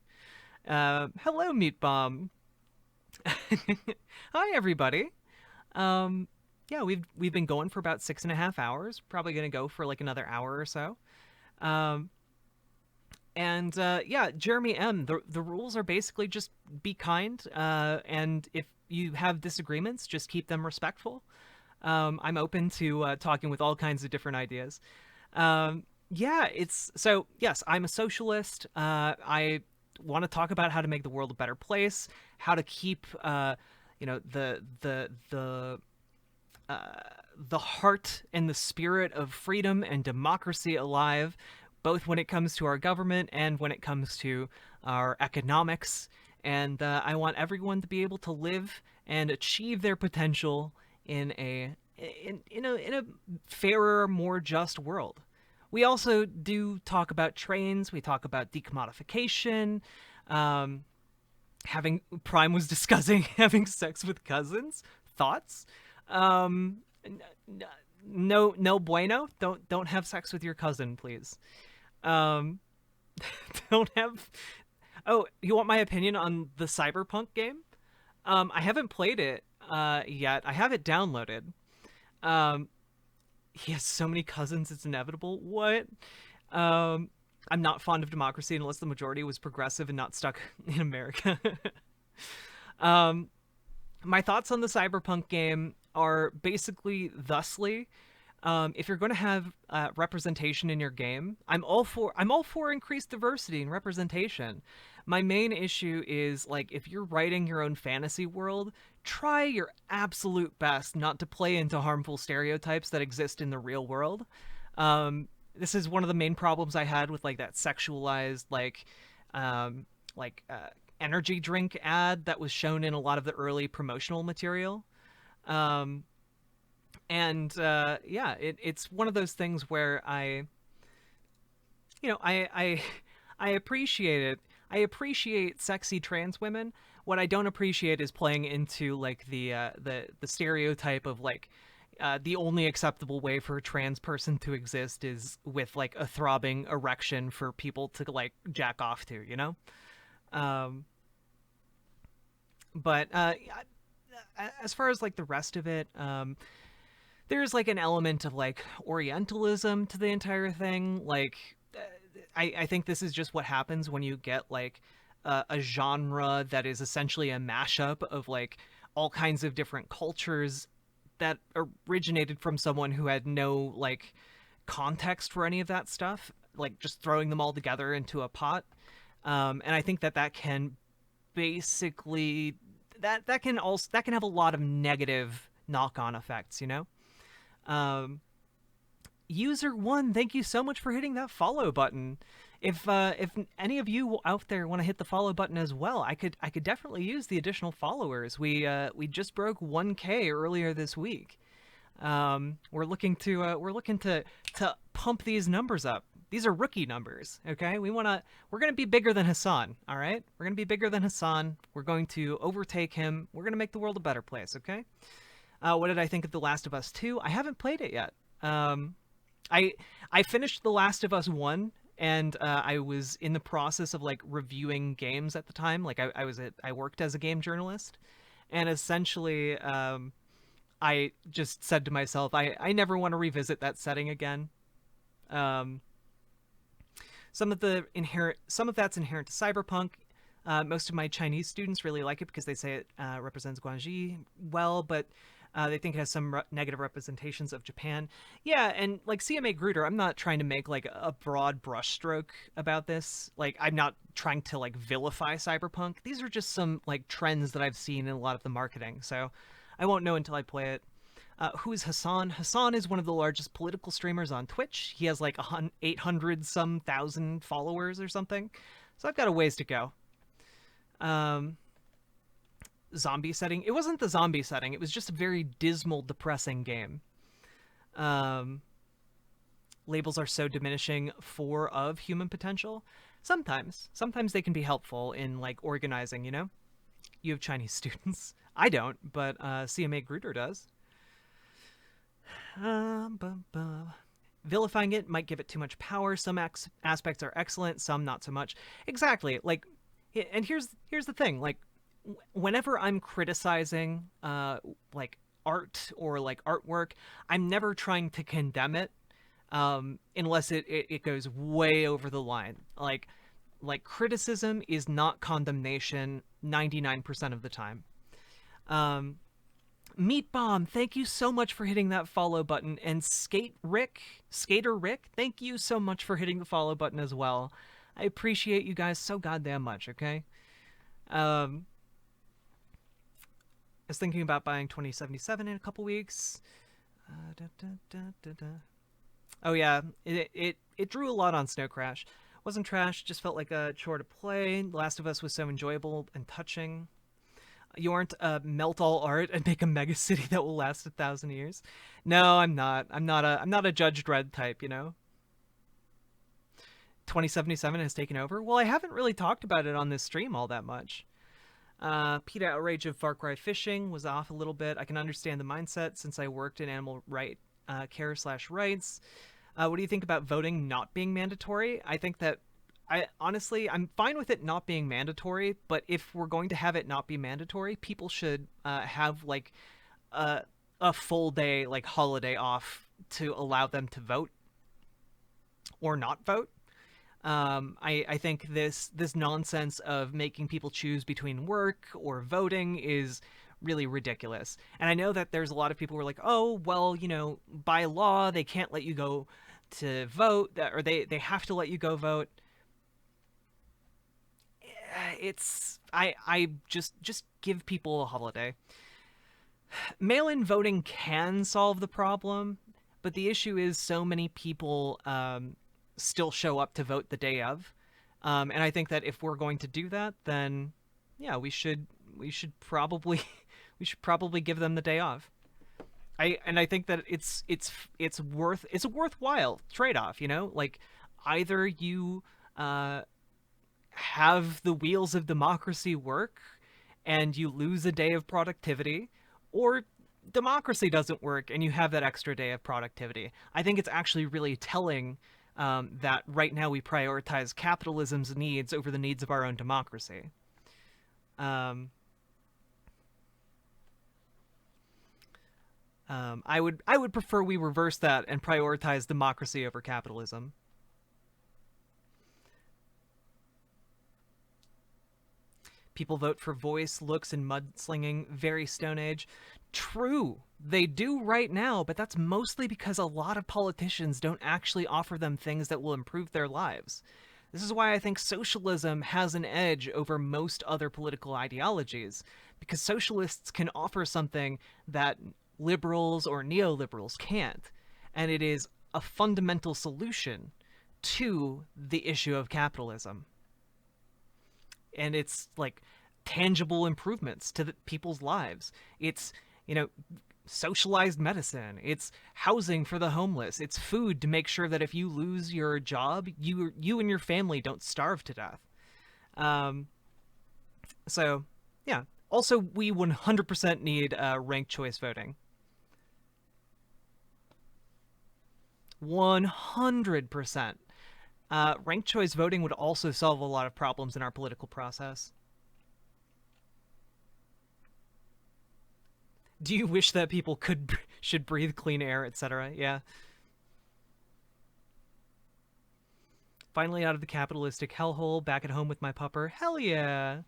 Speaker 2: Hello, Meat Bomb. Hi, everybody. Yeah, we've been going for about 6.5 hours. Probably gonna go for like another hour or so. Yeah, Jeremy M, the rules are basically just be kind, and if you have disagreements, just keep them respectful. I'm open to talking with all kinds of different ideas. Yeah, yes, I'm a socialist. I want to talk about how to make the world a better place, how to keep the heart and the spirit of freedom and democracy alive, both when it comes to our government and when it comes to our economics. And I want everyone to be able to live and achieve their potential in a fairer, more just world. We also do talk about trains. We talk about decommodification. Prime was discussing having sex with cousins. Thoughts? No bueno. Don't have sex with your cousin, please. Don't have. Oh, you want my opinion on the Cyberpunk game? I haven't played it yet. I have it downloaded. He has so many cousins, it's inevitable. What? I'm not fond of democracy unless the majority was progressive and not stuck in America. My thoughts on the Cyberpunk game are basically thusly. If you're going to have representation in your game, I'm all for increased diversity and representation. My main issue is, like, if you're writing your own fantasy world, try your absolute best not to play into harmful stereotypes that exist in the real world. This is one of the main problems I had with, like, that sexualized, energy drink ad that was shown in a lot of the early promotional material. It's one of those things where I appreciate it. I appreciate sexy trans women. What I don't appreciate is playing into, like, the stereotype of, like, the only acceptable way for a trans person to exist is with, like, a throbbing erection for people to, like, jack off to, you know? But as far as, like, the rest of it, there's, like, an element of, like, Orientalism to the entire thing. Like, I think this is just what happens when you get, like, a genre that is essentially a mashup of, like, all kinds of different cultures that originated from someone who had no, like, context for any of that stuff, like, just throwing them all together into a pot. And I think that can basically that can have a lot of negative knock-on effects, you know? User1, thank you so much for hitting that follow button. If any of you out there want to hit the follow button as well, I could definitely use the additional followers. We just broke 1K earlier this week. We're looking to pump these numbers up. These are rookie numbers, okay? We're gonna be bigger than Hassan, all right? We're gonna be bigger than Hassan. We're going to overtake him. We're gonna make the world a better place, okay? What did I think of The Last of Us 2? I haven't played it yet. I finished The Last of Us 1, and I was in the process of, like, reviewing games at the time. Like, I worked as a game journalist, and essentially I just said to myself, I never want to revisit that setting again. Some of that's inherent to Cyberpunk. Most of my Chinese students really like it because they say it represents Guangxi well, but They think it has some negative representations of Japan. Yeah, and like CMA Gruder, I'm not trying to make like a broad brushstroke about this. Like, I'm not trying to like vilify cyberpunk. These are just some like trends that I've seen in a lot of the marketing. So I won't know until I play it. Who is Hassan? Hassan is one of the largest political streamers on Twitch. He has like 800 some thousand followers or something. So I've got a ways to go. Zombie setting. It wasn't the zombie setting. It was just a very dismal, depressing game. Labels are so diminishing of human potential. Sometimes they can be helpful in like organizing, you know? You have Chinese students. I don't, but CMA Gruder does. Vilifying it might give it too much power. Some aspects are excellent, some not so much. Exactly. Like, and here's the thing. Like, whenever I'm criticizing like art or like artwork, I'm never trying to condemn it unless it goes way over the line. Like criticism is not condemnation 99% of the time. Meat Bomb, thank you so much for hitting that follow button. And Skater Rick, thank you so much for hitting the follow button as well. I appreciate you guys so goddamn much, okay? I was thinking about buying 2077 in a couple weeks. Oh yeah, it drew a lot on Snow Crash. Wasn't trash, just felt like a chore to play. The Last of Us was so enjoyable and touching. You aren't melt all art and make a mega city that will last 1,000 years. No, I'm not. I'm not a Judge Dredd type, you know. 2077 has taken over. Well, I haven't really talked about it on this stream all that much. PETA outrage of Far Cry fishing was off a little bit. I can understand the mindset since I worked in animal care/rights. What do you think about voting not being mandatory? I think that I'm fine with it not being mandatory, but if we're going to have it not be mandatory, people should have like a full day like holiday off to allow them to vote or not vote. I think this nonsense of making people choose between work or voting is really ridiculous. And I know that there's a lot of people who are like, oh, well, you know, by law, they can't let you go to vote, or they have to let you go vote. I just give people a holiday. Mail-in voting can solve the problem, but the issue is so many people still show up to vote the day of, and I think that if we're going to do that, then yeah, we should probably give them the day off. I think that it's a worthwhile trade-off, you know, like either you have the wheels of democracy work and you lose a day of productivity, or democracy doesn't work and you have that extra day of productivity. I think it's actually really telling that right now we prioritize capitalism's needs over the needs of our own democracy. I would prefer we reverse that and prioritize democracy over capitalism. People vote for voice, looks, and mudslinging. Very Stone Age. True, they do right now, but that's mostly because a lot of politicians don't actually offer them things that will improve their lives. This is why I think socialism has an edge over most other political ideologies, because socialists can offer something that liberals or neoliberals can't, and it is a fundamental solution to the issue of capitalism. And it's like tangible improvements to people's lives. It's, you know, socialized medicine. It's housing for the homeless. It's food to make sure that if you lose your job, you and your family don't starve to death. So, yeah. Also, we 100% need ranked choice voting. 100%. Ranked choice voting would also solve a lot of problems in our political process. Do you wish that people should breathe clean air, etc.? Yeah. Finally out of the capitalistic hellhole, back at home with my pupper. Hell yeah!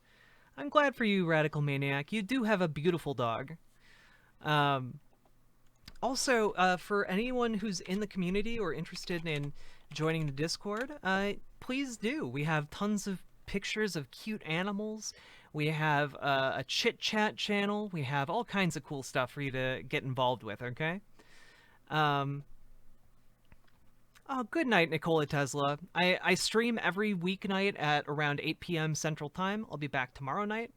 Speaker 2: I'm glad for you, Radical Maniac. You do have a beautiful dog. Also, for anyone who's in the community or interested in joining the Discord, please do. We have tons of pictures of cute animals. We have a chit-chat channel. We have all kinds of cool stuff for you to get involved with, okay? Oh, good night, Nikola Tesla. I stream every weeknight at around 8 p.m. Central Time. I'll be back tomorrow night.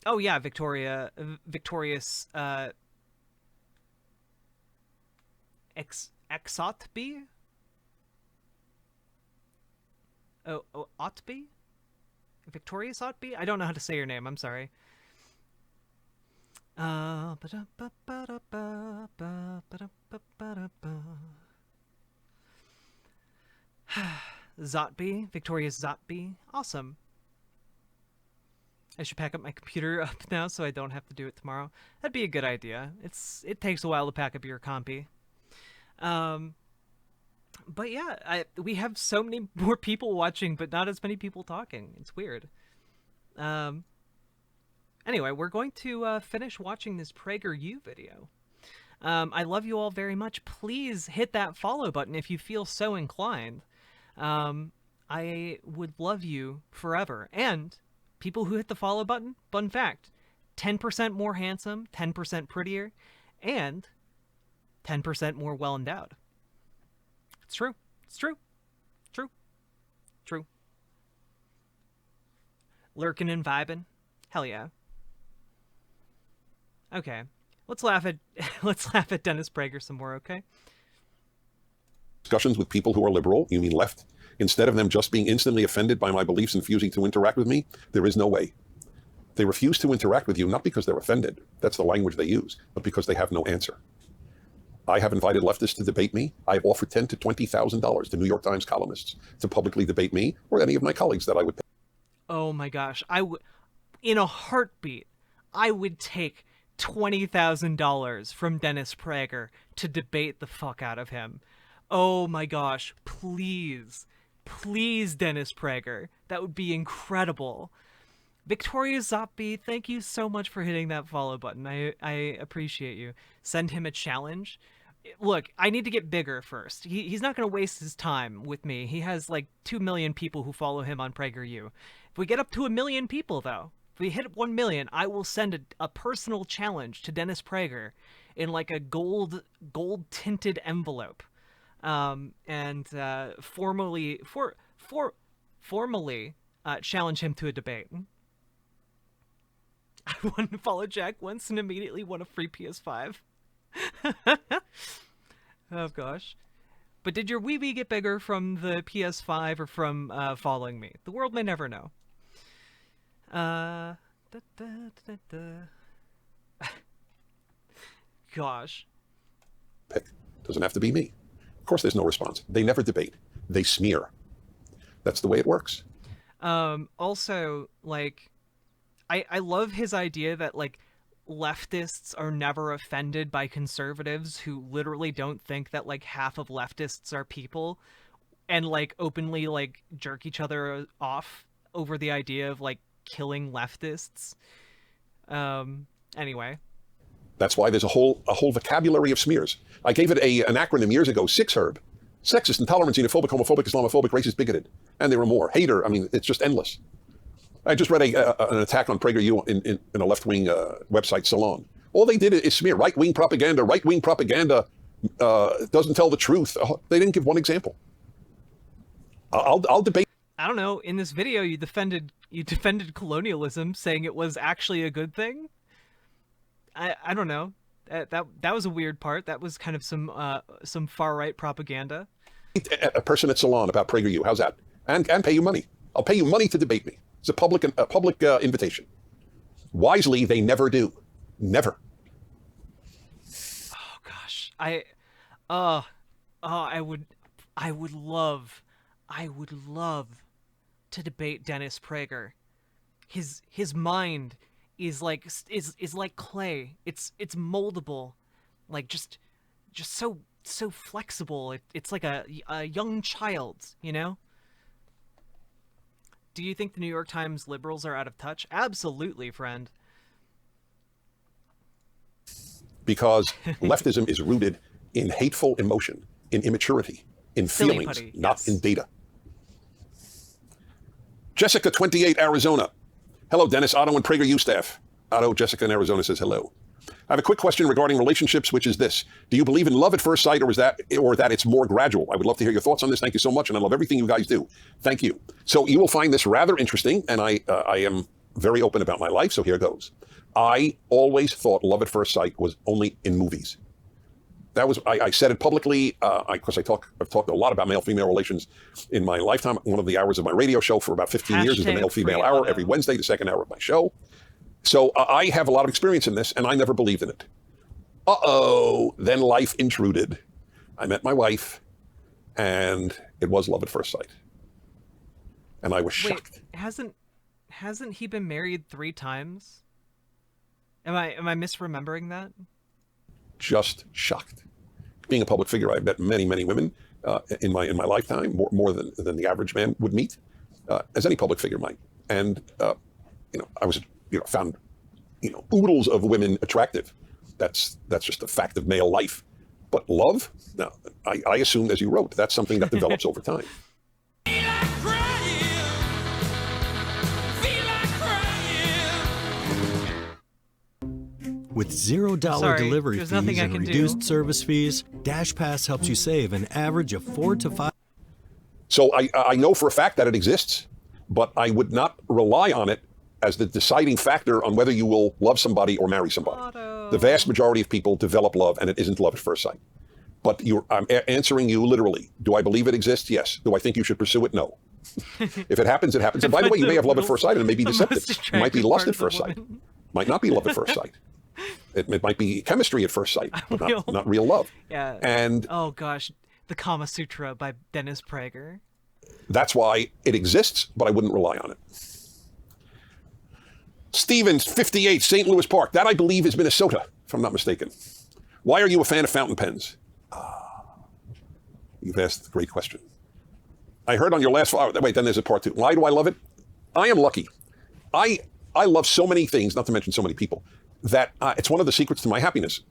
Speaker 2: Oh yeah, Victorious, Exotby? Oh, Otby? Victorious Otby? I don't know how to say your name, I'm sorry. Zotby, Victorious Zotby, awesome. I should pack up my computer up now so I don't have to do it tomorrow. That'd be a good idea. It takes a while to pack up your compy. But yeah, we have so many more people watching, but not as many people talking. It's weird. Anyway, we're going to finish watching this PragerU video. I love you all very much. Please hit that follow button if you feel so inclined. I would love you forever. And people who hit the follow button, fun fact, 10% more handsome, 10% prettier, and 10% more well-endowed. It's true. It's true. True. True. Lurking and vibing. Hell yeah. Okay. Let's laugh at Dennis Prager some more, okay?
Speaker 1: Discussions with people who are liberal, you mean left, instead of them just being instantly offended by my beliefs and refusing to interact with me, there is no way. They refuse to interact with you not because they're offended, that's the language they use, but because they have no answer. I have invited leftists to debate me. I've offered $10,000 to $20,000 to New York Times columnists to publicly debate me or any of my colleagues that I would pay.
Speaker 2: Oh my gosh, in a heartbeat, I would take $20,000 from Dennis Prager to debate the fuck out of him. Oh my gosh, please, please, Dennis Prager. That would be incredible. Victoria Zoppi, thank you so much for hitting that follow button. I appreciate you. Send him a challenge. Look, I need to get bigger first. He's not going to waste his time with me. He has like 2 million people who follow him on PragerU. If we get up to 1 million people, though, if we hit 1 million, I will send a personal challenge to Dennis Prager in like a gold tinted envelope, and formally challenge him to a debate. I wanted to follow Jack once and immediately won a free PS5. Oh gosh. But did your wee get bigger from the PS5 or from following me? The world may never know. Gosh.
Speaker 1: Pick. Doesn't have to be me. Of course there's no response. They never debate. They smear. That's the way it works.
Speaker 2: Also, like, I love his idea that, like, leftists are never offended by conservatives who literally don't think that, like, half of leftists are people and, like, openly, like, jerk each other off over the idea of, like, killing leftists. Anyway.
Speaker 1: That's why there's a whole vocabulary of smears. I gave it an acronym years ago, SIXHERB. Sexist, intolerant, xenophobic, homophobic, Islamophobic, racist, bigoted. And there were more. Hater, I mean, it's just endless. I just read an attack on PragerU in a left-wing website, Salon. All they did is smear right-wing propaganda. Right-wing propaganda doesn't tell the truth. They didn't give one example. I'll debate.
Speaker 2: I don't know. In this video, you defended colonialism, saying it was actually a good thing. I don't know. That was a weird part. That was kind of some far-right propaganda.
Speaker 1: A person at Salon about PragerU. How's that? And pay you money. I'll pay you money to debate me. It's a public invitation. Wisely, they never do. Never.
Speaker 2: Oh gosh, I would love to debate Dennis Prager. His mind is like clay. It's moldable, like just so flexible. It's like a young child, you know. Do you think the New York Times liberals are out of touch? Absolutely, friend.
Speaker 1: Because leftism is rooted in hateful emotion, in immaturity, in
Speaker 2: Silly
Speaker 1: feelings,
Speaker 2: putty,
Speaker 1: not
Speaker 2: yes.
Speaker 1: in data. Jessica, 28, Arizona. Hello, Dennis, Otto, and PragerU staff. Otto, Jessica in Arizona says hello. I have a quick question regarding relationships, which is this. Do you believe in love at first sight, or that it's more gradual? I would love to hear your thoughts on this. Thank you so much, and I love everything you guys do. Thank you. So you will find this rather interesting, and I am very open about my life, so here goes. I always thought love at first sight was only in movies. That was, I said it publicly, because I've talked a lot about male-female relations in my lifetime. One of the hours of my radio show for about 15 years is the male-female hour every Wednesday, the second hour of my show. So I have a lot of experience in this, and I never believed in it. Then life intruded. I met my wife, and it was love at first sight. And I was shocked.
Speaker 2: Wait, hasn't he been married 3 times? Am I misremembering that?
Speaker 1: Just shocked. Being a public figure, I've met many, many women in my lifetime, more than the average man would meet, as any public figure might. And I was found oodles of women attractive. That's just a fact of male life. But love, no, I assumed, as you wrote, that's something that develops over time.
Speaker 13: With $0 delivery fees and reduced service fees, DashPass helps you save an average of 4 to 5.
Speaker 1: So I know for a fact that it exists, but I would not rely on it as the deciding factor on whether you will love somebody or marry somebody. The vast majority of people develop love, and it isn't love at first sight. But I'm answering you literally. Do I believe it exists? Yes. Do I think you should pursue it? No. If it happens, it happens. And by the way, you may have love at first sight, and it may be deceptive. It might be lust at first sight. Might not be love at first sight. It might be chemistry at first sight, but not real love.
Speaker 2: Yeah.
Speaker 1: And
Speaker 2: oh gosh, the Kama Sutra by Dennis Prager.
Speaker 1: That's why it exists, but I wouldn't rely on it. Stevens, 58, St. Louis Park. That, I believe, is Minnesota, if I'm not mistaken. Why are you a fan of fountain pens? You've asked a great question. I heard on your last... wait, then there's a part 2. Why do I love it? I am lucky. I love so many things, not to mention so many people, that it's one of the secrets to my happiness.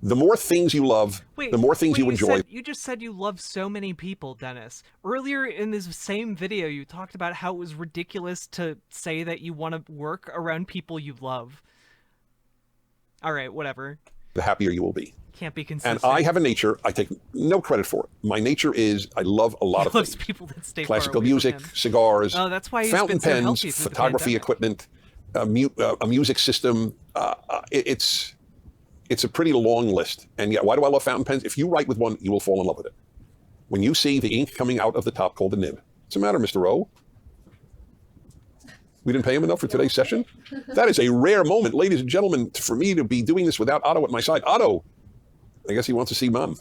Speaker 1: The more things you love, the more things you enjoy.
Speaker 2: You just said you love so many people, Dennis. Earlier in this same video, you talked about how it was ridiculous to say that you want to work around people you love. All right, whatever.
Speaker 1: The happier you will be.
Speaker 2: Can't be consistent.
Speaker 1: And I have a nature, I take no credit for it. My nature is, I love a lot of things.
Speaker 2: People that stay
Speaker 1: classical
Speaker 2: far away
Speaker 1: music,
Speaker 2: from him.
Speaker 1: cigars,
Speaker 2: oh, that's why he's
Speaker 1: fountain
Speaker 2: been so
Speaker 1: pens,
Speaker 2: healthy through the
Speaker 1: photography
Speaker 2: pandemic.
Speaker 1: equipment, a music system. It's a pretty long list. And yeah, why do I love fountain pens? If you write with one, you will fall in love with it. When you see the ink coming out of the top called the nib, what's the matter, Mr. O? We didn't pay him enough for today's session? That is a rare moment, ladies and gentlemen, for me to be doing this without Otto at my side. Otto, I guess he wants to see Mom.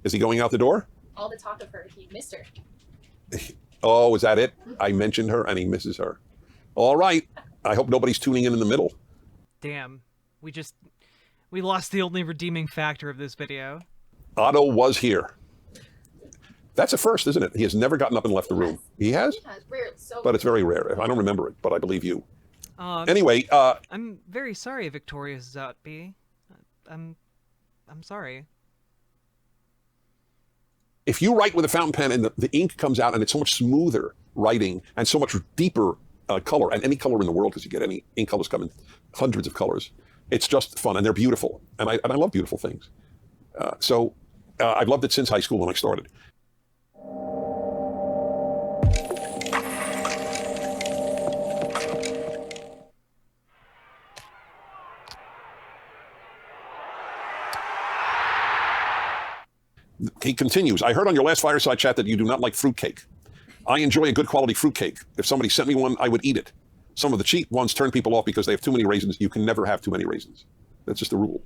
Speaker 1: Is he going out the door?
Speaker 3: All the talk of her, he missed her.
Speaker 1: Oh, is that it? I mentioned her and he misses her. All right. I hope nobody's tuning in the middle.
Speaker 2: Damn. We lost the only redeeming factor of this video.
Speaker 1: Otto was here. That's a first, isn't it? He has never gotten up and left the room. He has?
Speaker 3: He has. Rare, so
Speaker 1: But it's very rare. I don't remember it, but I believe you.
Speaker 2: Anyway, I'm very sorry, Victoria Zotby. I'm sorry.
Speaker 1: If you write with a fountain pen and the ink comes out and it's so much smoother writing and so much deeper color, and any color in the world, because you get any ink colors come in hundreds of colors, it's just fun, and they're beautiful. And I love beautiful things. So I've loved it since high school when I started. He continues, I heard on your last fireside chat that you do not like fruitcake. I enjoy a good quality fruitcake. If somebody sent me one, I would eat it. Some of the cheap ones turn people off because they have too many raisins. You can never have too many raisins. That's just a rule.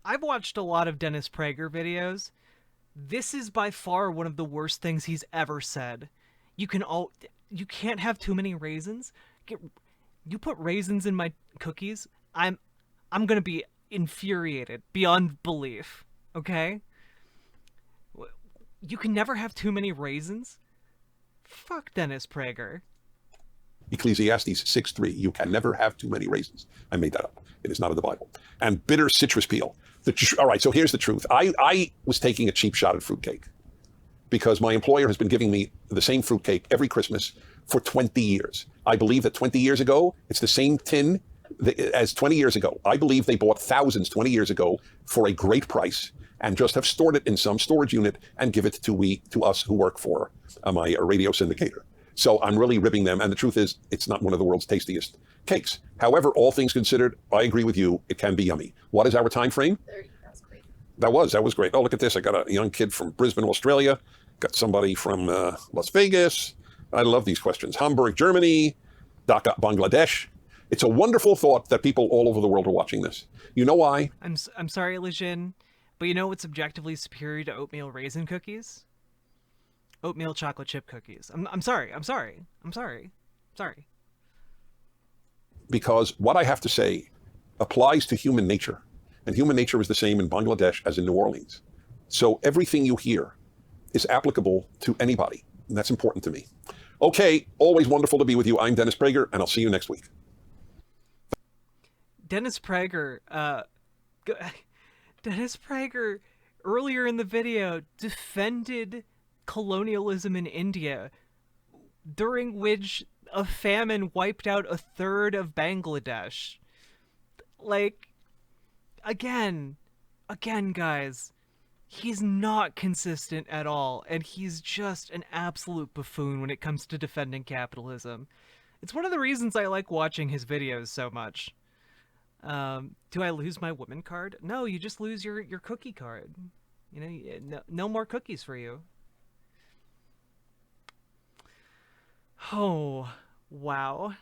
Speaker 2: I've watched a lot of Dennis Prager videos. This is by far one of the worst things he's ever said. You can't have too many raisins. You put raisins in my cookies, I'm gonna be infuriated beyond belief. Okay? You can never have too many raisins. Fuck Dennis Prager.
Speaker 1: Ecclesiastes 6:3. You can never have too many raisins. I made that up. It is not in the Bible. And bitter citrus peel. All right, so here's the truth. I was taking a cheap shot at fruitcake because my employer has been giving me the same fruitcake every Christmas for 20 years. I believe that 20 years ago, it's the same tin as 20 years ago. I believe they bought thousands 20 years ago for a great price and just have stored it in some storage unit and give it to us who work for my radio syndicator. So I'm really ribbing them. And the truth is, it's not one of the world's tastiest cakes. However, all things considered, I agree with you. It can be yummy. What is our time frame?
Speaker 3: 30. That's great.
Speaker 1: That was great. Oh, look at this. I got a young kid from Brisbane, Australia. Got somebody from Las Vegas. I love these questions. Hamburg, Germany. Dhaka, Bangladesh. It's a wonderful thought that people all over the world are watching this. You know why?
Speaker 2: I'm sorry, Lejin, but you know what's objectively superior to oatmeal raisin cookies? Oatmeal chocolate chip cookies. I'm sorry.
Speaker 1: Because what I have to say applies to human nature. And human nature is the same in Bangladesh as in New Orleans. So everything you hear is applicable to anybody. And that's important to me. Okay, always wonderful to be with you. I'm Dennis Prager, and I'll see you next week.
Speaker 2: Dennis Prager, earlier in the video, defended colonialism in India, during which a famine wiped out a third of Bangladesh. Like, again, guys, he's not consistent at all, and he's just an absolute buffoon when it comes to defending capitalism. It's one of the reasons I like watching his videos so much. Do I lose my woman card? No, you just lose your cookie card. You know, no more cookies for you. Oh, wow.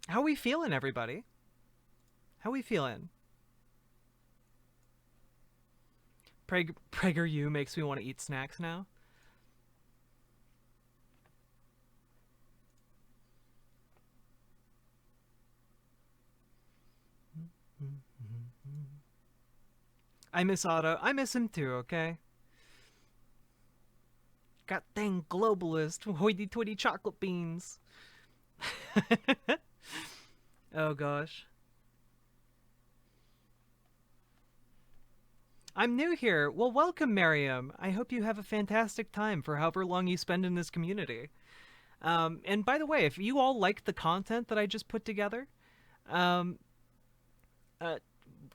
Speaker 2: How we feeling, everybody? How we feeling? Prager you makes me want to eat snacks now. I miss Otto. I miss him too, okay? God dang globalist, hoity-toity chocolate beans. Oh gosh. I'm new here. Well, welcome, Miriam. I hope you have a fantastic time for however long you spend in this community. And by the way, if you all like the content that I just put together,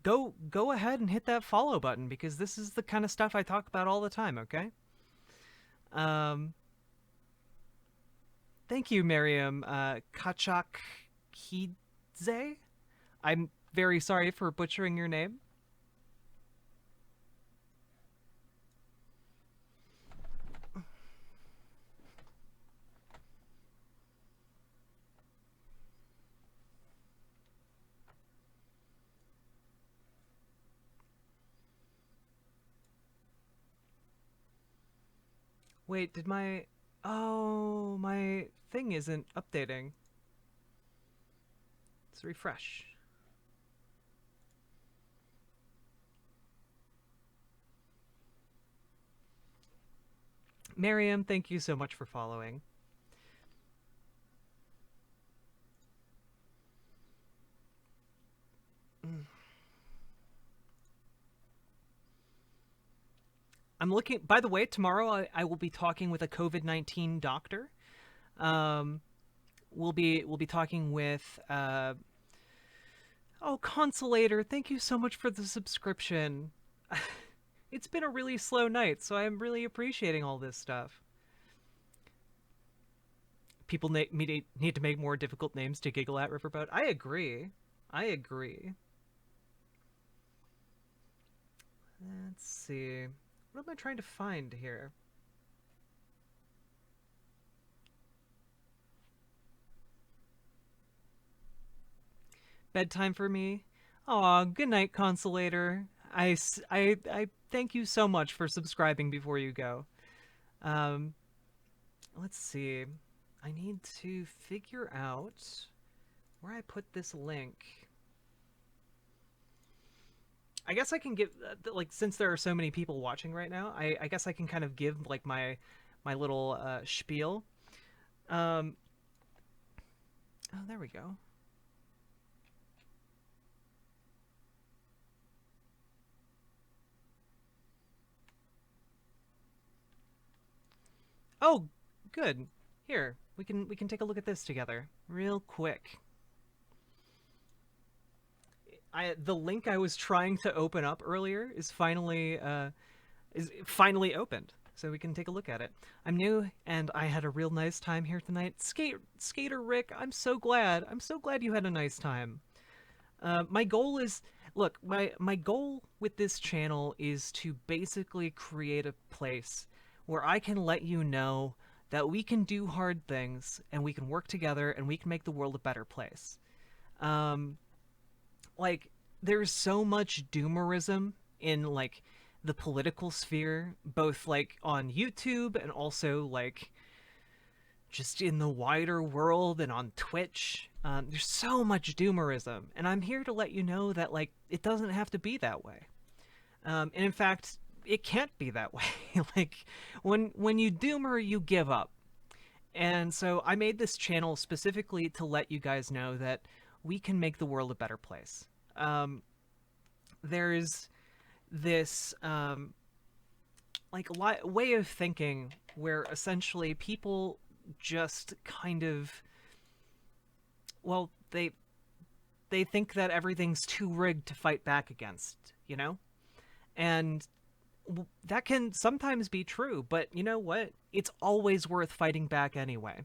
Speaker 2: go ahead and hit that follow button, because this is the kind of stuff I talk about all the time, okay? Thank you, Miriam Kachakidze. I'm very sorry for butchering your name. Wait, did my... Oh, my thing isn't updating. Let's refresh. Miriam, thank you so much for following. I'm looking, by the way, tomorrow I will be talking with a COVID-19 doctor. We'll be talking with, oh, Consolator, thank you so much for the subscription. It's been a really slow night, so I'm really appreciating all this stuff. People need to make more difficult names to giggle at, Riverboat. I agree. Let's see. What am I trying to find here? Bedtime for me? Aw, good night, Consolator. I thank you so much for subscribing before you go. Let's see. I need to figure out where I put this link. I guess I can give, like, since there are so many people watching right now, I guess I can kind of give, like, my my little spiel. Oh, there we go. Oh, good. Here, we can take a look at this together real quick. The link I was trying to open up earlier is finally opened, so we can take a look at it. I'm new, and I had a real nice time here tonight. Skater Rick, I'm so glad. I'm so glad you had a nice time. My goal is, look, my goal with this channel is to basically create a place where I can let you know that we can do hard things, and we can work together, and we can make the world a better place. Like, there's so much doomerism in, like, the political sphere, both, like, on YouTube and also, like, just in the wider world and on Twitch. There's so much doomerism, and I'm here to let you know that, like, it doesn't have to be that way. And in fact, it can't be that way. Like, when you doomer, you give up. And so I made this channel specifically to let you guys know that we can make the world a better place. There's this like way of thinking where essentially people just kind of, well, they think that everything's too rigged to fight back against, you know? And that can sometimes be true, but you know what? It's always worth fighting back anyway.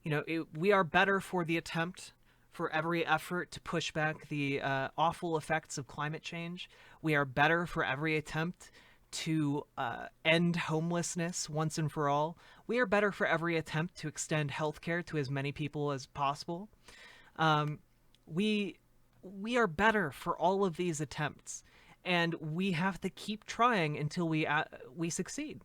Speaker 2: You know, we are better for the attempt, for every effort to push back the awful effects of climate change. We are better for every attempt to end homelessness once and for all. We are better for every attempt to extend healthcare to as many people as possible. We are better for all of these attempts, and we have to keep trying until we succeed.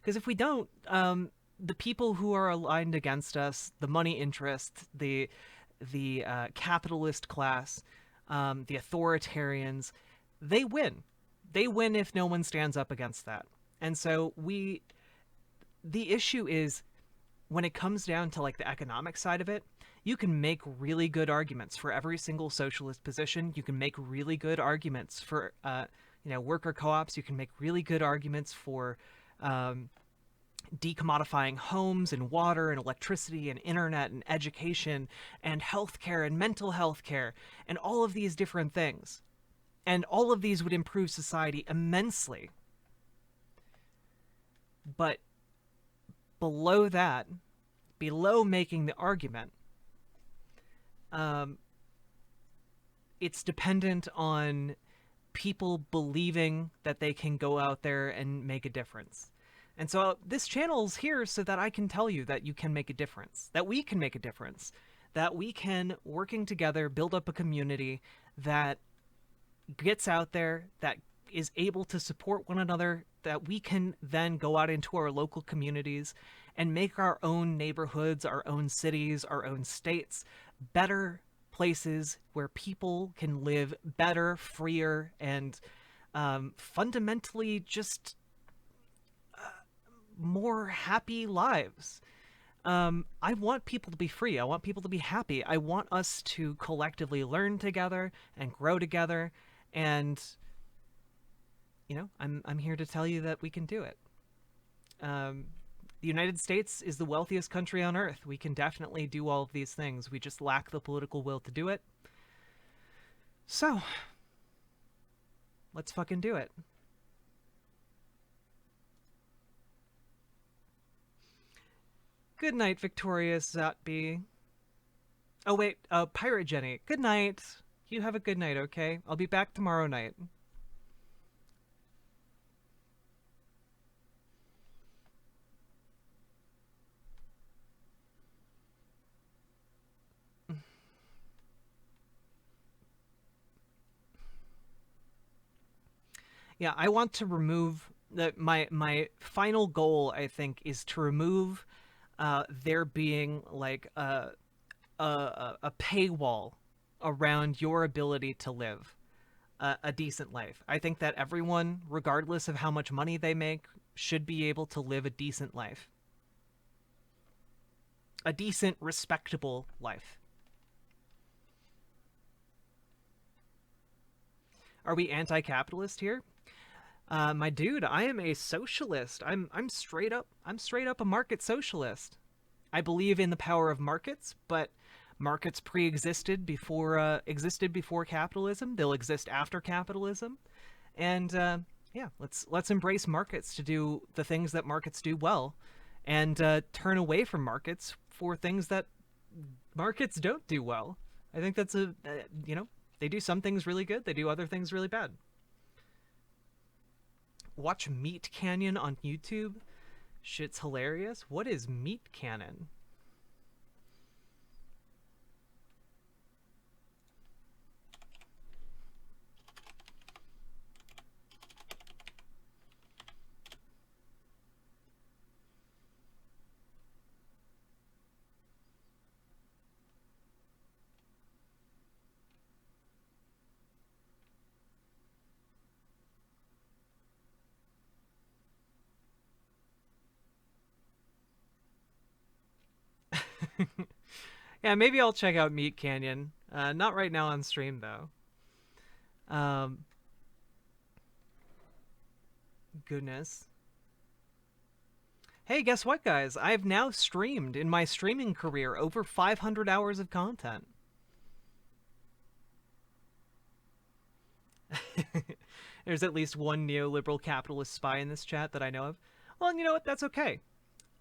Speaker 2: Because if we don't, the people who are aligned against us, the money interest, the capitalist class, the authoritarians, they win. They win if no one stands up against that. And so the issue is, when it comes down to like the economic side of it, you can make really good arguments for every single socialist position. You can make really good arguments for, worker co-ops. You can make really good arguments for decommodifying homes and water and electricity and internet and education and healthcare and mental health care and all of these different things. And all of these would improve society immensely. But below that, below making the argument, it's dependent on people believing that they can go out there and make a difference. And so this channel's here so that I can tell you that you can make a difference, that we can make a difference, that we can, working together, build up a community that gets out there, that is able to support one another, that we can then go out into our local communities and make our own neighborhoods, our own cities, our own states better places where people can live better, freer, and fundamentally just more happy lives. I want people to be free. I want people to be happy. I want us to collectively learn together and grow together. And, you know, I'm here to tell you that we can do it. The United States is the wealthiest country on earth. We can definitely do all of these things. We just lack the political will to do it. So, let's fucking do it. Good night, Victorious Zatby. Oh wait, Pirate Jenny. Good night. You have a good night, okay? I'll be back tomorrow night. Yeah, I want to remove my final goal, I think, is to remove there being like a paywall around your ability to live a decent life. I think that everyone, regardless of how much money they make, should be able to live a decent life. A decent, respectable life. Are we anti-capitalist here? My dude, I am a socialist. I'm straight up a market socialist. I believe in the power of markets, but markets pre-existed before capitalism. They'll exist after capitalism, and yeah, let's embrace markets to do the things that markets do well, and turn away from markets for things that markets don't do well. I think that's they do some things really good, they do other things really bad. Watch Meat Canyon on YouTube. Shit's hilarious. What is Meat Cannon? Yeah, maybe I'll check out Meat Canyon. Not right now on stream, though. Goodness. Hey, guess what, guys? I've now streamed, in my streaming career, over 500 hours of content. There's at least one neoliberal capitalist spy in this chat that I know of. Well, you know what? That's okay.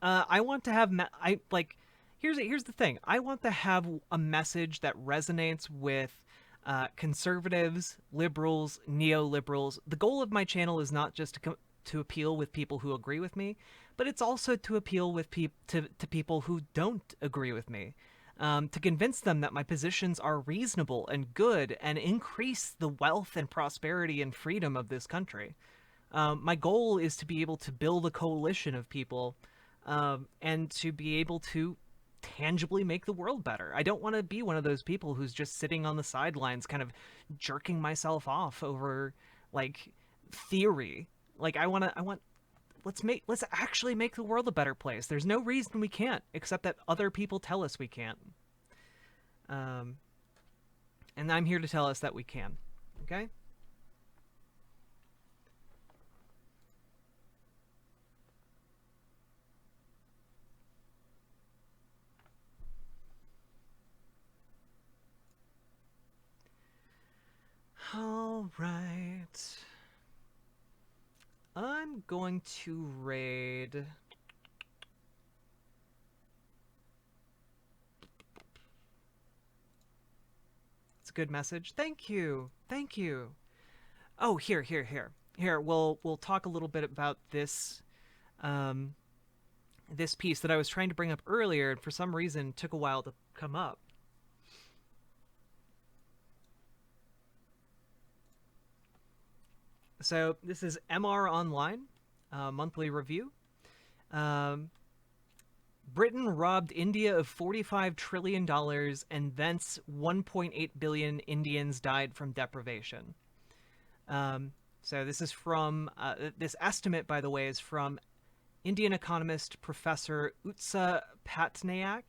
Speaker 2: I want to have... Here's the thing. I want to have a message that resonates with conservatives, liberals, neoliberals. The goal of my channel is not just to appeal with people who agree with me, but it's also to appeal with to people who don't agree with me, to convince them that my positions are reasonable and good and increase the wealth and prosperity and freedom of this country. My goal is to be able to build a coalition of people and to be able to tangibly make the world better. I don't want to be one of those people who's just sitting on the sidelines kind of jerking myself off over like theory. Like let's actually make the world a better place. There's no reason we can't, except that other people tell us we can't. And I'm here to tell us that we can. Okay? All right. I'm going to raid... It's a good message. Thank you. Thank you. Oh, here. Here, we'll talk a little bit about this this piece that I was trying to bring up earlier, and for some reason took a while to come up. So this is MR Online, monthly review. Britain robbed India of $45 trillion, and thence 1.8 billion Indians died from deprivation. So this is from, this estimate, by the way, is from Indian economist Professor Utsa Patnaik.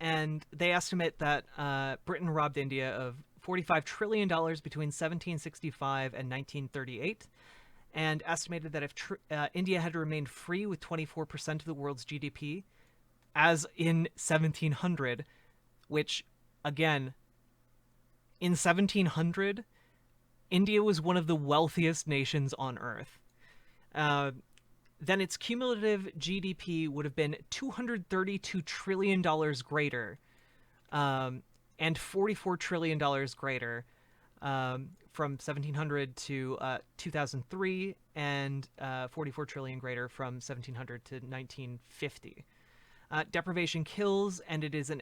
Speaker 2: And they estimate that Britain robbed India of $45 trillion between 1765 and 1938, and estimated that if India had remained free with 24% of the world's GDP, as in 1700, which, again, in 1700, India was one of the wealthiest nations on Earth. Then its cumulative GDP would have been $232 trillion greater, and $44 trillion greater from 1700 to 2003, and $44 trillion greater from 1700 to 1950. Deprivation kills, and it is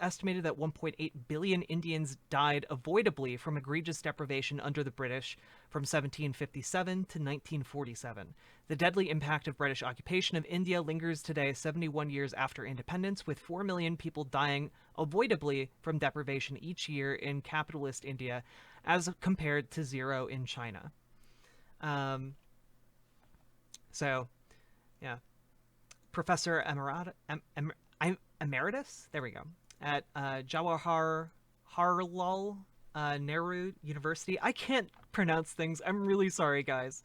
Speaker 2: estimated that 1.8 billion Indians died avoidably from egregious deprivation under the British from 1757 to 1947. The deadly impact of British occupation of India lingers today, 71 years after independence, with 4 million people dying avoidably from deprivation each year in capitalist India, as compared to 0 in China. Yeah. Professor Emeritus, there we go, at Jawaharlal Nehru University. I can't pronounce things. I'm really sorry, guys.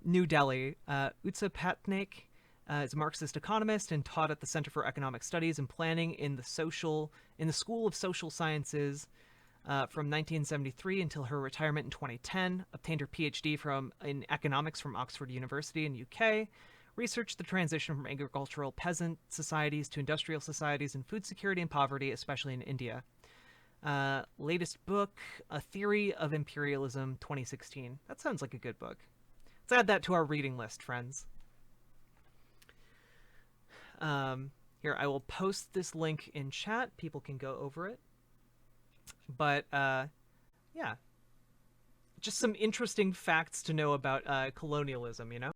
Speaker 2: New Delhi. Utsa Patnaik is a Marxist economist and taught at the Center for Economic Studies and Planning in the School of Social Sciences from 1973 until her retirement in 2010. Obtained her PhD in economics from Oxford University in UK. Researched the transition from agricultural peasant societies to industrial societies and food security and poverty, especially in India. Latest book, A Theory of Imperialism, 2016. That sounds like a good book. Let's add that to our reading list, friends. Here, I will post this link in chat. People can go over it. But, yeah. Just some interesting facts to know about colonialism, you know?